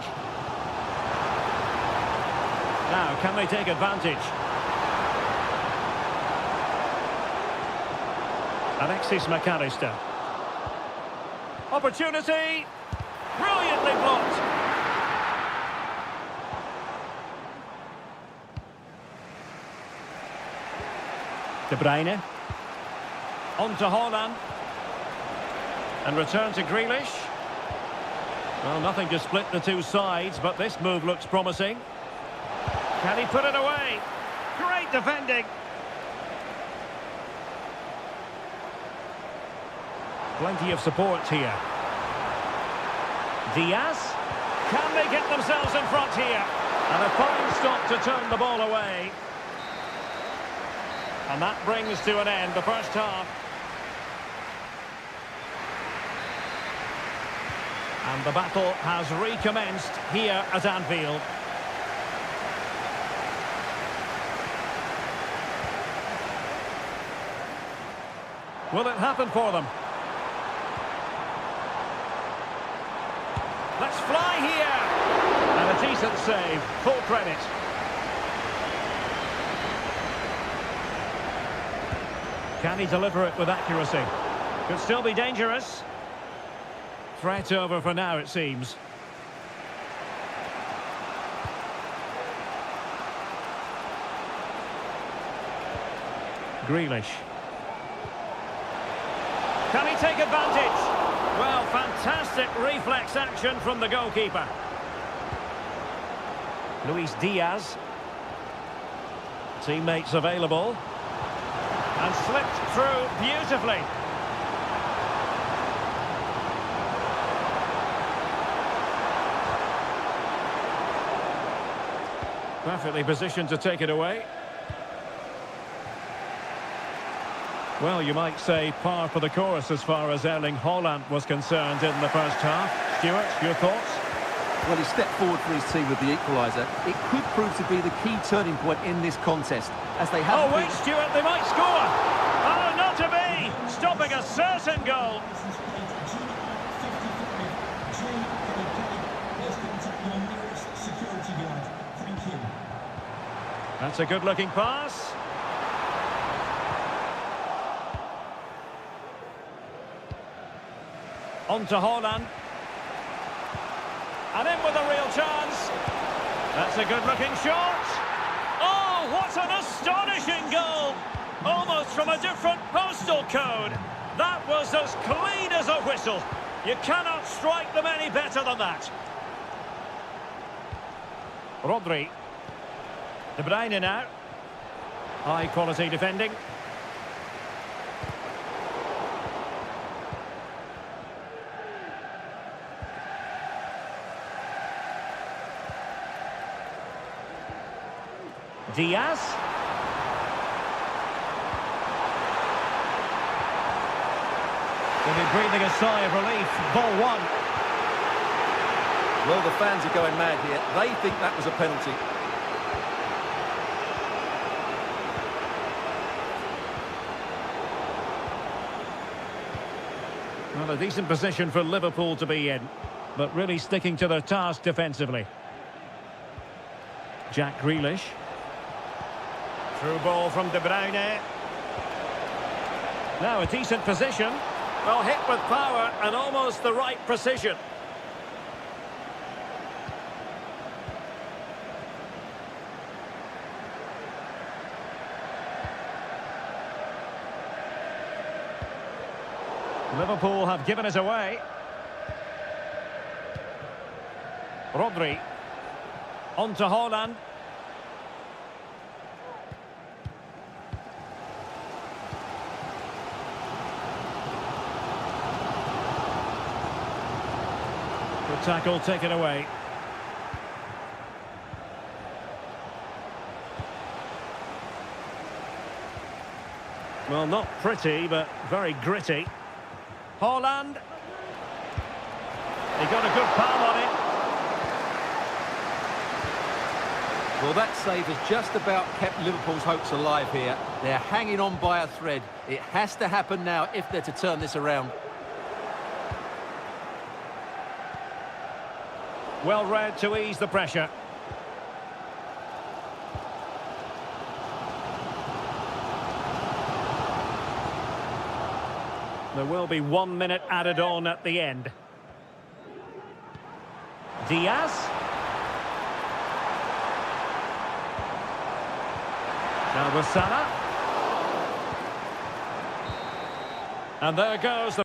Now, can they take advantage? Alexis McAllister. Opportunity. Brilliantly blocked. De Bruyne. On to Haaland. And return to Grealish. Well, nothing to split the two sides, but this move looks promising. Can he put it away? Great defending. Plenty of support here. Diaz. Can they get themselves in front here? And a fine stop to turn the ball away. And that brings to an end the first half. And the battle has recommenced here at Anfield. Will it happen for them? Let's fly here! And a decent Decent save. Full credit. Can he deliver it with accuracy? Could still be dangerous. Threat over for now, it seems. Grealish. Can he take advantage? Well, fantastic reflex action from the goalkeeper. Luis Diaz. Teammates available. And slipped through beautifully. Perfectly positioned to take it away. Well, you might say par for the course as far as Erling Haaland was concerned in the first half. Stuart, your thoughts? Well, he stepped forward for his team with the equaliser. It could prove to be the key turning point in this contest, as they have... Oh, wait, Stuart, they might score! Oh, not to be! Stopping a certain goal! That's a good-looking pass. On to Haaland. And in with a real chance. That's a good-looking shot. Oh, what an astonishing goal! Almost from a different postal code. That was as clean as a whistle. You cannot strike them any better than that. Rodri. De Bruyne now. High-quality defending. Diaz. They'll be breathing a sigh of relief. Ball one. Well, the fans are going mad here. They think that was a penalty. Well, a decent position for Liverpool to be in, but really sticking to their task defensively. Jack Grealish. Through ball from De Bruyne. Now a decent position. Well, hit with power and almost the right precision. Liverpool have given it away. Rodri. On to Haaland. Good tackle taken away. Well, not pretty, but very gritty. Haaland. He got a good palm on it. Well, that save has just about kept Liverpool's hopes alive here. They're hanging on by a thread. It has to happen now if they're to turn this around. Well read to ease the pressure. There will be 1 minute added on at the end. Diaz. Now with Salah. And there goes the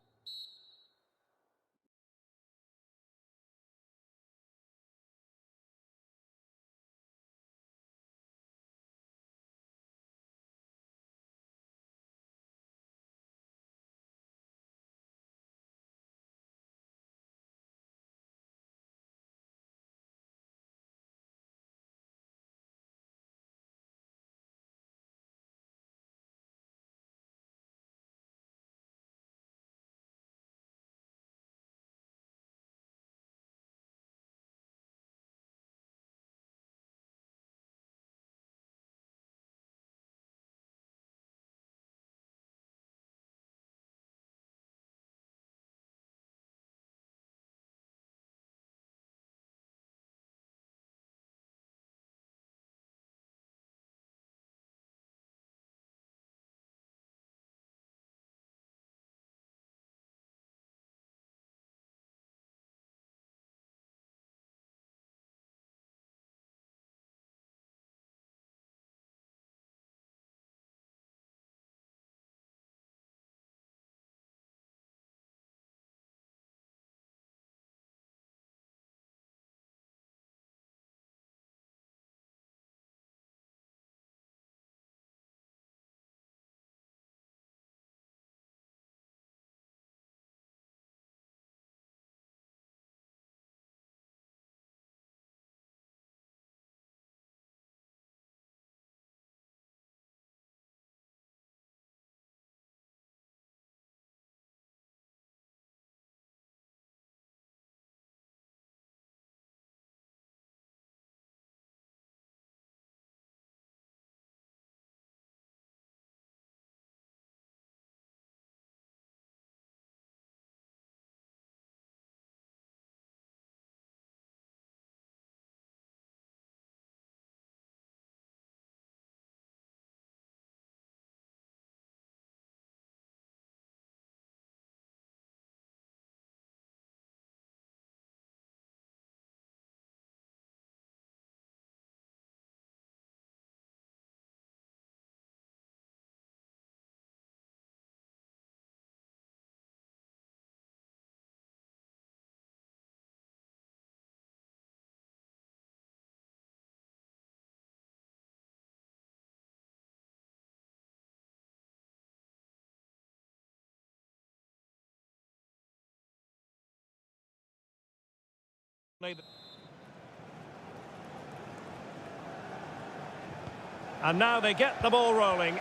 And now they get the ball rolling.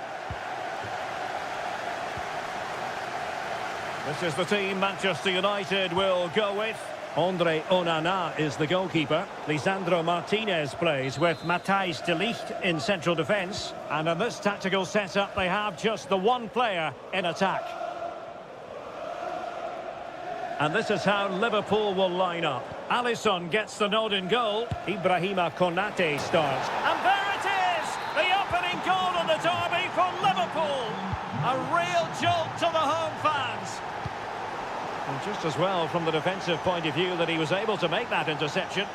This is the team Manchester United will go with. Andre Onana is the goalkeeper. Lisandro Martinez plays with Matthijs de Ligt in central defence. And in this tactical setup, they have just the one player in attack. And this is how Liverpool will line up. Alisson gets the nod in goal. Ibrahima Konate starts. And there it is! The opening goal of the derby for Liverpool. A real jolt to the home fans. And just as well from the defensive point of view that he was able to make that interception.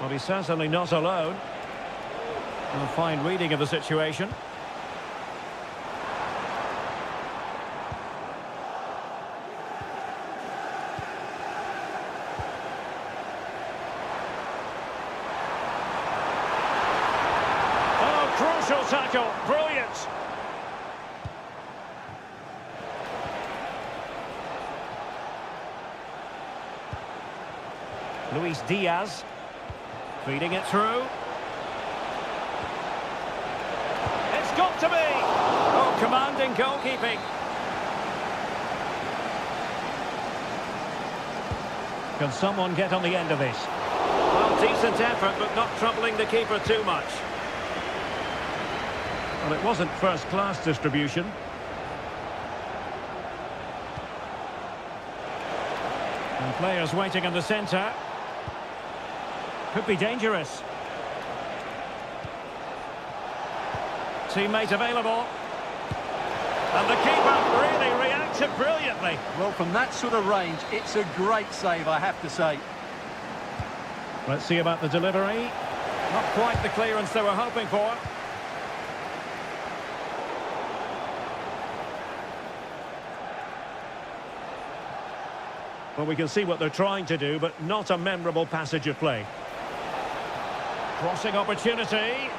Well, he's certainly not alone. A fine reading of the situation. Crucial tackle, brilliant. Luis Diaz, feeding it through. It's got to be! Oh, commanding goalkeeping. Can someone get on the end of this? Well, decent effort, but not troubling the keeper too much. Well, it wasn't first-class distribution. And players waiting in the centre. Could be dangerous. Teammate available. And the keeper really reacted brilliantly. Well, from that sort of range, it's a great save, I have to say. Let's see about the delivery. Not quite the clearance they were hoping for. Well, we can see what they're trying to do, but not a memorable passage of play. Crossing opportunity.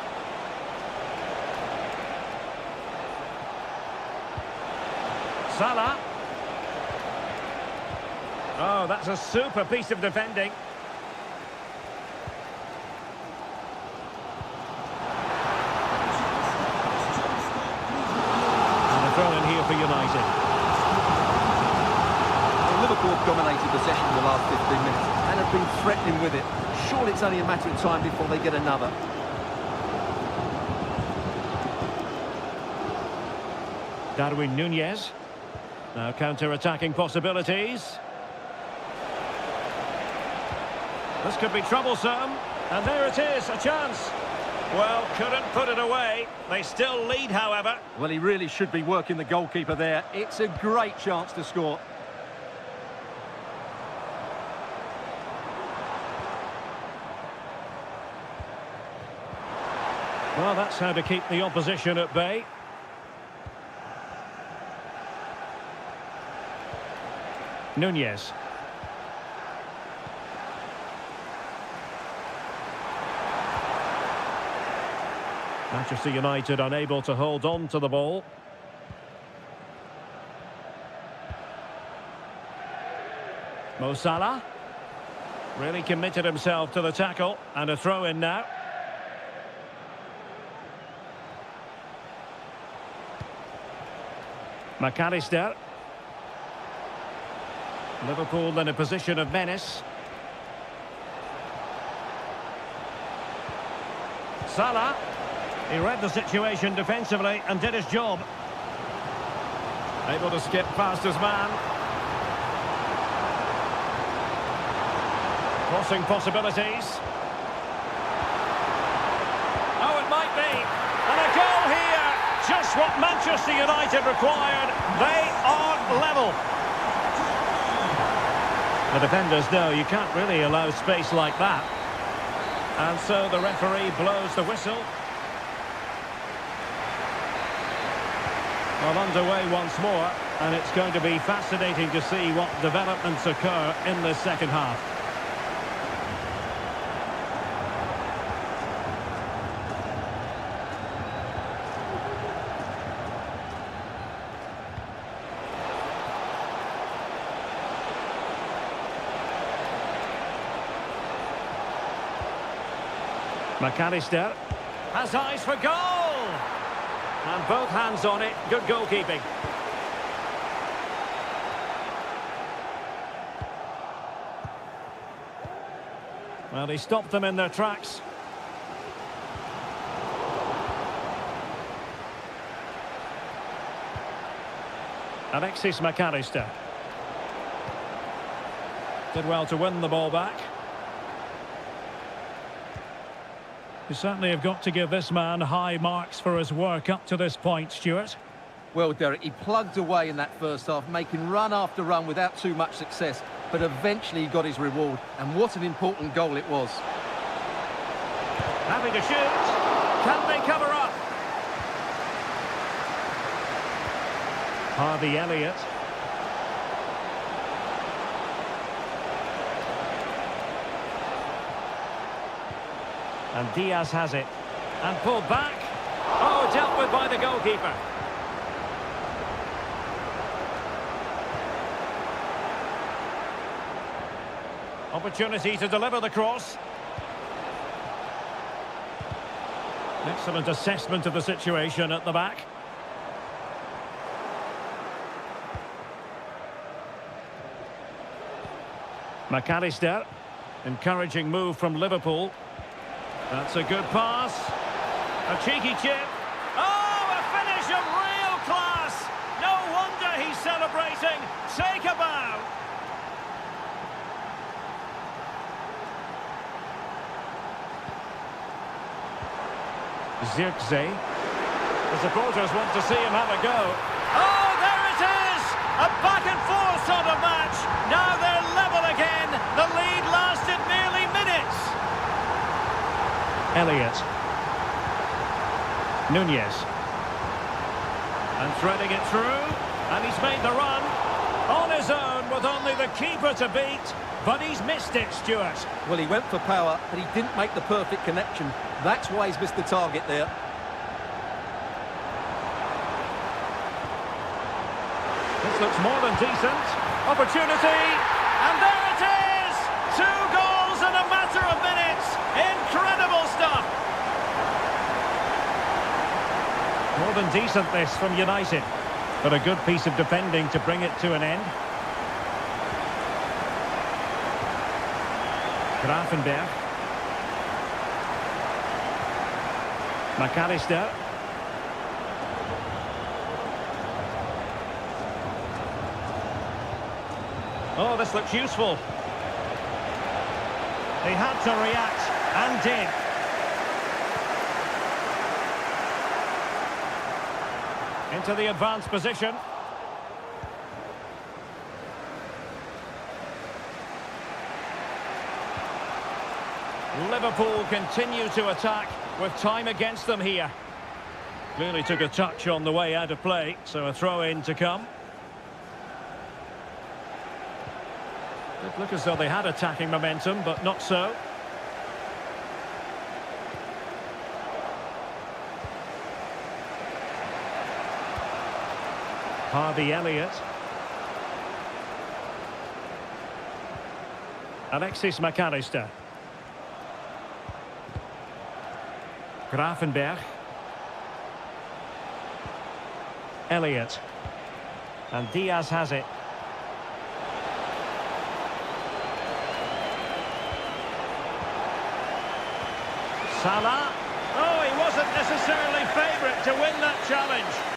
Salah. Oh, that's a super piece of defending. And a throw in here for United. Liverpool have dominated possession in the last 15 minutes and have been threatening with it. Surely it's only a matter of time before they get another. Darwin Nunez. Now counter-attacking possibilities. This could be troublesome. And there it is, a chance. Well, couldn't put it away. They still lead, however. Well, he really should be working the goalkeeper there. It's a great chance to score. Well, that's how to keep the opposition at bay. Nunez. Manchester United unable to hold on to the ball. Mo Salah. Really committed himself to the tackle. And a throw in now. McAllister. Liverpool in a position of menace. Salah. He read the situation defensively and did his job. Able to skip past his man. Crossing possibilities. Oh, it might be. And a goal here. Just what Manchester United required. They are level. The defenders know you can't really allow space like that. And so the referee blows the whistle. Well, underway once more, and it's going to be fascinating to see what developments occur in the second half. McAllister has eyes for goal. And both hands on it. Good goalkeeping. Well, he stopped them in their tracks. Alexis McAllister. Did well to win the ball back. You certainly have got to give this man high marks for his work up to this point, Stuart. Well, Derek, he plugged away in that first half, making run after run without too much success, but eventually he got his reward, and what an important goal it was. Having to shoot. Can they cover up? Harvey Elliott. And Diaz has it. And pulled back. Oh, dealt with by the goalkeeper. Opportunity to deliver the cross. Excellent assessment of the situation at the back. McAllister. Encouraging move from Liverpool. That's a good pass. A cheeky chip. Oh, a finish of real class. No wonder he's celebrating. Take a bow. Zirkzee. The supporters want to see him have a go. Oh, there it is! A back and forth sort of match. Now they're level again. The lead lasted nearly minutes. Elliott. Nunez. And threading it through. And he's made the run. On his own with only the keeper to beat. But he's missed it, Stuart. Well, he went for power, but he didn't make the perfect connection. That's why he's missed the target there. This looks more than decent. Opportunity. And there it is! 2 goals in a matter of minutes. Incredible stuff. More than decent this from United. But a good piece of defending to bring it to an end. Grafenberg. McAllister. Oh, this looks useful. He had to react, and did. Into the advanced position. Liverpool continue to attack with time against them here. Clearly took a touch on the way out of play, so a throw-in to come. It looked as though they had attacking momentum, but not so. Harvey Elliott. Alexis McAllister. Grafenberg. Elliott. And Diaz has it. Salah. Oh, he wasn't necessarily favourite to win that challenge.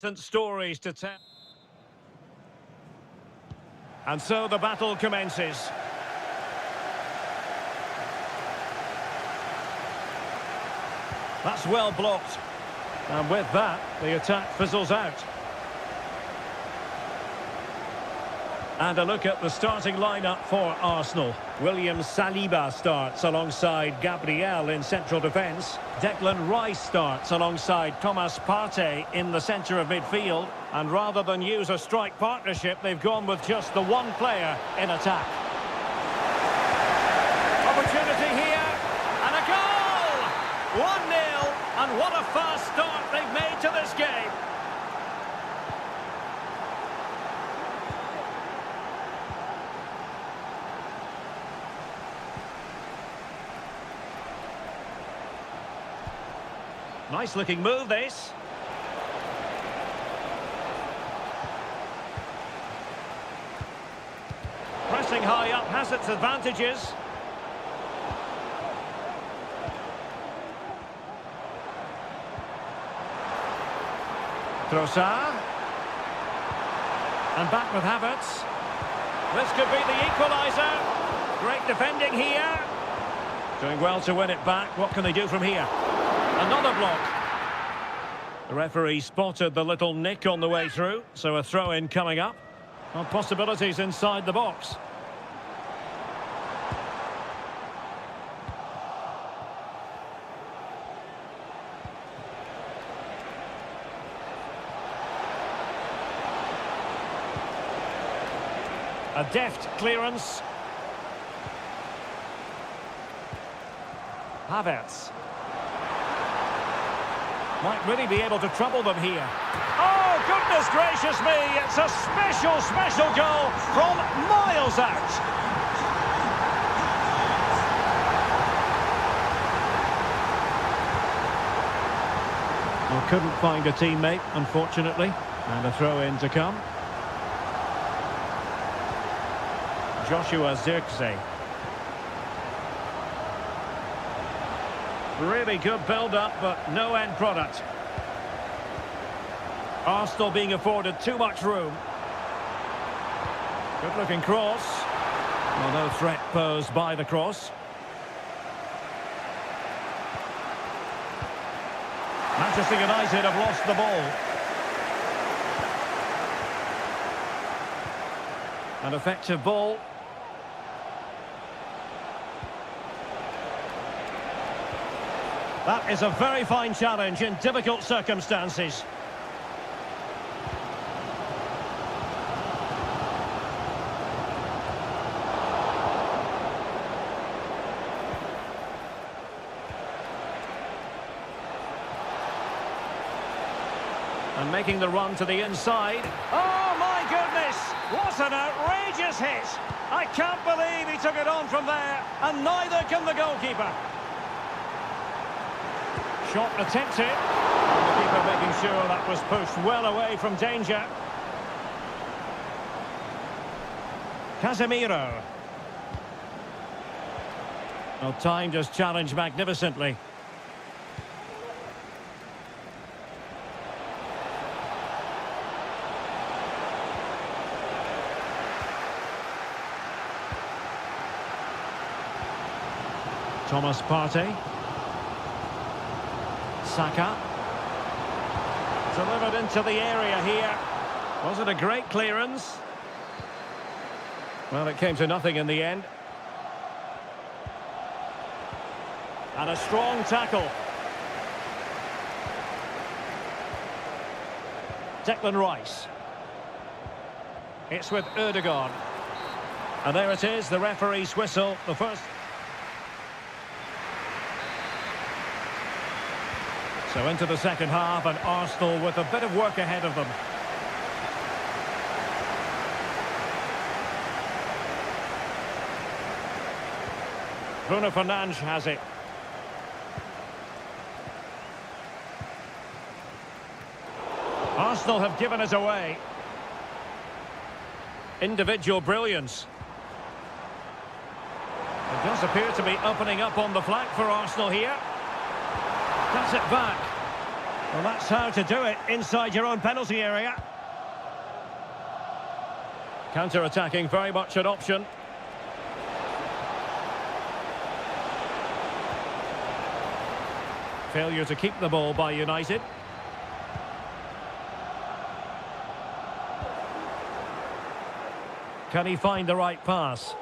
Stories to tell. And so the battle commences. That's well blocked. And with that, the attack fizzles out. And a look at the starting lineup for Arsenal. William Saliba starts alongside Gabriel in central defence. Declan Rice starts alongside Thomas Partey in the centre of midfield. And rather than use a strike partnership, they've gone with just the one player in attack. Opportunity here, and a goal! 1-0, and what a fast start they've made to this game. Nice looking move, this. Pressing high up has its advantages. Trossard. And back with Havertz. This could be the equaliser. Great defending here. Doing well to win it back. What can they do from here? Another block. The referee spotted the little nick on the way through, so a throw-in coming up. Well, possibilities inside the box. A deft clearance. Havertz. Might really be able to trouble them here. Oh, goodness gracious me! It's a special, special goal from miles out. Well, couldn't find a teammate, unfortunately. And a throw-in to come. Joshua Zirkzee. Really good build-up, but no end product. Arsenal being afforded too much room. Good-looking cross. Well, no threat posed by the cross. Manchester United have lost the ball. An effective ball. That is a very fine challenge in difficult circumstances. And making the run to the inside. Oh my goodness! What an outrageous hit! I can't believe he took it on from there, and neither can the goalkeeper. Shot attempted. And the keeper making sure that was pushed well away from danger. Casemiro. Well, timed his challenge magnificently. Thomas Partey. Saka. Delivered into the area here. Was it a great clearance? Well, it came to nothing in the end. And a strong tackle. Declan Rice. It's with Ødegaard. And there it is, the referee's whistle. The first... So into the second half, and Arsenal with a bit of work ahead of them. Bruno Fernandes has it. Arsenal have given it away. Individual brilliance. It does appear to be opening up on the flank for Arsenal here. Cuts it back. Well, that's how to do it inside your own penalty area. Counter-attacking, very much an option. Failure to keep the ball by United. Can he find the right pass?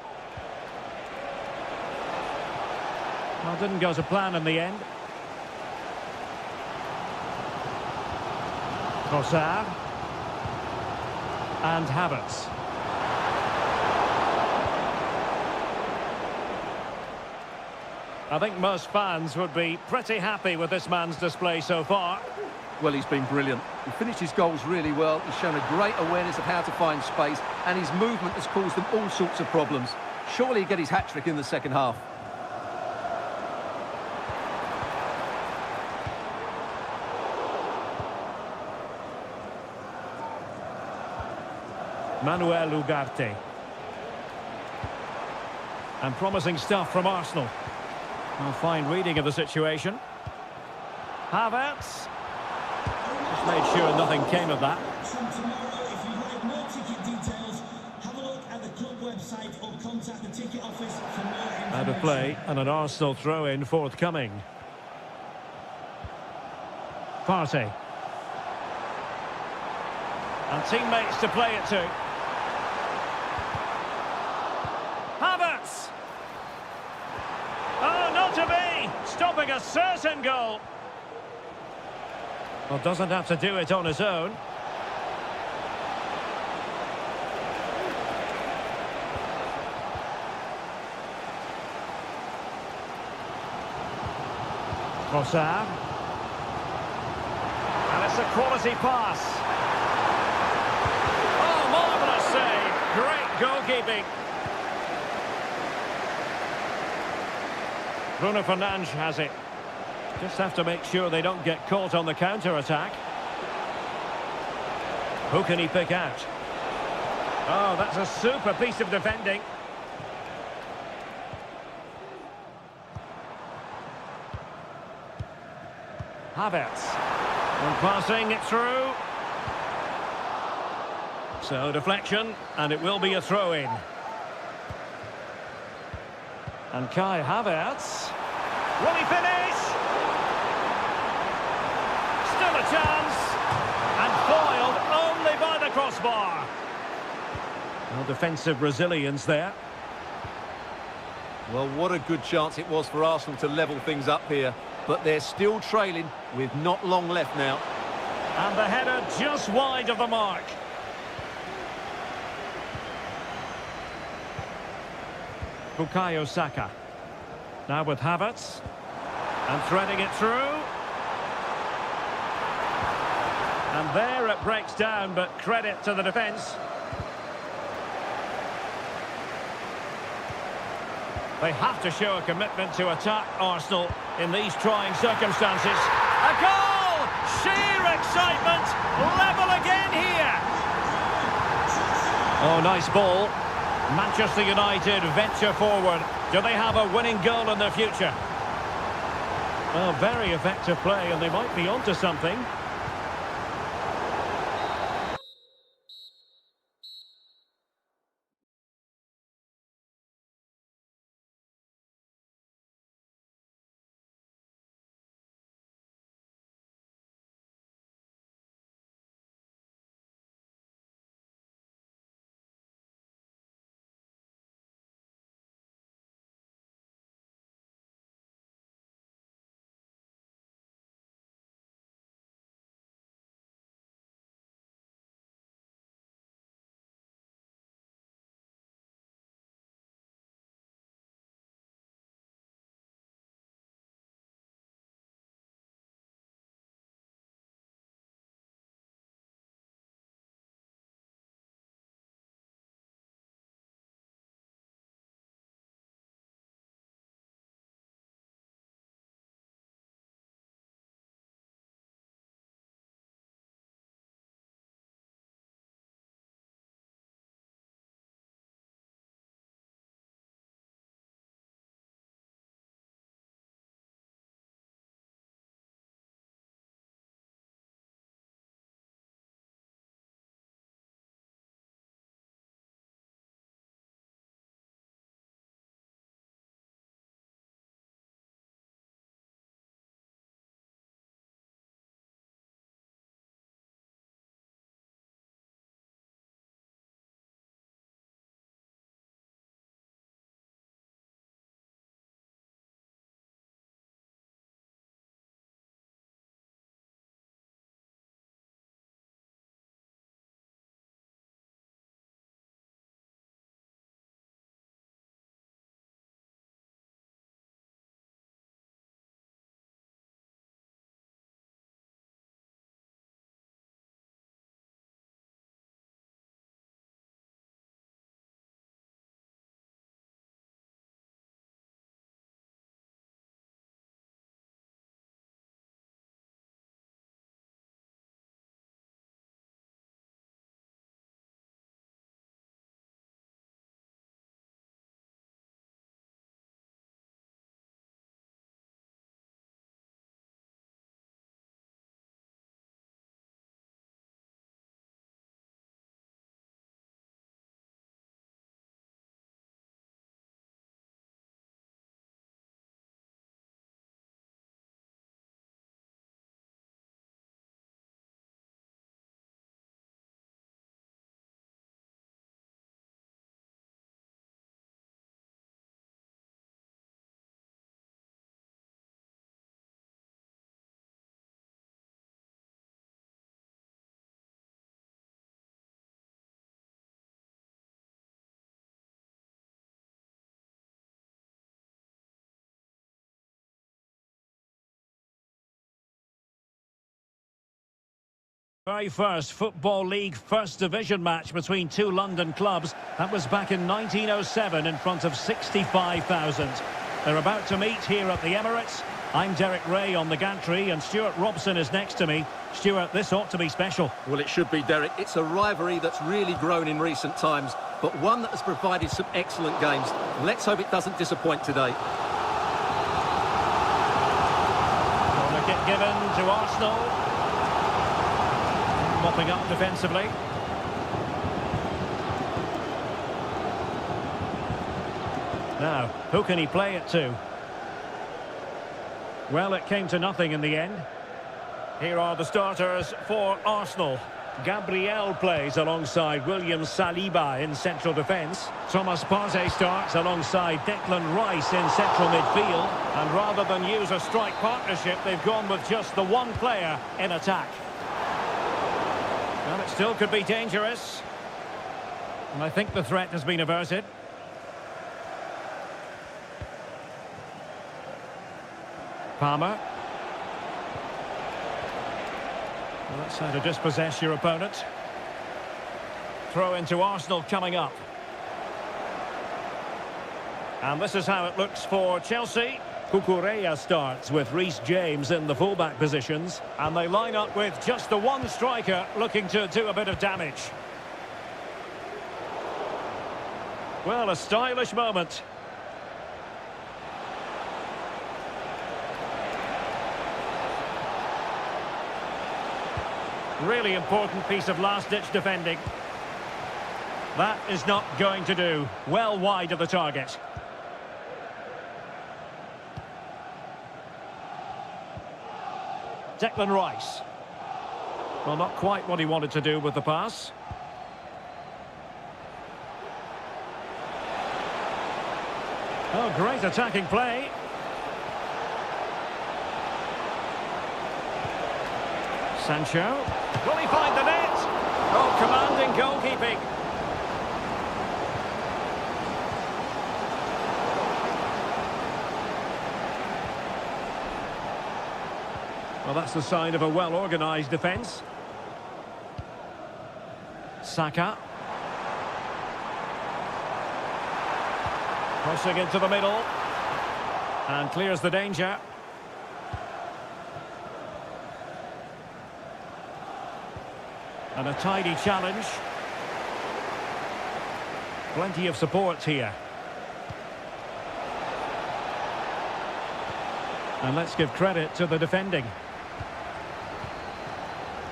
Well, didn't go to plan in the end. Trossard. And Havertz. I think most fans would be pretty happy with this man's display so far. Well, he's been brilliant. He finished his goals really well. He's shown a great awareness of how to find space, and his movement has caused them all sorts of problems. Surely he'll get his hat-trick in the second half. Manuel Ugarte. And promising stuff from Arsenal. A fine reading of the situation. Havertz. Just made sure nothing came of that. From tomorrow, if you'd like more ticket details, have a look at the club website or contact the ticket office for more information. Out of play and an Arsenal throw-in forthcoming. Partey. And teammates to play it to. Havertz! Oh, not to be! Stopping a certain goal. Well, doesn't have to do it on his own. Trossard. And it's a quality pass. Oh, marvellous save. Great goalkeeping. Bruno Fernandes has it. Just have to make sure they don't get caught on the counter-attack. Who can he pick out? Oh, that's a super piece of defending. Havertz. And passing it through. So deflection, and it will be a throw-in. And Kai Havertz. Will he finish? Still a chance. And foiled only by the crossbar. No defensive resilience there. Well, what a good chance it was for Arsenal to level things up here. But they're still trailing with not long left now. And the header just wide of the mark. Bukayo Saka. Now with Havertz. And threading it through. And there it breaks down, but credit to the defence. They have to show a commitment to attack Arsenal in these trying circumstances. A goal! Sheer excitement! Level again here! Oh, nice ball. Manchester United venture forward. Do they have a winning goal in their future? Well, very effective play, and they might be onto something. Very first Football League First Division match between two London clubs. That was back in 1907 in front of 65,000. They're about to meet here at the Emirates. I'm Derek Ray on the gantry and Stuart Robson is next to me. Stuart, this ought to be special. Well, it should be, Derek. It's a rivalry that's really grown in recent times, but one that has provided some excellent games. Let's hope it doesn't disappoint today. Corner kick given to Arsenal. Mopping up defensively. Now, who can he play it to? Well, it came to nothing in the end. Here are the starters for Arsenal. Gabriel plays alongside William Saliba in central defence. Thomas Partey starts alongside Declan Rice in central midfield. And rather than use a strike partnership, they've gone with just the one player in attack. Well, it still could be dangerous. And I think the threat has been averted. Palmer. Well, that's how to dispossess your opponent. Throw into Arsenal coming up. And this is how it looks for Chelsea. Cucurella starts with Reece James in the fullback positions. And they line up with just the one striker looking to do a bit of damage. Well, a stylish moment. Really important piece of last-ditch defending. That is not going to do. Well wide of the target. Declan Rice. Well, not quite what he wanted to do with the pass. Oh, great attacking play. Sancho. Will he find the net? Oh, commanding goalkeeping. Well, that's the sign of a well-organised defence. Saka. Crossing into the middle. And clears the danger. And a tidy challenge. Plenty of support here. And let's give credit to the defending.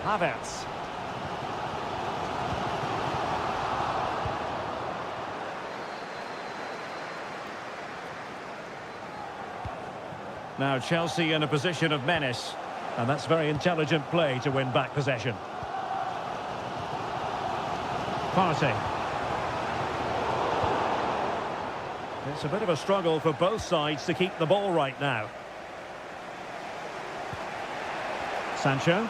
Havertz. Now Chelsea in a position of menace. And that's very intelligent play to win back possession. Partey. It's a bit of a struggle for both sides to keep the ball right now. Sancho.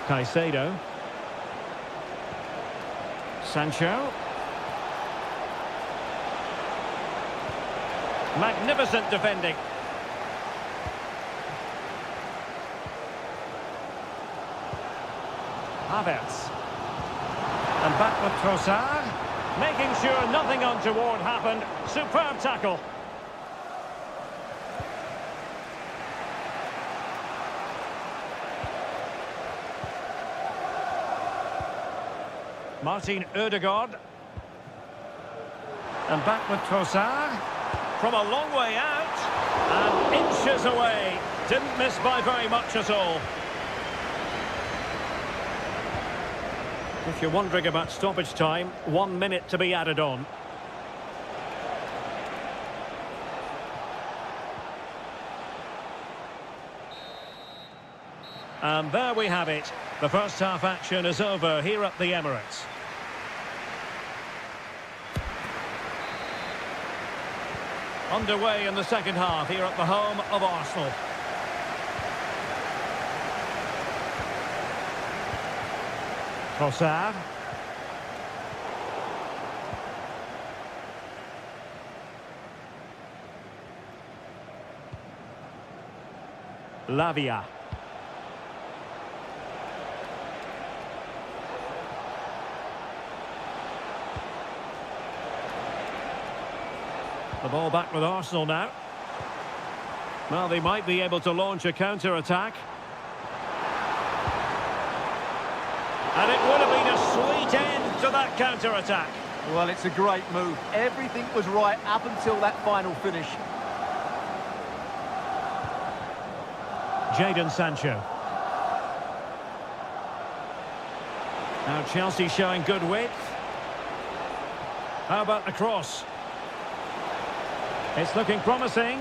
Caicedo. Sancho. Magnificent defending. Havertz. And back with Trossard. Making sure nothing untoward happened. Superb tackle. Martin Ødegaard. And back with Trossard. From a long way out. And inches away. Didn't miss by very much at all. If you're wondering about stoppage time, 1 minute to be added on. And there we have it. The first half action is over here at the Emirates. Underway in the second half here at the home of Arsenal. Trossard. Lavia. The ball back with Arsenal now. Well, they might be able to launch a counter-attack. And it would have been a sweet end to that counter-attack. Well, it's a great move. Everything was right up until that final finish. Jadon Sancho. Now Chelsea showing good width. How about the cross? It's looking promising.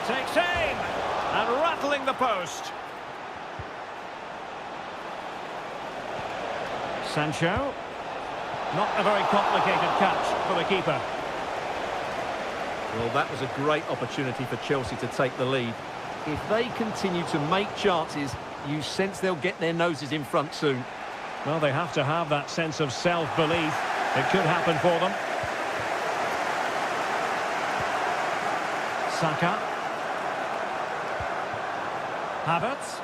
Takes aim and rattling the post. Sancho. Not a very complicated catch for the keeper. Well, that was a great opportunity for Chelsea to take the lead. If they continue to make chances, you sense they'll get their noses in front soon. Well, they have to have that sense of self-belief. It could happen for them. Saka. Havertz.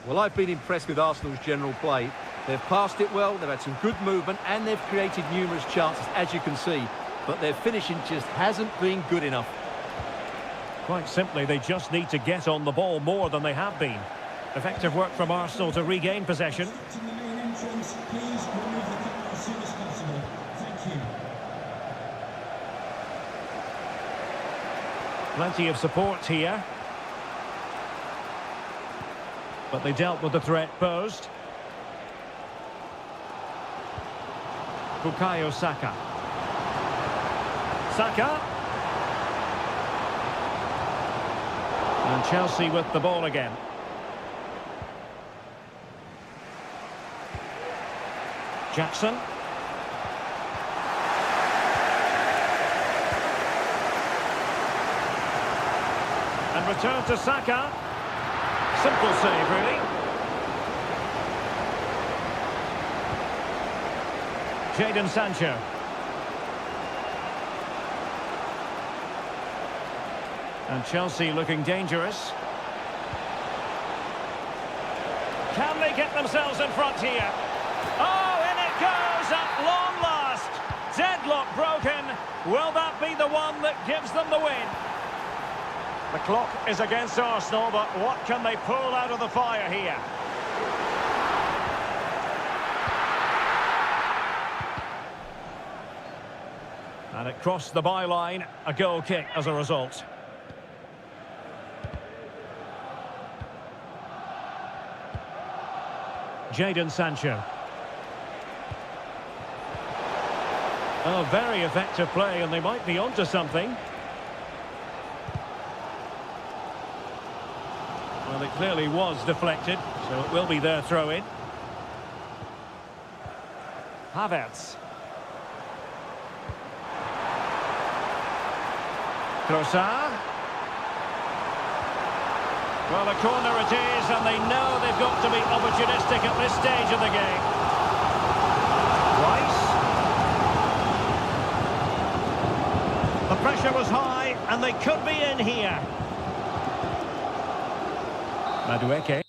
Well, I've been impressed with Arsenal's general play. They've passed it well, they've had some good movement, and they've created numerous chances, as you can see. But their finishing just hasn't been good enough. Quite simply, they just need to get on the ball more than they have been. Effective work from Arsenal to regain possession. To the main entrance, please remove the car as soon as possible. Thank you. Plenty of support here. But they dealt with the threat posed. Bukayo Saka. Saka. And Chelsea with the ball again. Jackson. And return to Saka. Simple save, really. Jadon Sancho. And Chelsea looking dangerous. Can they get themselves in front here? Oh, in it goes at long last. Deadlock broken. Will that be the one that gives them the win? The clock is against Arsenal, but what can they pull out of the fire here? And it crossed the byline, a goal kick as a result. Jadon Sancho. Oh, very effective play, and they might be onto something. Well, it clearly was deflected, so it will be their throw-in. Havertz. Trossard. Well, a corner it is, and they know they've got to be opportunistic at this stage of the game. Rice. The pressure was high, and they could be in here. Madueke.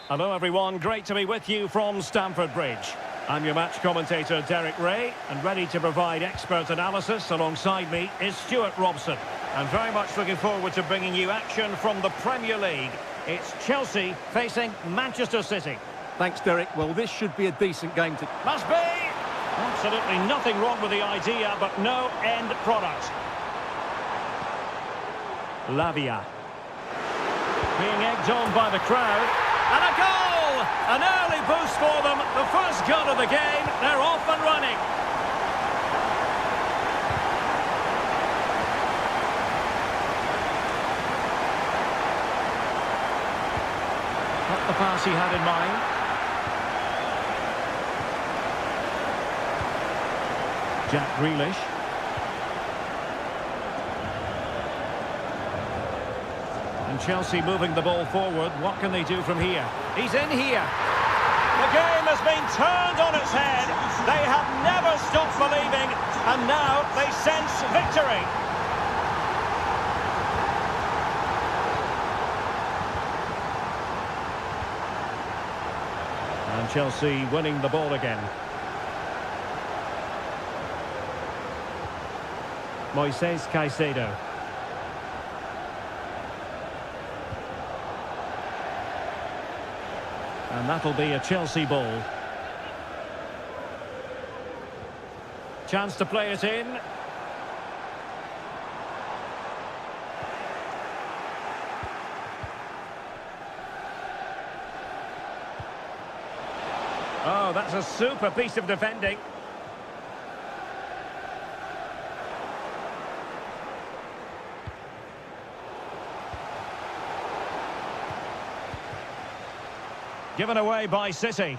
Hello everyone, great to be with you from Stamford Bridge. I'm your match commentator Derek Ray, and ready to provide expert analysis alongside me is Stuart Robson. I'm very much looking forward to bringing you action from the Premier League. It's Chelsea facing Manchester City. Thanks, Derek. Well, this should be a decent game to... Must be! Absolutely nothing wrong with the idea, but no end product. Lavia. Being egged on by the crowd. And a goal! An early boost for them. The first goal of the game. They're off and running. Not the pass he had in mind. Jack Grealish. And Chelsea moving the ball forward. What can they do from here? He's in here. The game has been turned on its head. They have never stopped believing, and now they sense victory. And Chelsea winning the ball again. Moises Caicedo. And that'll be a Chelsea ball. Chance to play it in. Oh, that's a super piece of defending. Given away by City.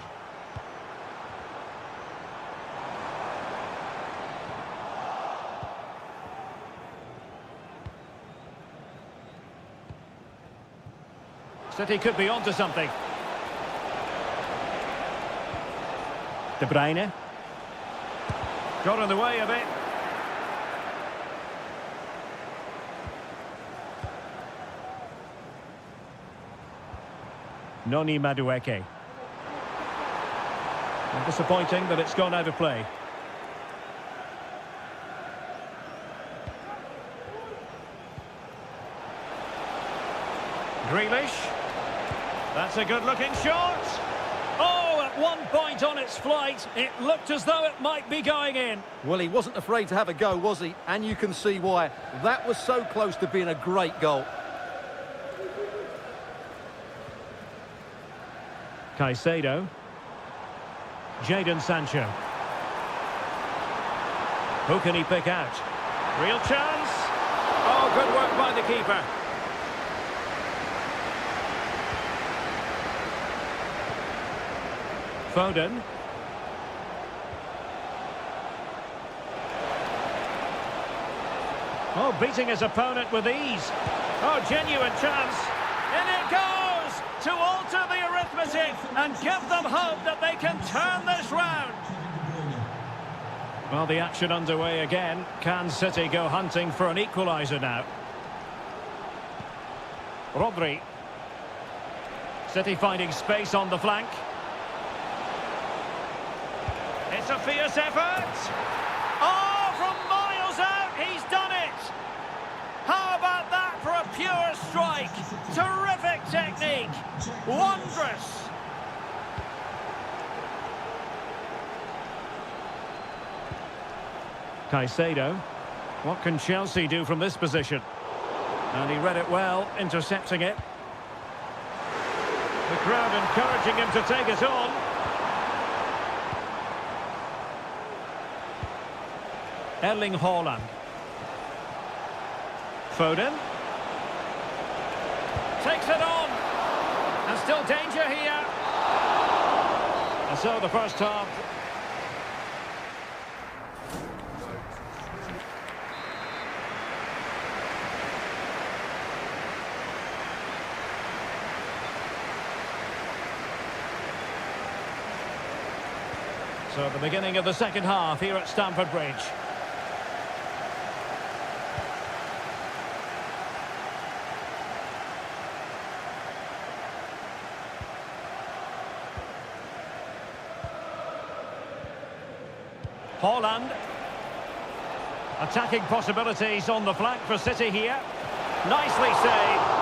City could be onto something. De Bruyne. Got in the way of it. Noni Madueke. And disappointing that it's gone out of play. Grealish. That's a good-looking shot. Oh, at one point on its flight, it looked as though it might be going in. Well, he wasn't afraid to have a go, was he? And you can see why. That was so close to being a great goal. Caicedo. Jadon Sancho. Who can he pick out? Real chance. Oh, good work by the keeper. Foden. Oh, beating his opponent with ease. Oh, genuine chance. In it goes to alter the arithmetic and give them hope that they can turn this round. Well, the action underway again. Can City go hunting for an equaliser now? Rodri. City finding space on the flank. It's a fierce effort. Oh, from miles out, he's done it. How about that for a pure strike? Terrific technique. Wondrous. Caicedo. What can Chelsea do from this position? And he read it well, intercepting it. The crowd encouraging him to take it on. Erling Haaland. Foden. Takes it on. And still danger here. And so the first half. So at the beginning of the second half here at Stamford Bridge. Holland. Attacking possibilities on the flank for City here. Nicely saved.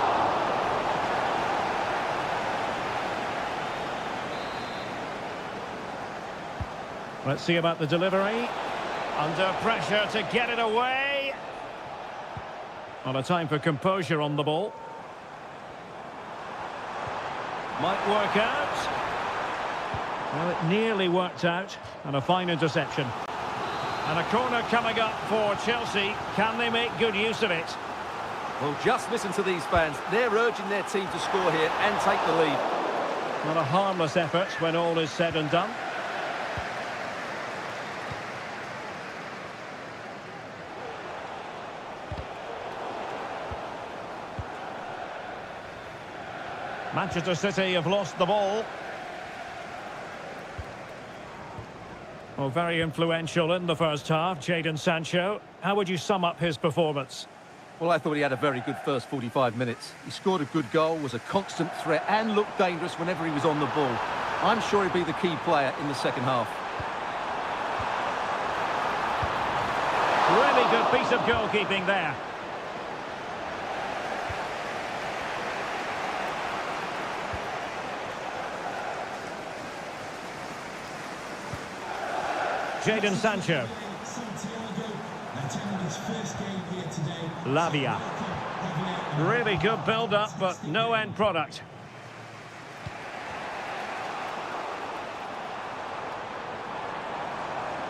Let's see about the delivery. Under pressure to get it away. Well, a time for composure on the ball. Might work out. Well, it nearly worked out. And a fine interception. And a corner coming up for Chelsea. Can they make good use of it? Well, just listen to these fans. They're urging their team to score here and take the lead. Not a harmless effort when all is said and done. Manchester City have lost the ball. Well, very influential in the first half, Jadon Sancho. How would you sum up his performance? Well, I thought he had a very good first 45 minutes. He scored a good goal, was a constant threat and looked dangerous whenever he was on the ball. I'm sure he'll be the key player in the second half. Really good piece of goalkeeping there. Jadon Sancho. Lavia. Really good build-up, but no end product.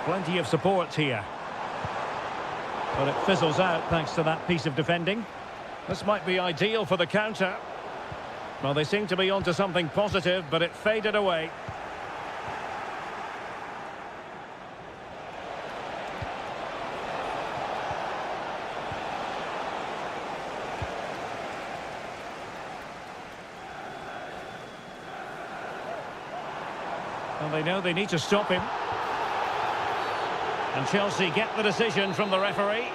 Plenty of support here. But it fizzles out thanks to that piece of defending. This might be ideal for the counter. Well, they seem to be onto something positive, but it faded away. Well, they know they need to stop him. And Chelsea get the decision from the referee.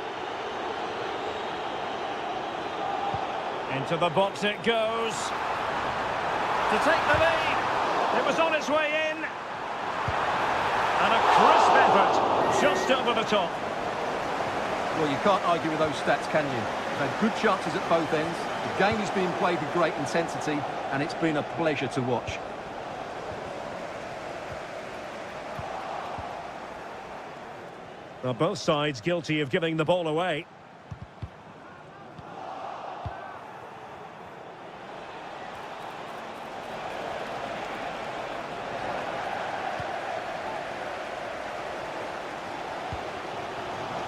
Into the box it goes. To take the lead. It was on its way in. And a crisp effort. Just over the top. Well, you can't argue with those stats, can you? They've had good chances at both ends. The game is being played with great intensity, and it's been a pleasure to watch. Well, both sides guilty of giving the ball away.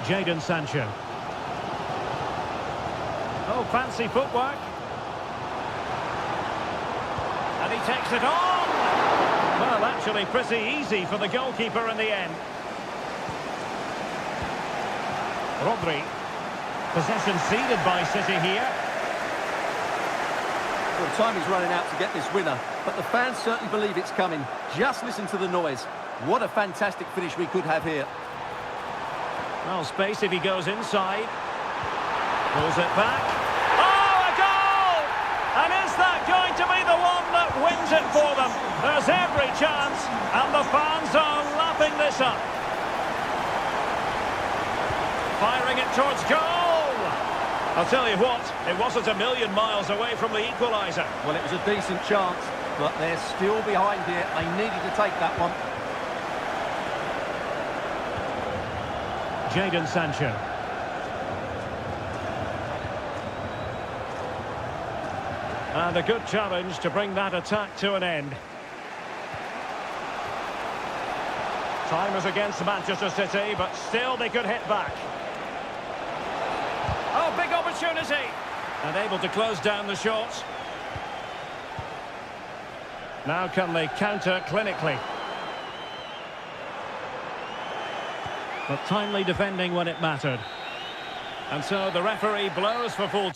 Jadon Sancho. Oh, fancy footwork. And he takes it on. Well, actually pretty easy for the goalkeeper in the end. Rodri. Possession ceded by City here. Well, time is running out to get this winner, but the fans certainly believe it's coming. Just listen to the noise. What a fantastic finish we could have here. Well, space if he goes inside. Pulls it back. Oh, a goal! And is that going to be the one that wins it for them? There's every chance, and the fans are lapping this up. Firing it towards goal! I'll tell you what, it wasn't a million miles away from the equaliser. Well, it was a decent chance, but they're still behind here. They needed to take that one. Jadon Sancho. And a good challenge to bring that attack to an end. Time is against Manchester City, but still they could hit back. Oh, big opportunity! And able to close down the shots. Now can they counter clinically? But timely defending when it mattered. And so the referee blows for full time.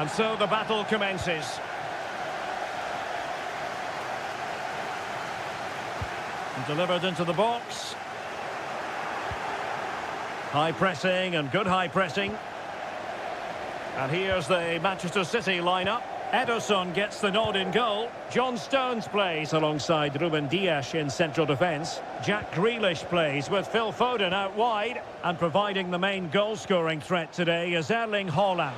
And so the battle commences. And delivered into the box. High pressing and good high pressing. And here's the Manchester City lineup. Ederson gets the nod in goal. John Stones plays alongside Ruben Dias in central defence. Jack Grealish plays with Phil Foden out wide. And providing the main goal-scoring threat today is Erling Haaland.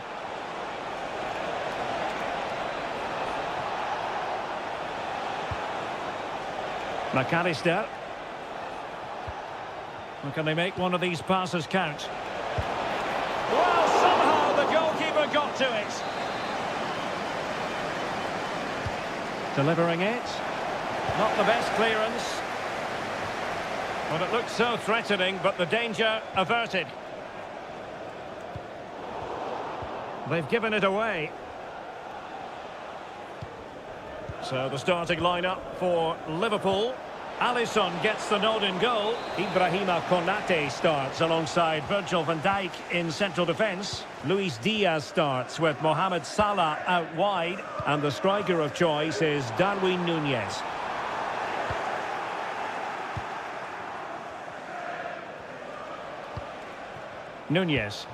McAllister. Well, can they make one of these passes count? Well, somehow the goalkeeper got to it. Delivering it. Not the best clearance. Well, it looked so threatening, but the danger averted. They've given it away. So the starting lineup for Liverpool. Alisson gets the nod in goal. Ibrahima Konate starts alongside Virgil van Dijk in central defence. Luis Diaz starts with Mohamed Salah out wide. And the striker of choice is Darwin Núñez. Núñez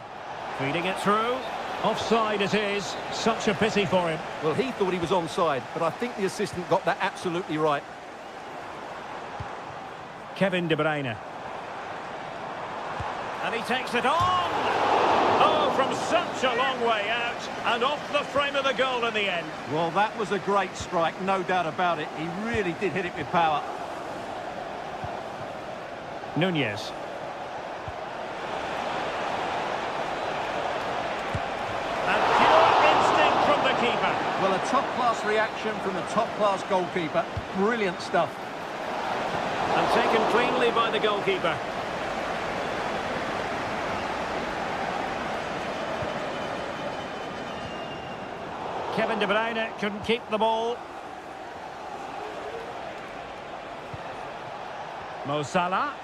feeding it through. Offside it is. Such a pity for him. Well, he thought he was onside, but I think the assistant got that absolutely right. Kevin De Bruyne. And he takes it on! Oh, from such a long way out, and off the frame of the goal in the end. Well, that was a great strike, no doubt about it. He really did hit it with power. Núñez. And pure instinct from the keeper. Well, a top-class reaction from a top-class goalkeeper. Brilliant stuff. And taken cleanly by the goalkeeper. Kevin De Bruyne couldn't keep the ball. Mo Salah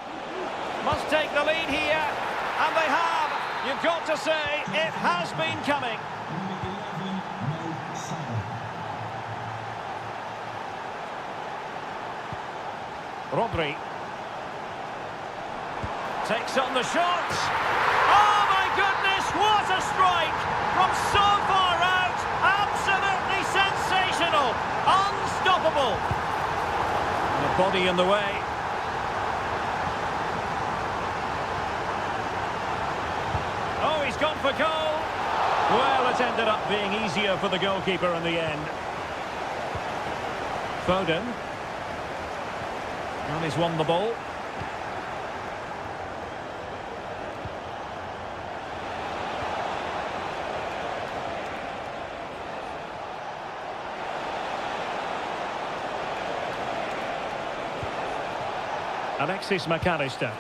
must take the lead here, and they have. You've got to say, it has been coming. Rodri takes on the shot. Oh my goodness, what a strike from so far out. Absolutely sensational. Unstoppable. And the body in the way. Oh, he's gone for goal. Well, it ended up being easier for the goalkeeper in the end. Foden. And he's won the ball. Alexis McAllister.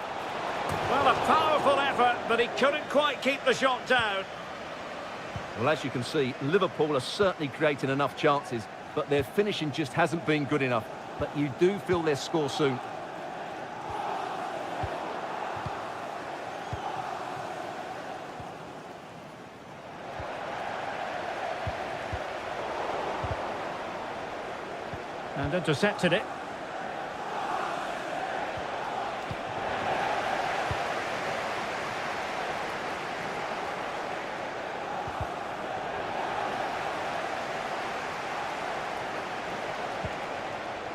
Well, a powerful effort, but he couldn't quite keep the shot down. Well, as you can see, Liverpool are certainly creating enough chances, but their finishing just hasn't been good enough. But you do feel their score soon. And intercepted it.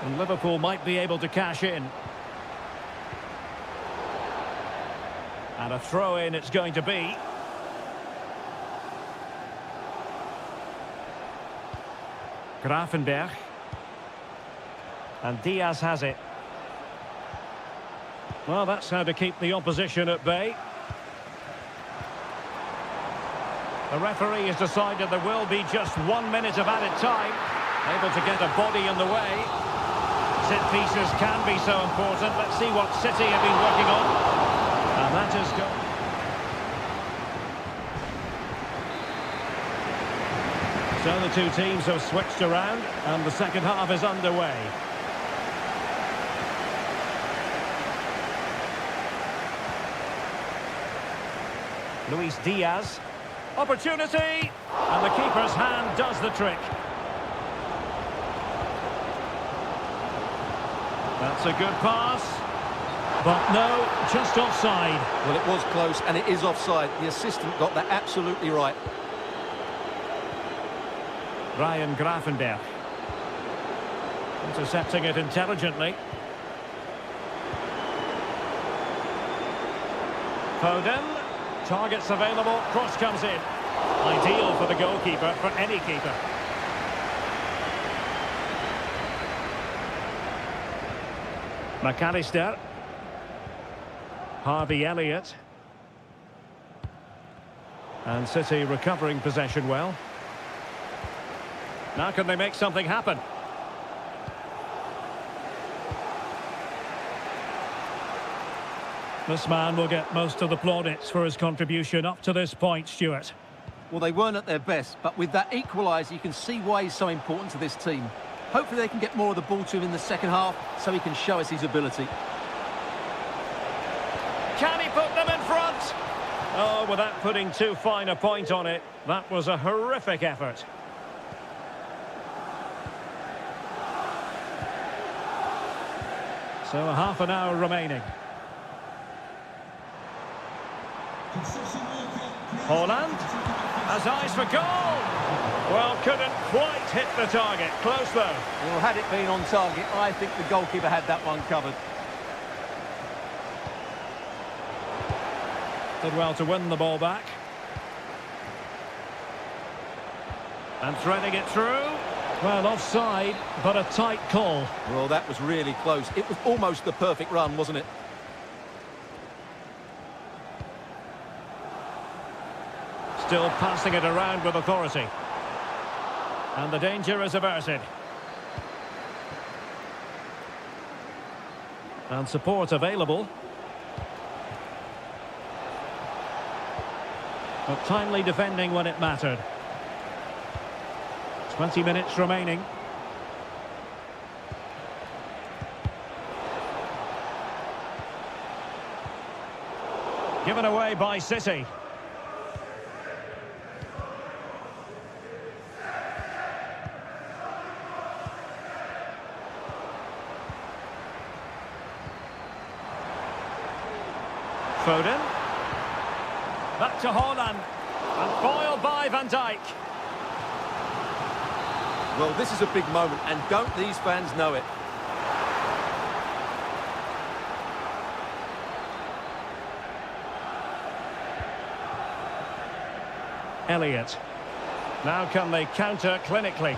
And Liverpool might be able to cash in. And a throw-in it's going to be. Gravenberch. And Diaz has it. Well, that's how to keep the opposition at bay. The referee has decided there will be just 1 minute of added time. Able to get a body in the way. Set pieces can be so important. Let's see what City have been working on. And that is good. So the two teams have switched around and the second half is underway. Luis Diaz. Opportunity! And the keeper's hand does the trick. That's a good pass. But no, just offside. Well, it was close, and it is offside. The assistant got that absolutely right. Ryan Grafenberg. Intercepting it intelligently. Foden. Targets available. Cross comes in. Ideal for the goalkeeper, for any keeper. McAllister. Harvey Elliott. And City recovering possession well. Now can they make something happen? This man will get most of the plaudits for his contribution up to this point, Stuart. Well, they weren't at their best, but with that equaliser, you can see why he's so important to this team. Hopefully they can get more of the ball to him in the second half so he can show us his ability. Can he put them in front? Oh, without putting too fine a point on it, that was a horrific effort. So a half an hour remaining. Holland has eyes for goal. Well, couldn't quite hit the target. Close though. Well, had it been on target, I think the goalkeeper had that one covered. Did well to win the ball back. And threading it through. Well, offside, but a tight call. Well, that was really close. It was almost the perfect run, wasn't it? Still passing it around with authority. And the danger is averted. And support available. But timely defending when it mattered. 20 minutes remaining. Given away by City. Foden. Back to Holland. And foiled by Van Dijk. Well, this is a big moment, and don't these fans know it? Elliott. Now can they counter clinically?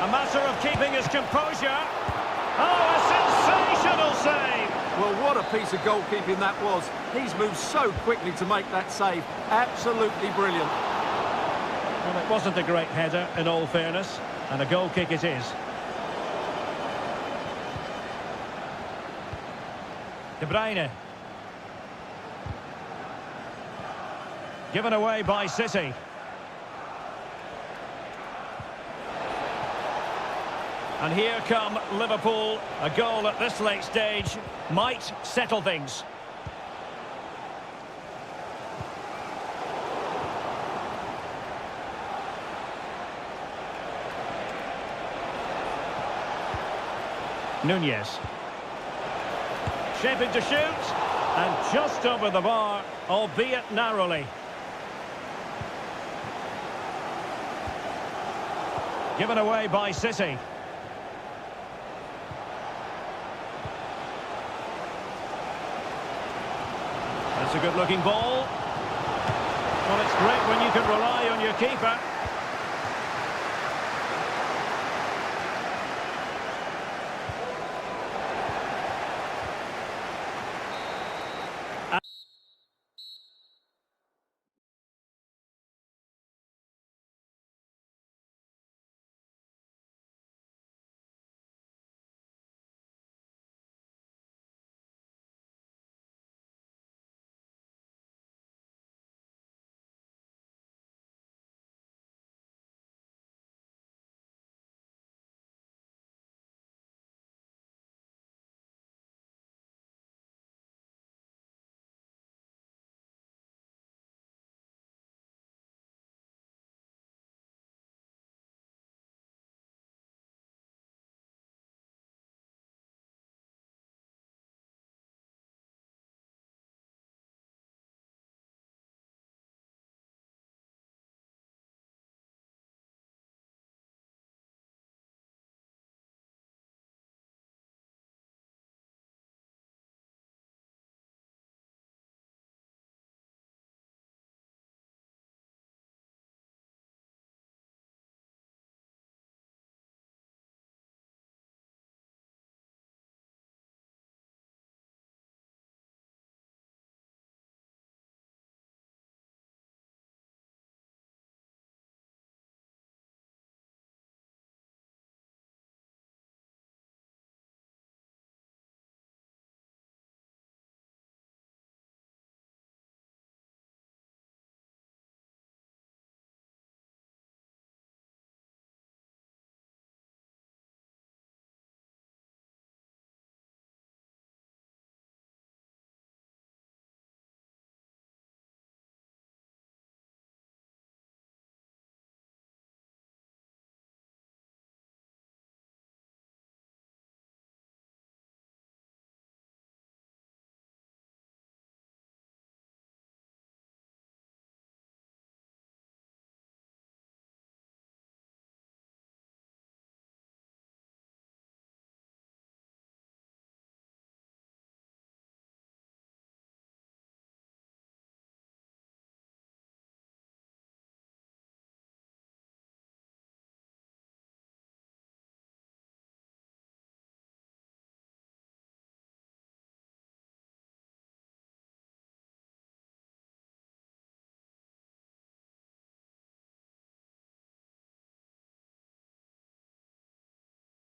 A matter of keeping his composure. Oh, a sensational save! Well, what a piece of goalkeeping that was. He's moved so quickly to make that save. Absolutely brilliant. Well, it wasn't a great header, in all fairness, and a goal kick it is. De Bruyne. Given away by City. And here come Liverpool. A goal at this late stage might settle things. Nunez. Shaping to shoot. And just over the bar, albeit narrowly. Given away by City. That's a good-looking ball. Well, it's great when you can rely on your keeper.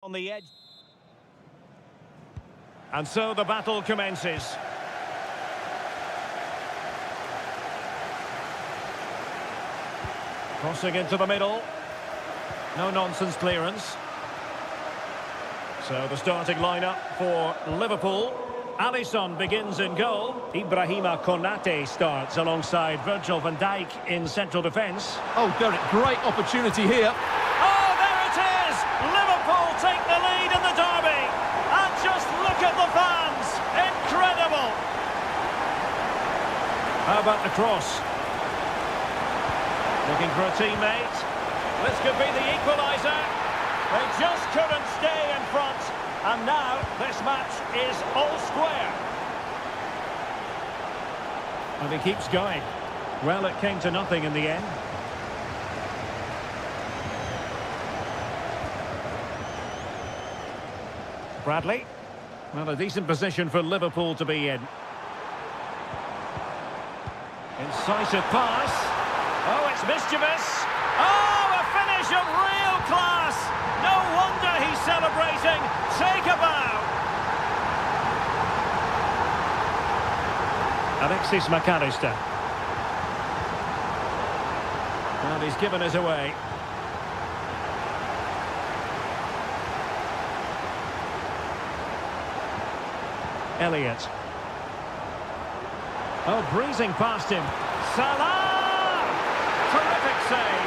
On the edge. And so the battle commences. Crossing into the middle. No-nonsense clearance. So the starting lineup for Liverpool. Alisson begins in goal. Ibrahima Konate starts alongside Virgil van Dijk in central defence. Oh, Derek, great opportunity here. Oh, there it is! Liverpool take the lead in the derby. And just look at the fans. Incredible! How about the cross? Looking for a teammate. This could be the equaliser. They just couldn't stay in front. And now this match is all square. And he keeps going. Well, it came to nothing in the end. Bradley. Well, a decent position for Liverpool to be in. Incisive pass. Oh, it's mischievous. Oh, a finish of real class. No wonder he's celebrating. Take a bow. Alexis McAllister. And he's given us away. Elliott. Oh, breezing past him. Salah! Terrific save.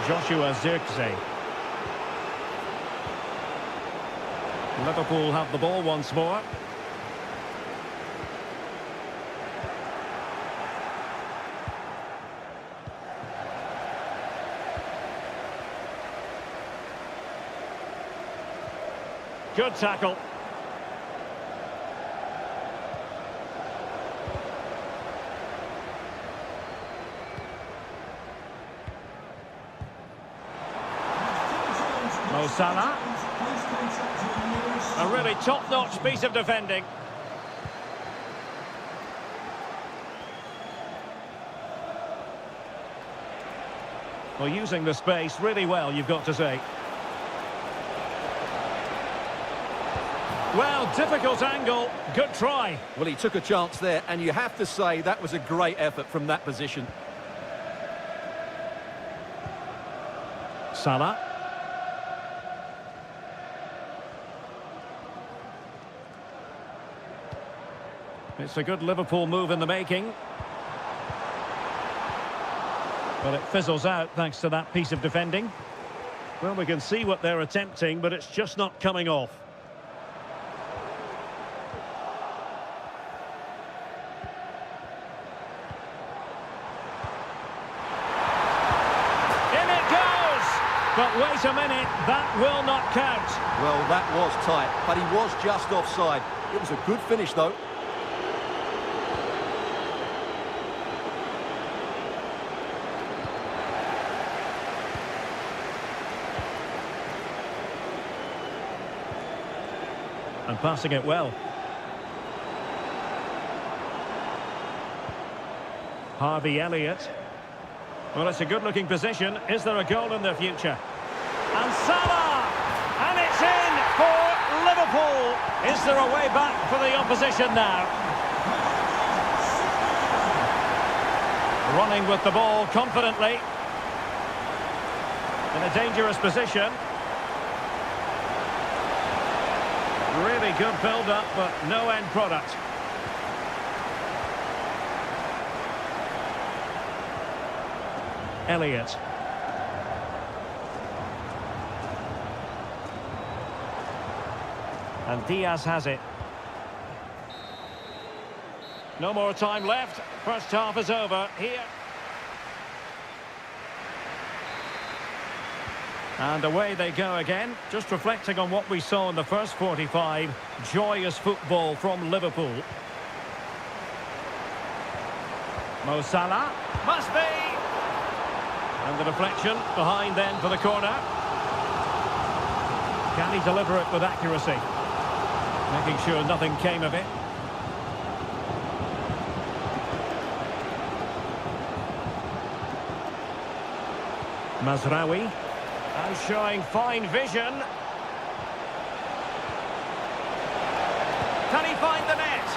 Joshua Zirkzee. Liverpool have the ball once more. Good tackle. Mo Salah. A really top-notch piece of defending. Well, using the space really well, you've got to say. Well, difficult angle. Good try. Well, he took a chance there, and you have to say that was a great effort from that position. Salah. It's a good Liverpool move in the making. But it fizzles out thanks to that piece of defending. Well, we can see what they're attempting, but it's just not coming off. In it goes! But wait a minute, that will not count. Well, that was tight, but he was just offside. It was a good finish, though. And passing it well. Harvey Elliott. Well, it's a good-looking position. Is there a goal in the future? And Salah! And it's in for Liverpool. Is there a way back for the opposition now? Running with the ball confidently. In a dangerous position. Really good build-up, but no end product. Elliott. And Diaz has it. No more time left. First half is over here. And away they go again. Just reflecting on what we saw in the first 45. Joyous football from Liverpool. Mo Salah. Must be! And the deflection behind then for the corner. Can he deliver it with accuracy? Making sure nothing came of it. Mazraoui. And showing fine vision. Can he find the net?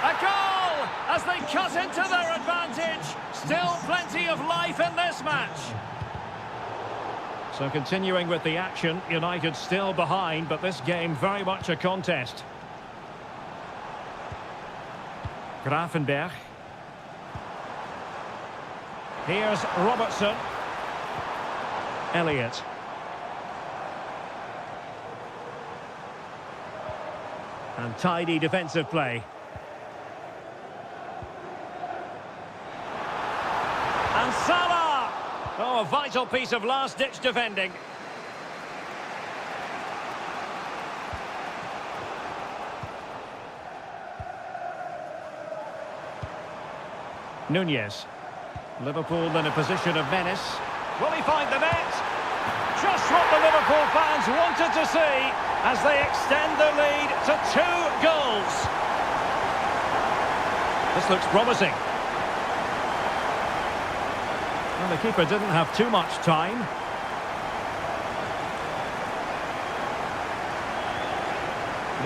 A goal as they cut into their advantage. Still plenty of life in this match. So continuing with the action, United still behind, but this game very much a contest. Grafenberg. Here's Robertson. Elliott. And tidy defensive play. And Salah! Oh, a vital piece of last-ditch defending. Nunez. Liverpool in a position of menace. Will he find the net? Just what the Liverpool fans wanted to see as they extend their lead to 2 goals. This looks promising. Well, the keeper didn't have too much time.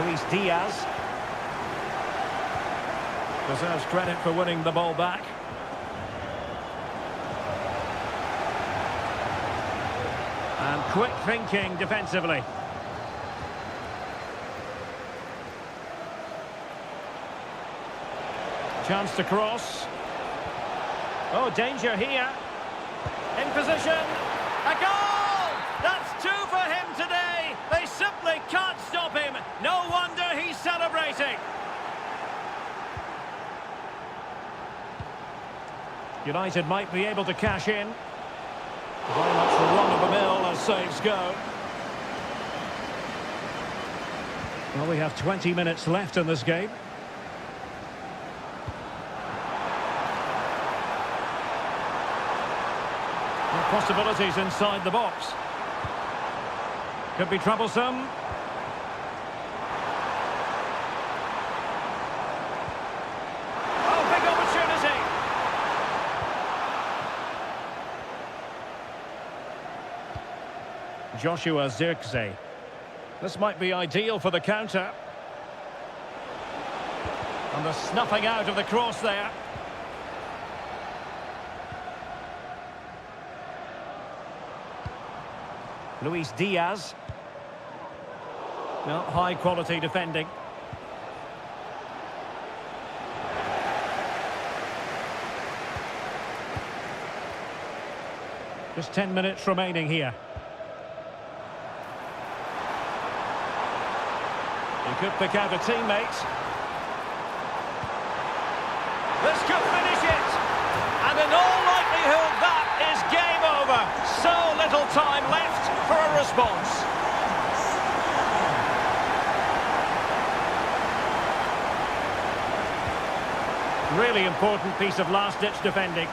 Luis Diaz deserves credit for winning the ball back. And quick thinking defensively. Chance to cross. Oh, danger here. In position. A goal! That's 2 for him today. They simply can't stop him. No wonder he's celebrating. United might be able to cash in. Very much run-of-the-mill as saves go. Well, we have 20 minutes left in this game. No possibilities inside the box. Could be troublesome. Oh, big opportunity. Joshua Zirkzee. This might be ideal for the counter. And the snuffing out of the cross there. Luis Diaz. Well, high quality defending. Just 10 minutes remaining here. He could pick out a teammate. This could finish it. And in all likelihood, that is game over. So little time left for a response. Really important piece of last-ditch defending.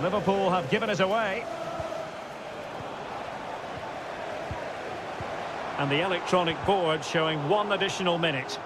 Liverpool have given it away. And the electronic board showing 1 additional minute.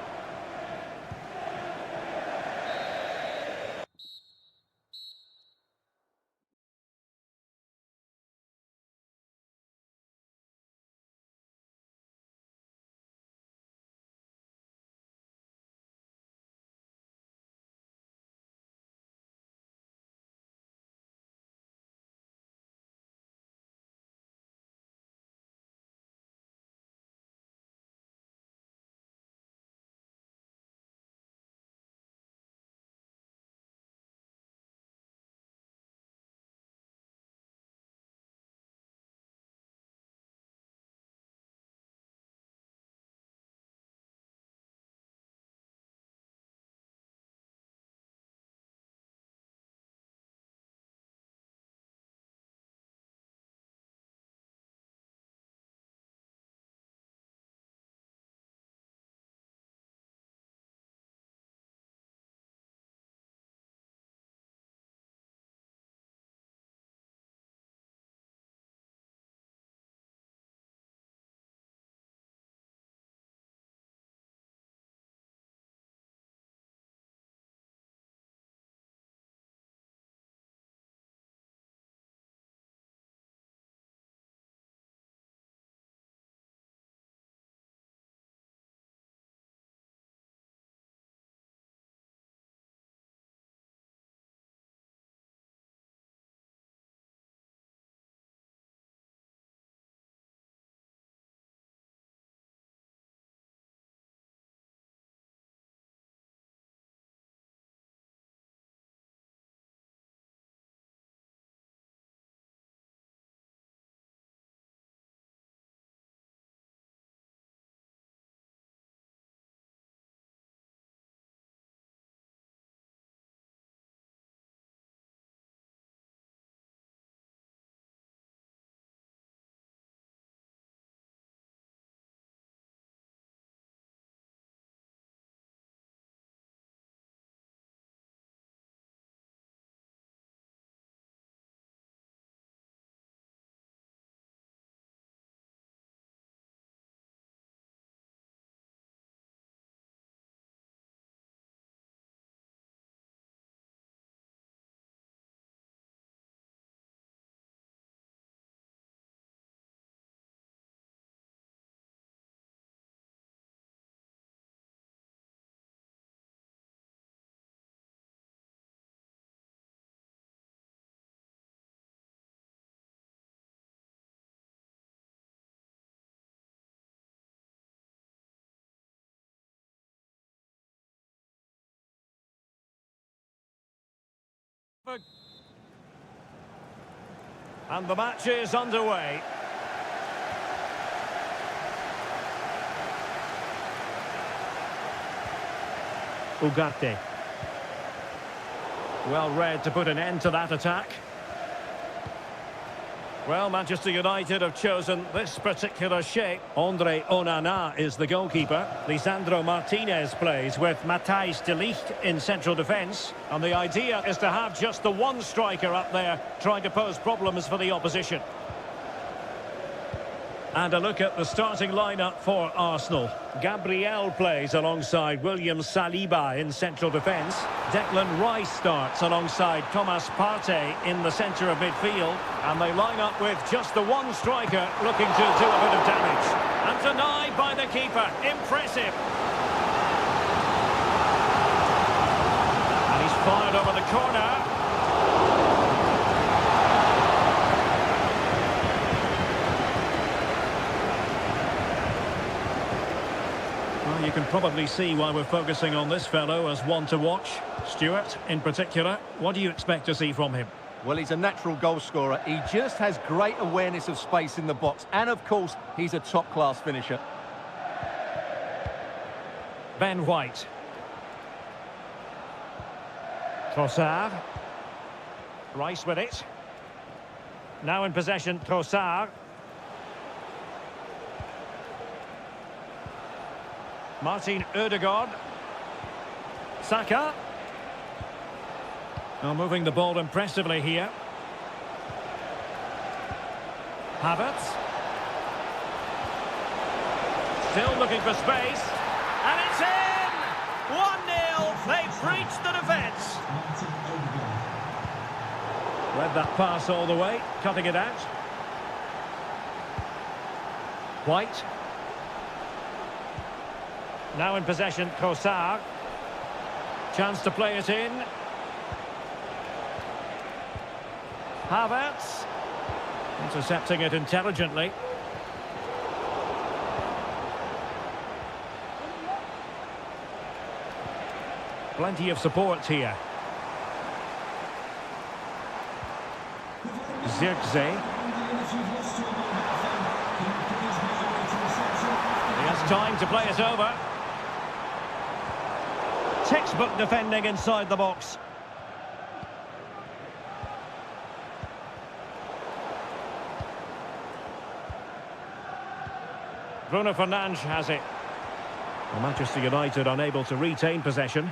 for... And the match is underway. Ugarte. Well read to put an end to that attack. Well, Manchester United have chosen this particular shape. Andre Onana is the goalkeeper. Lisandro Martinez plays with Matthijs de Ligt in central defence. And the idea is to have just the one striker up there trying to pose problems for the opposition. And a look at the starting lineup for Arsenal. Gabriel plays alongside William Saliba in central defence. Declan Rice starts alongside Thomas Partey in the centre of midfield. And they line up with just the one striker looking to do a bit of damage. And denied by the keeper. Impressive. And he's fired over the corner. You can probably see why we're focusing on this fellow as one to watch. Stuart, in particular, what do you expect to see from him? Well, he's a natural goal scorer. He just has great awareness of space in the box. And, of course, he's a top-class finisher. Ben White. Trossard. Rice with it. Now in possession, Trossard. Martin Ødegaard. Saka. Now moving the ball impressively here. Havertz. Still looking for space. And it's in! 1-0. They've breached the defence. Read that pass all the way, cutting it out. White. Now in possession, Trossard. Chance to play it in. Havertz. Intercepting it intelligently. Plenty of support here. Zirkzee. He has time to play it over. Textbook defending inside the box. Bruno Fernandes has it. Well, Manchester United unable to retain possession.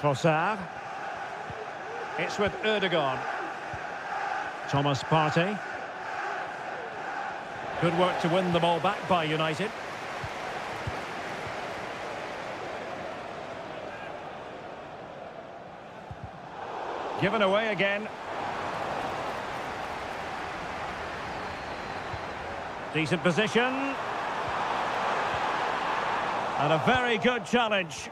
Trossard. It's with Ødegaard. Thomas Partey. Good work to win the ball back by United. Given away again. Decent position. And a very good challenge.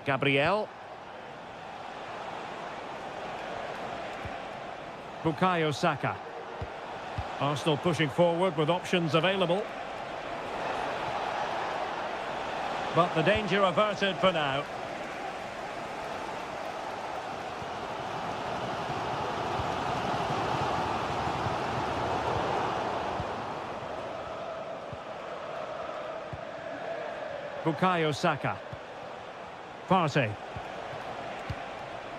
Gabriel. Bukayo Saka. Arsenal pushing forward with options available. But the danger averted for now. Bukayo Saka. Partey.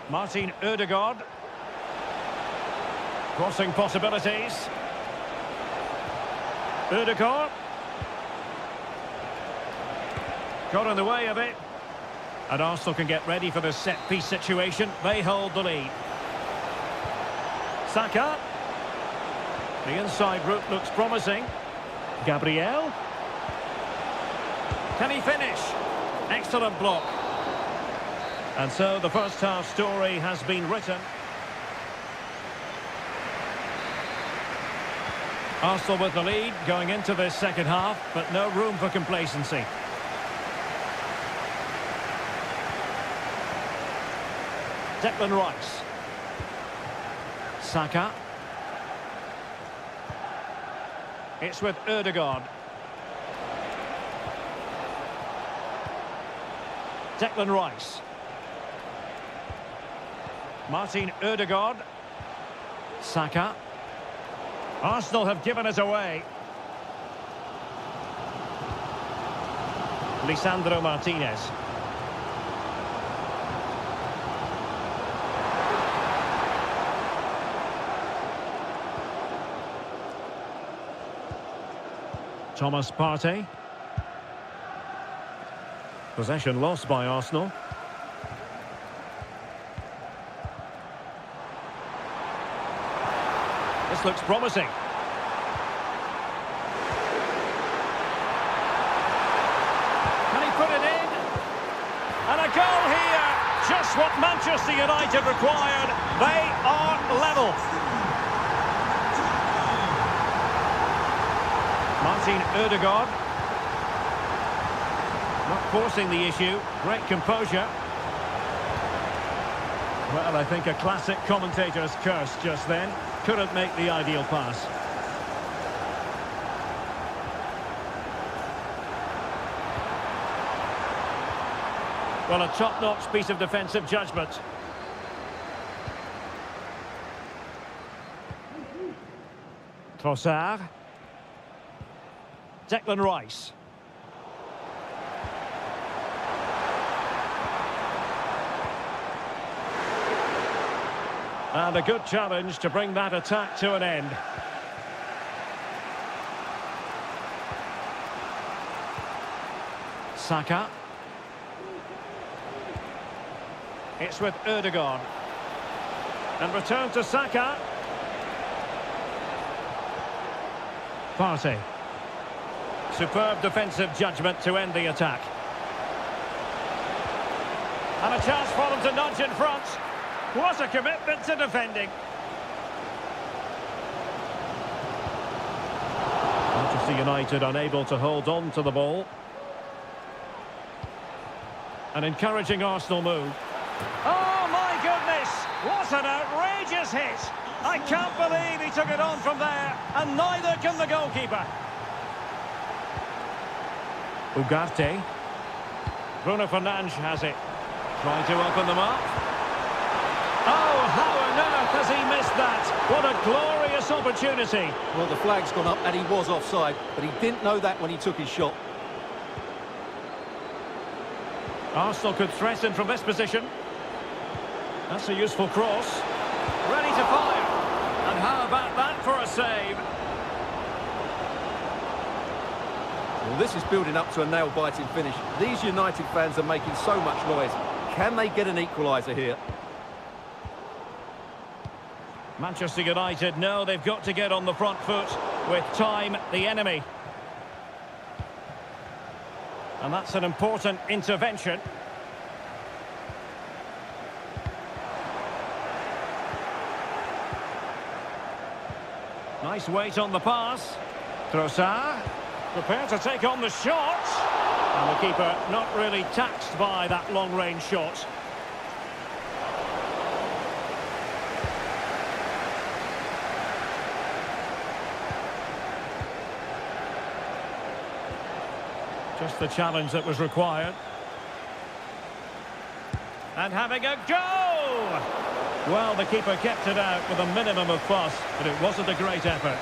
Martin Ødegaard. Crossing possibilities. Ødegaard. Got in the way of it. And Arsenal can get ready for this set-piece situation. They hold the lead. Saka. The inside route looks promising. Gabriel. Can he finish? Excellent block. And so the first half story has been written. Arsenal with the lead going into this second half, but no room for complacency. Declan Rice. Saka. It's with Ødegaard. Declan Rice. Martin Ødegaard. Saka. Arsenal have given us away. Lisandro Martinez. Thomas Partey. Possession lost by Arsenal. This looks promising. Can he put it in? And a goal here. Just what Manchester United required. They are level. Martin Ødegaard. Not forcing the issue. Great composure. Well, I think a classic commentator's curse just then. Couldn't make the ideal pass. Well, a top-notch piece of defensive judgment. Trossard. Declan Rice. And a good challenge to bring that attack to an end. Saka. It's with Ødegaard. And return to Saka. Partey. Superb defensive judgment to end the attack. And a chance for them to nudge in front. What a commitment to defending. Manchester United unable to hold on to the ball. An encouraging Arsenal move. Oh my goodness! What an outrageous hit! I can't believe he took it on from there, and neither can the goalkeeper. Ugarte. Bruno Fernandes has it. Trying to open them up. Oh, how on earth has he missed that? What a glorious opportunity. Well, the flag's gone up and he was offside, but he didn't know that when he took his shot. Arsenal could threaten from this position. That's a useful cross. Ready to fire. And how about that for a save? Well, this is building up to a nail-biting finish. These United fans are making so much noise. Can they get an equaliser here? Manchester United know they've got to get on the front foot with time the enemy. And that's an important intervention. Nice weight on the pass. Trossard prepared to take on the shot. And the keeper not really taxed by that long-range shot. Just the challenge that was required. And having a go! Well, the keeper kept it out with a minimum of fuss, but it wasn't a great effort.